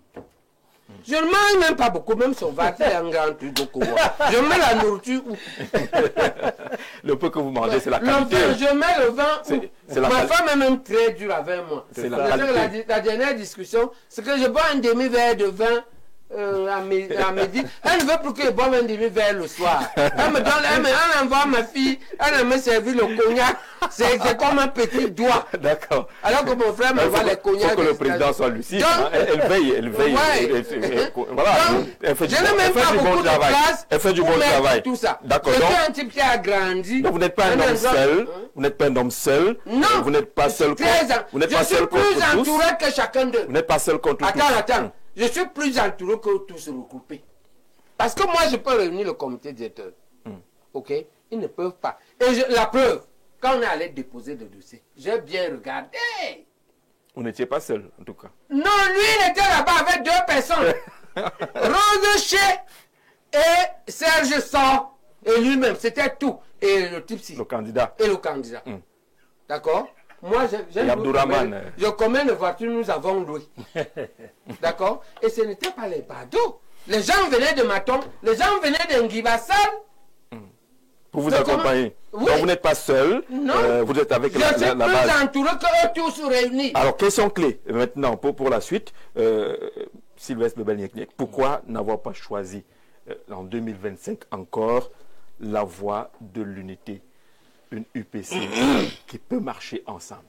Je ne mange même pas beaucoup, même si on va faire un grand truc au Congo. Je mets la nourriture où? Le peu que vous mangez, c'est la Le qualité. vin, je mets le vin où? c'est la Ma qualité. femme est même très dure avec moi. C'est La, la qualité. la dernière discussion, c'est que je bois un demi-verre de vin à midi. Elle ne veut plus que je boive un demi-verre le soir. Elle me donne, elle envoie ma fille, elle me servir le cognac. C'est comme un petit doigt. D'accord. Alors que mon frère m'envoie les cognacs. Il faut que des le président États-Unis. soit lucide. Donc, Hein. Elle veille. Ouais. Voilà. Donc, Elle fait je n'ai même pas beaucoup de place Elle fait du pour bon mettre travail. tout ça. D'accord. Je Donc, suis un type qui a grandi. donc vous n'êtes pas un homme seul. Vous n'êtes pas un homme seul. Non. Vous n'êtes pas seul contre. Vous n'êtes pas je suis seul plus contre tous. entouré que chacun d'eux. Vous n'êtes pas seul contre tous. Attends. Je suis plus entouré que tous regroupés. Parce que moi, je peux réunir le comité directeur. Ok? Ils ne peuvent pas. Et la preuve, quand on est allé déposer le dossier, j'ai bien regardé. Vous n'étiez pas seul, en tout cas. Non, lui, il était là-bas avec 2 personnes. Rose Ché et Serge Sor. Et lui-même, c'était tout. Et le type ci. Le candidat. Et le candidat. D'accord? Moi, Et Abdourahmane. combien de voitures nous avons louées. D'accord? Et ce n'était pas les badauds. Les gens venaient de Maton, les gens venaient d'Ngibassal. Pour vous Donc, accompagner. Oui. Donc vous n'êtes pas seul. Non. Vous êtes avec Je la suis plus base. entouré qu'eux tous réunis. Alors, question clé maintenant pour la suite. Sylvestre Bebel-Nyeknyek, pourquoi n'avoir pas choisi en 2025 encore la voie de l'unité, une UPC qui peut marcher ensemble?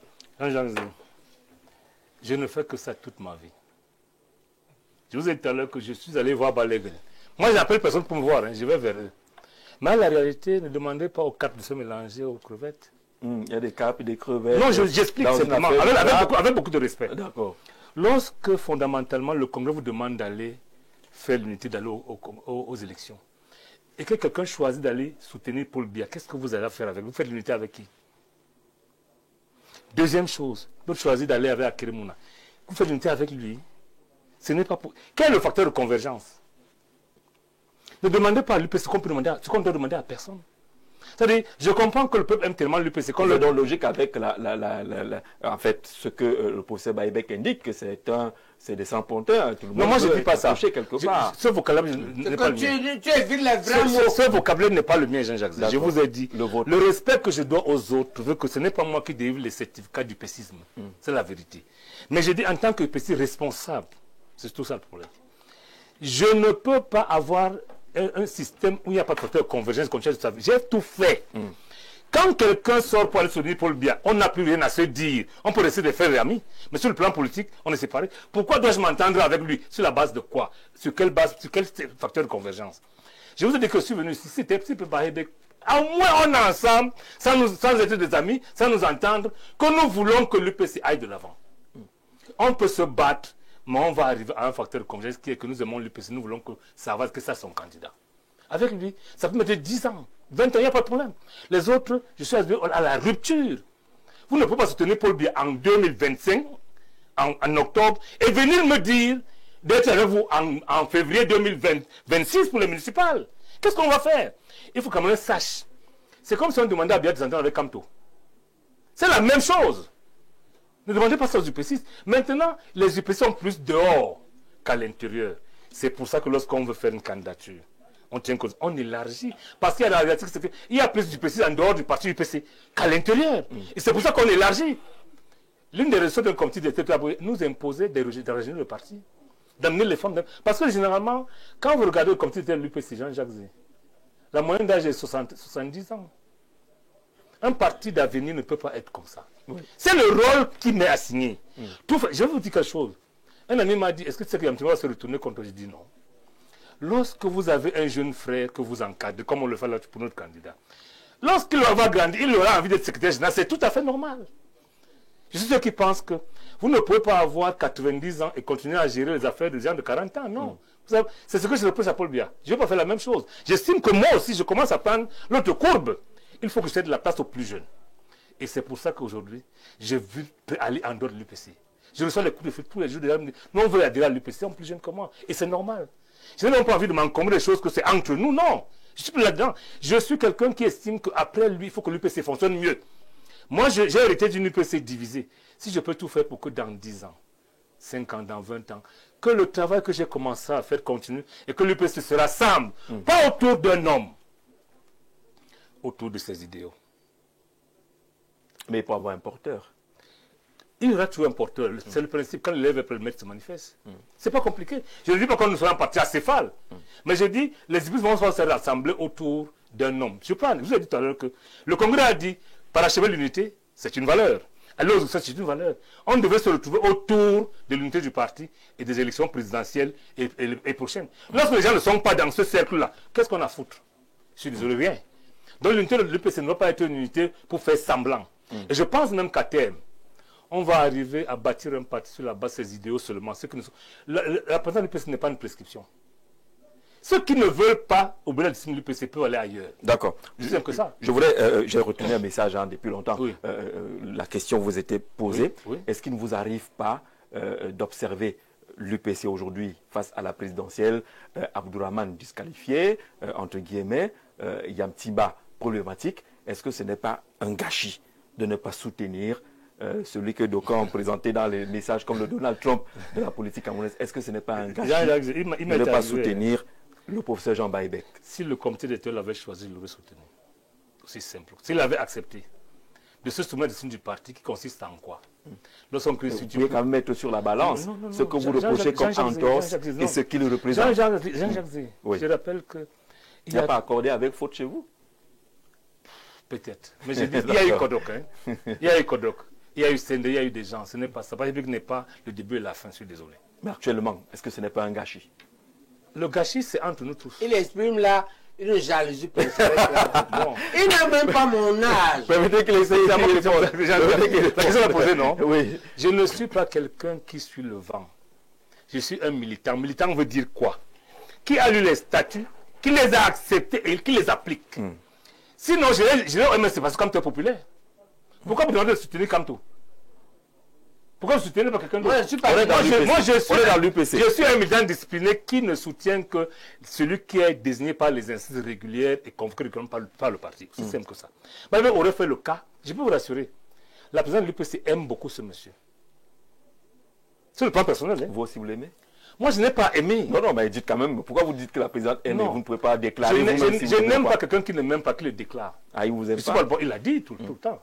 Je ne fais que ça toute ma vie. Je vous ai dit tout à l'heure que je suis allé voir Balaguer. Moi, je n'appelle personne pour me voir, hein, je vais vers eux. Mais la réalité, ne demandez pas aux cartes de se mélanger aux crevettes. Il y a des carpes et des crevettes. Non, j'explique dans une simplement, affaire avec beaucoup de respect. D'accord. Lorsque fondamentalement le Congrès vous demande d'aller faire l'unité, d'aller aux élections, et que quelqu'un choisit d'aller soutenir Paul Biya, qu'est-ce que vous allez faire avec? Vous faites l'unité avec qui? Deuxième chose, l'autre choisit d'aller avec Akeremouna. Vous faites l'unité avec lui. Ce n'est pas pour... Quel est le facteur de convergence? Ne demandez pas à l'UPC ce qu'on peut demander, ce qu'on doit demander à personne. C'est-à-dire, je comprends que le peuple aime tellement l'UPC. C'est donc logique avec en fait, ce que le procès Baïbek indique, que c'est des sans-ponteurs. Non, moi je ne dis pas ça. Quelque part. Ce vocabulaire n'est pas le mien. Tu évites les vrais mots. Ce vocabulaire n'est pas le mien, Jean-Jacques. Je vous ai dit, Le le respect que je dois aux autres veut que ce n'est pas moi qui délivre les certificats du pécisme. C'est la vérité. Mais je dis en tant que péciste responsable, c'est tout ça le problème. Je ne peux pas avoir un système où il n'y a pas de facteur de convergence. J'ai tout fait. Quand quelqu'un sort pour aller soutenir Paul Biya, on n'a plus rien à se dire. On peut rester des frères et amis. Mais sur le plan politique, on est séparés. Pourquoi dois-je m'entendre avec lui? Sur la base de quoi? Sur quelle base? Sur quel facteur de convergence? Je vous ai dit que je suis venu ici. C'était Bahébek. Au moins on est ensemble, sans être des amis, sans nous entendre, que nous voulons que l'UPC aille de l'avant. On peut se battre, mais on va arriver à un facteur de convergence qui est que nous aimons l'UPC, nous voulons que ça va, que ça son candidat. Avec lui, ça peut mettre 10 ans, 20 ans, il n'y a pas de problème. Les autres, je suis à la rupture. Vous ne pouvez pas soutenir Paul Biya en 2025, en octobre, et venir me dire d'être avec vous en février 2026 pour les municipales. Qu'est-ce qu'on va faire? Il faut quand même sache. C'est comme si on demandait à Biya de s'entendre avec Kamto. C'est la même chose. Ne demandez pas ça aux UPC. Maintenant, les UPC sont plus dehors qu'à l'intérieur. C'est pour ça que lorsqu'on veut faire une candidature, on tient compte, on élargit. Parce qu'il y a il y a plus d'UPC en dehors du parti UPC qu'à l'intérieur. Et c'est pour ça qu'on élargit. L'une des raisons d'un comité d'état nous imposait d'originer le parti, d'amener les femmes. Parce que généralement, quand vous regardez le comité d'état de l'UPC, Jean-Jacques Zé, la moyenne d'âge est 70 ans. Un parti d'avenir ne peut pas être comme ça. Oui. C'est le rôle qui m'est assigné. Je vais vous dire quelque chose. Un ami m'a dit, est-ce que tu sais que Yamtima va se retourner contre toi? J'ai dit non. Lorsque vous avez un jeune frère que vous encadrez, comme on le fait là pour notre candidat, lorsqu'il va grandir, il aura envie d'être secrétaire général, c'est tout à fait normal. Je suis ceux qui pensent que vous ne pouvez pas avoir 90 ans et continuer à gérer les affaires des gens de 40 ans. Non. C'est ce que je reproche à Paul Biya. Je ne vais pas faire la même chose. J'estime que moi aussi, je commence à prendre l'autre courbe. Il faut que je cède la place aux plus jeunes. Et c'est pour ça qu'aujourd'hui, je veux aller en dehors de l'UPC. Je reçois les coups de fil tous les jours. Nous, on veut adhérer à l'UPC, on est plus jeune que moi. Et c'est normal. Je n'ai même pas envie de m'encombrer des choses que c'est entre nous. Non. Je suis plus là-dedans. Je suis quelqu'un qui estime qu'après lui, il faut que l'UPC fonctionne mieux. Moi, j'ai hérité d'une UPC divisée. Si je peux tout faire pour que dans 10 ans, 5 ans, dans 20 ans, que le travail que j'ai commencé à faire continue et que l'UPC se rassemble, pas autour d'un homme, autour de ses idéaux. Mais il faut avoir un porteur. Il y aura toujours un porteur. C'est le principe. Quand l'élève est prêt, le maître se manifeste. C'est pas compliqué. Je ne dis pas qu'on nous soit un parti acéphale. Mais je dis, les églises vont se rassembler autour d'un homme. Je vous ai dit tout à l'heure que le Congrès a dit, parachever l'unité, c'est une valeur. Alors, c'est une valeur. On devait se retrouver autour de l'unité du parti et des élections présidentielles et prochaines. Lorsque les gens ne sont pas dans ce cercle-là, qu'est-ce qu'on a à foutre? Je suis désolé, rien. Donc l'unité de l'UPC ne doit pas être une unité pour faire semblant. Et je pense même qu'à terme, on va arriver à bâtir un parti sur la base de ses idéaux seulement. La présence de l'UPC n'est pas une prescription. Ceux qui ne veulent pas obéir à la discipline de l'UPC peuvent aller ailleurs. D'accord. Je que ça. Je voudrais, j'ai retenu un message depuis longtemps. Oui. La question vous était posée. Oui. Est-ce qu'il ne vous arrive pas d'observer l'UPC aujourd'hui face à la présidentielle, Abdourahmane disqualifié, entre guillemets, Yamtima problématique? Est-ce que ce n'est pas un gâchis de ne pas soutenir celui que d'aucuns ont présenté dans les messages comme le Donald Trump de la politique camerounaise? Est-ce que ce n'est pas un gâchis de ne pas soutenir le professeur Jean Baïbek? Si le comité d'état l'avait choisi, il l'aurait soutenu. Aussi simple. S'il avait accepté de se soumettre au signe du parti qui consiste en quoi? Vous pouvez quand même mettre sur la balance ce que vous reprochez comme entorse et ce qu'il représente. Jean-Jacques Zé, je rappelle que... Il n'y a pas accordé avec faute chez vous? Peut-être. Mais je dis, il y a eu Kodok. Il y a eu Kodok. Il y a eu Sende, il y a eu des gens. Ce n'est pas ça. Ce n'est pas le début et la fin, je suis désolé. Mais actuellement, est-ce que ce n'est pas un gâchis? Le gâchis, c'est entre nous tous. Il exprime là une jalousie personnelle. Il n'a même pas mon âge. Permettez qu'il essaye La question à poser, non? Oui. Je ne suis pas quelqu'un qui suit le vent. Je suis un militant. Militant veut dire quoi? Qui a lu les statuts, qui les a acceptés et qui les applique. Sinon, je dirais, mais c'est parce que Kamto est populaire. Pourquoi vous demandez de soutenir Kamto? Pourquoi vous ne soutenez pas quelqu'un d'autre? Je suis un militant discipliné qui ne soutient que celui qui est désigné par les instances régulières et convoqué par le parti. C'est simple que ça. Mais on aurait fait le cas, je peux vous rassurer. La présidente de l'UPC aime beaucoup ce monsieur. C'est le plan personnel. Hein? Vous aussi, vous l'aimez? Moi, je n'ai pas aimé. Non, mais dites quand même. Pourquoi vous dites que la présidente aime et vous ne pouvez pas déclarer? Je n'aime pas quelqu'un qui ne m'aime pas, qui le déclare. Ah, il vous aime pas? Il l'a dit tout le temps.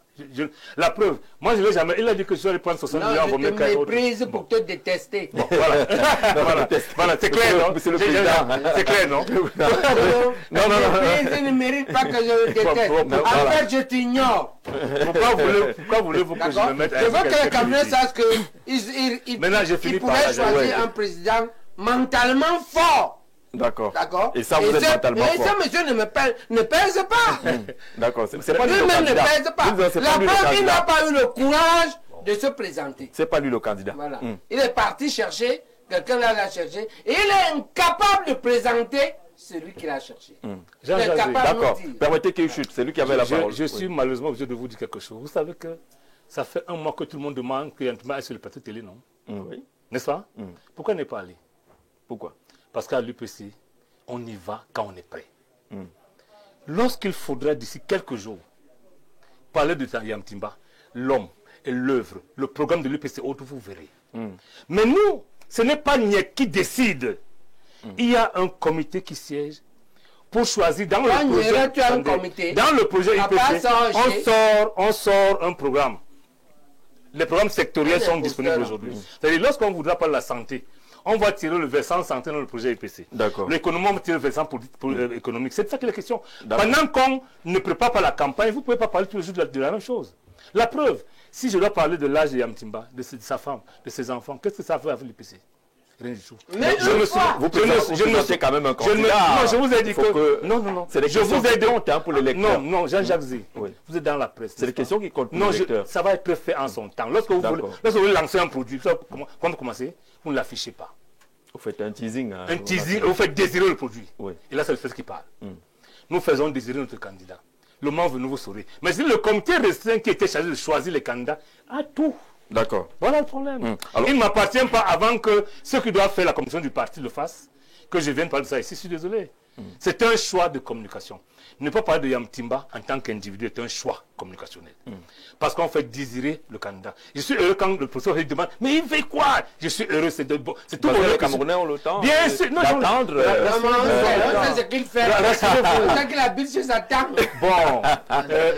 La preuve, moi, je ne l'ai jamais. Il a dit que je dois prendre 60 millions pour me faire. Je te méprise pour te détester. Bon, voilà. Voilà, c'est clair, non? C'est le président. C'est clair, non? Non. Je ne mérite pas que je le déteste. En fait, je t'ignore. Pourquoi voulez-vous que je me mette à... Je veux que les Camerounais sachent qu'il pourrait choisir un président mentalement fort. D'accord. Et ça, vous êtes mentalement fort. Et ça, monsieur ne pèse pas. D'accord. C'est pas lui le Lui-même candidat. ne pèse pas. La preuve, il n'a pas eu le courage de se présenter. C'est pas lui le candidat. Voilà. Il est parti chercher, quelqu'un l'a cherché, et il est incapable de présenter celui qu'il a cherché. D'accord. Permettez qu'il chute. C'est lui qui avait la parole. Je suis malheureusement obligé de vous dire quelque chose. Vous savez que ça fait un mois que tout le monde demande qu'il y ait un sur le plateau de télé, non? Oui. N'est-ce pas? Pourquoi il n'est pas allé? Pourquoi? Parce qu'à l'UPC, on y va quand on est prêt. Lorsqu'il faudra d'ici quelques jours parler de Yamtima, l'homme et l'œuvre, le programme de l'UPC, vous verrez. Mais nous, ce n'est pas Niek qui décide. Il y a un comité qui siège pour choisir dans le projet IPC, on sort un programme. Les programmes sectoriels sont disponibles aujourd'hui. C'est-à-dire, lorsqu'on voudra parler de la santé, on va tirer le versant santé dans le projet IPC. L'économie, on va tirer le versant économique. C'est ça qui est la question. Pendant qu'on ne prépare pas la campagne, vous ne pouvez pas parler tous les jours de la même chose. La preuve, si je dois parler de l'âge de Yamtimba, de sa femme, de ses enfants, qu'est-ce que ça fait avec l'IPC? Rien du tout. Mais je me suis quand même un candidat. Non, je vous ai dit que... Non. C'est des questions qui comptent pour les lecteurs. Non, Jean-Jacques Zé, vous êtes dans la presse. C'est des questions qui comptent pour les lecteurs. Ça va être fait en son temps. Lorsque vous voulez lancer un produit, quand vous commencez, vous ne l'affichez pas. Vous faites un teasing. Un teasing, vous faites désirer le produit. Oui. Et là, c'est le fait qui parle. Nous faisons désirer notre candidat. Le moment venu, vous saurez. Mais c'est le comité restreint qui était chargé de choisir les candidats à tout. D'accord. Voilà le problème. Alors, il ne m'appartient pas avant que ceux qui doivent faire la commission du parti le fassent, que je vienne parler de ça ici. Je suis désolé. C'est un choix de communication. Ne pas parler de Yamtimba en tant qu'individu est un choix communicationnel. Parce qu'on fait désirer le candidat. Je suis heureux quand le professeur lui demande, mais il fait quoi? Je suis heureux, c'est tout bon. Les Camerounais ont le temps bien sûr, d'attendre. C'est ce qu'il fait. C'est qu'il habite sur sa table. Bon,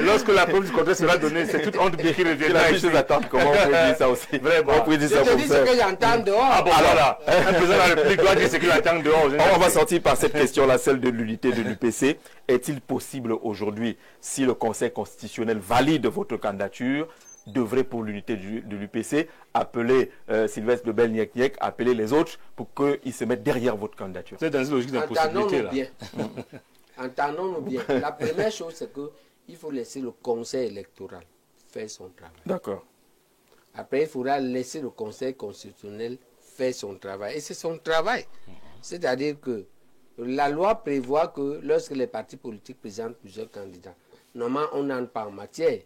lorsque la preuve du contraire sera donnée, c'est toute honte qui reviendra. Il habite attendre. Comment on peut dire ça aussi? Vraiment. On peut dire ça je te dis ce que j'entends dehors. Ah bon, voilà. Un président de la République doit dire ce qu'il attend dehors. On va sortir par cette question-là, celle de l'unité de l'UPC. Est-il possible aujourd'hui, si le Conseil constitutionnel valide votre candidature, devrait pour l'unité de l'UPC appeler Sylvestre Lebel Niek, appeler les autres pour qu'ils se mettent derrière votre candidature? C'est dans une logique d'impossibilité là. Entendons-nous bien. La première chose, c'est qu'il faut laisser le Conseil électoral faire son travail. D'accord. Après, il faudra laisser le Conseil constitutionnel faire son travail. Et c'est son travail. C'est-à-dire que la loi prévoit que lorsque les partis politiques présentent plusieurs candidats, normalement, on n'entre pas en matière.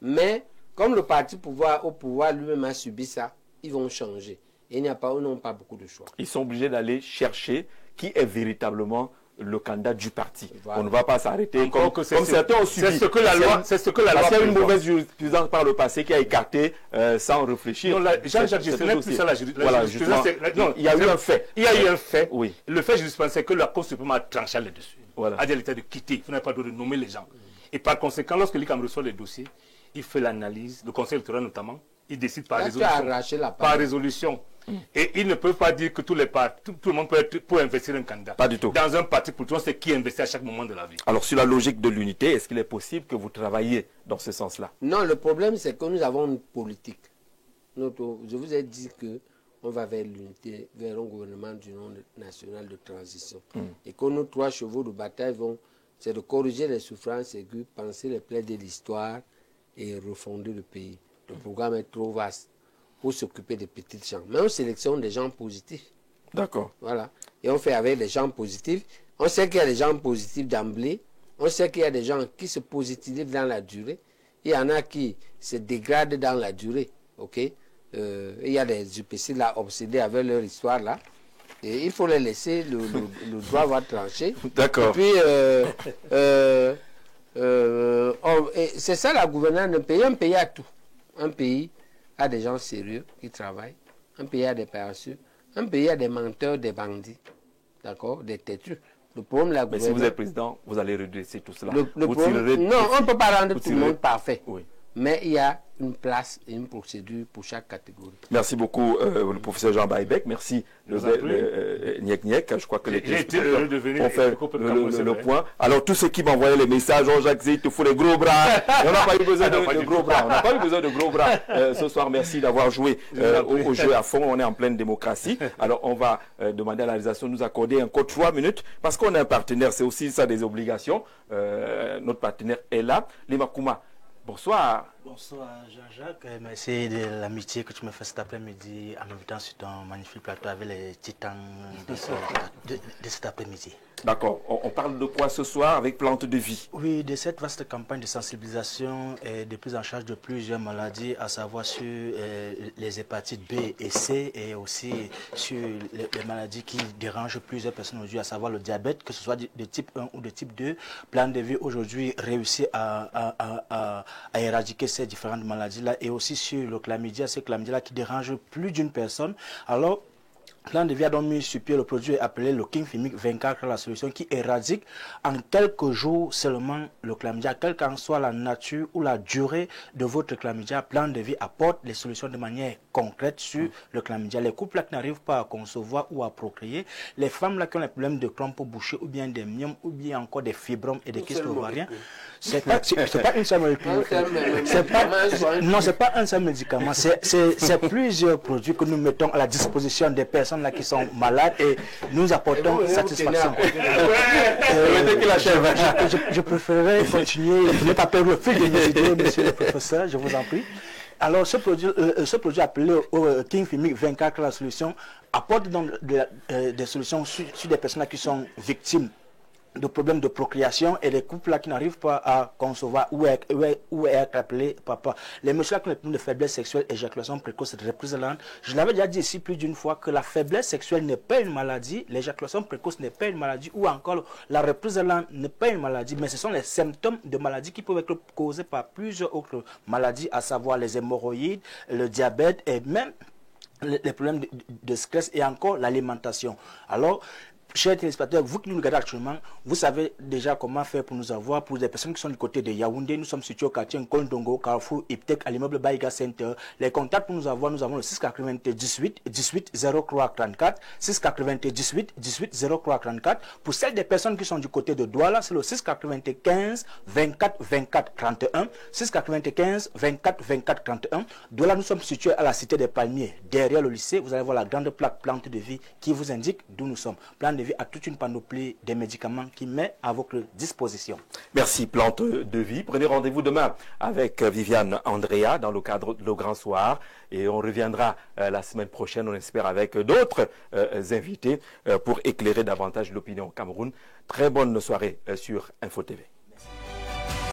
Mais comme le parti au pouvoir lui-même a subi ça, ils vont changer. Et ils n'ont pas beaucoup de choix. Ils sont obligés d'aller chercher qui est véritablement le candidat du parti. Voilà. On ne va pas s'arrêter comme certains ont subi. C'est ce que la loi. C'est ce que la loi. Parce qu'il y a une mauvaise jurisprudence par le passé qui a écarté sans réfléchir. Non, Jean-Jacques, ce n'est plus ça la jurisprudence. Non, il y a eu un fait. Il y a eu un fait. Oui. Le fait jurisprudence, c'est que la Cour suprême a tranché là-dessus. Voilà. A dit à l'État de quitter. Vous n'avez pas le droit de nommer les gens. Et par conséquent, lorsque l'ICAM reçoit les dossiers, il fait l'analyse, le Conseil électoral notamment, il décide par résolution. Par résolution. Et ils ne peuvent pas dire que tout le monde peut être pour investir un candidat. Pas du tout. Dans un parti politique, c'est qui investit à chaque moment de la vie. Alors, sur la logique de l'unité, est-ce qu'il est possible que vous travailliez dans ce sens-là? Non, le problème, c'est que nous avons une politique. Je vous ai dit qu'on va vers l'unité, vers un gouvernement d'union nationale de transition. Et que nos 3 chevaux de bataille c'est de corriger les souffrances aiguës, penser les plaies de l'histoire et refonder le pays. Le programme est trop vaste pour s'occuper des petites gens. Mais on sélectionne des gens positifs. D'accord. Voilà. Et on fait avec des gens positifs. On sait qu'il y a des gens positifs d'emblée. On sait qu'il y a des gens qui se positivent dans la durée. Il y en a qui se dégradent dans la durée. OK? Il y a des UPC là obsédés avec leur histoire là. Et il faut les laisser, le droit va trancher. D'accord. Et puis, c'est ça la gouvernance d'un pays. Un pays a tout. Un pays a des gens sérieux qui travaillent. Un pays a des paresseux. Un pays a des menteurs, des bandits. D'accord? Des têtus. Le problème de la gouvernance... Mais si vous êtes président, vous allez redresser tout cela. Non, on ne peut pas rendre tout le monde parfait. Oui. Mais il y a une place et une procédure pour chaque catégorie. Merci beaucoup, le professeur Jean Baïbek. Merci, Niek. Je crois que les questions ont fait le point. Alors, tous ceux qui m'envoyaient les messages, Jean-Jacques Zé, il te faut des gros bras. On n'a pas eu besoin de gros bras. On n'a pas eu besoin de gros bras ce soir. Merci d'avoir joué au jeu à fond. On est en pleine démocratie. Alors, on va demander à la réalisation de nous accorder encore 3 minutes parce qu'on est un partenaire. C'est aussi ça des obligations. Notre partenaire est là. Lima Kouma. Bonsoir. Bonsoir Jean-Jacques, merci de l'amitié que tu me fais cet après-midi en m'invitant sur ton magnifique plateau avec les titans de cet après-midi. D'accord. On parle de quoi ce soir avec Plante de Vie? Oui, de cette vaste campagne de sensibilisation et de prise en charge de plusieurs maladies, à savoir sur les hépatites B et C et aussi sur les maladies qui dérangent plusieurs personnes aujourd'hui, à savoir le diabète, que ce soit de type 1 ou de type 2. Plante de Vie aujourd'hui réussit à éradiquer ces différentes maladies-là et aussi sur le chlamydia, ce chlamydia-là qui dérange plus d'une personne. Alors, Plan de Vie a donc mis sur pied le produit appelé le Kingfinic 24, la solution qui éradique en quelques jours seulement le chlamydia, quelle qu'en soit la nature ou la durée de votre chlamydia. Plan de Vie apporte les solutions de manière concrète sur le chlamydia. Les couples qui n'arrivent pas à concevoir ou à procréer, les femmes là qui ont les problèmes de crampes bouchées ou bien des myomes ou bien encore des fibromes et des kystes ovariens, c'est pas une seule molécule. Non, c'est pas un seul médicament. C'est plusieurs produits que nous mettons à la disposition des personnes là qui sont malades et nous apportons satisfaction. Je préférerais continuer, ne pas perdre le fil de mes idées, monsieur le professeur, je vous en prie. Alors, ce produit appelé Kingfinic 24, la solution, apporte donc des solutions sur des personnes qui sont victimes de problèmes de procréation et les couples là qui n'arrivent pas à concevoir ou être appelés papa. Les messieurs qui ont des problèmes de faiblesse sexuelle, éjaculation précoce, reprise lente. Je l'avais déjà dit ici plus d'une fois que la faiblesse sexuelle n'est pas une maladie, l'éjaculation précoce n'est pas une maladie ou encore la reprise lente n'est pas une maladie, mais ce sont les symptômes de maladies qui peuvent être causés par plusieurs autres maladies, à savoir les hémorroïdes, le diabète et même les problèmes de stress et encore l'alimentation. Alors, chers téléspectateurs, vous qui nous regardez actuellement, vous savez déjà comment faire pour nous avoir. Pour les personnes qui sont du côté de Yaoundé, nous sommes situés au quartier Nkondongo, Carrefour, Iptek, à l'immeuble Baïga Center. Les contacts pour nous avoir, nous avons le 698 18 03 34, 698 18 03 34. Pour celles des personnes qui sont du côté de Douala, c'est le 695 24 24 31, 695 24 24 31. Douala, nous sommes situés à la cité des Palmiers, derrière le lycée. Vous allez voir la grande plaque Plante de Vie qui vous indique d'où nous sommes. Plan de Vie a toute une panoplie des médicaments qui met à votre disposition. Merci Plante de Vie. Prenez rendez-vous demain avec Viviane Andrea dans le cadre de Le Grand Soir et on reviendra la semaine prochaine, on espère, avec d'autres invités pour éclairer davantage l'opinion au Cameroun. Très bonne soirée sur Info TV.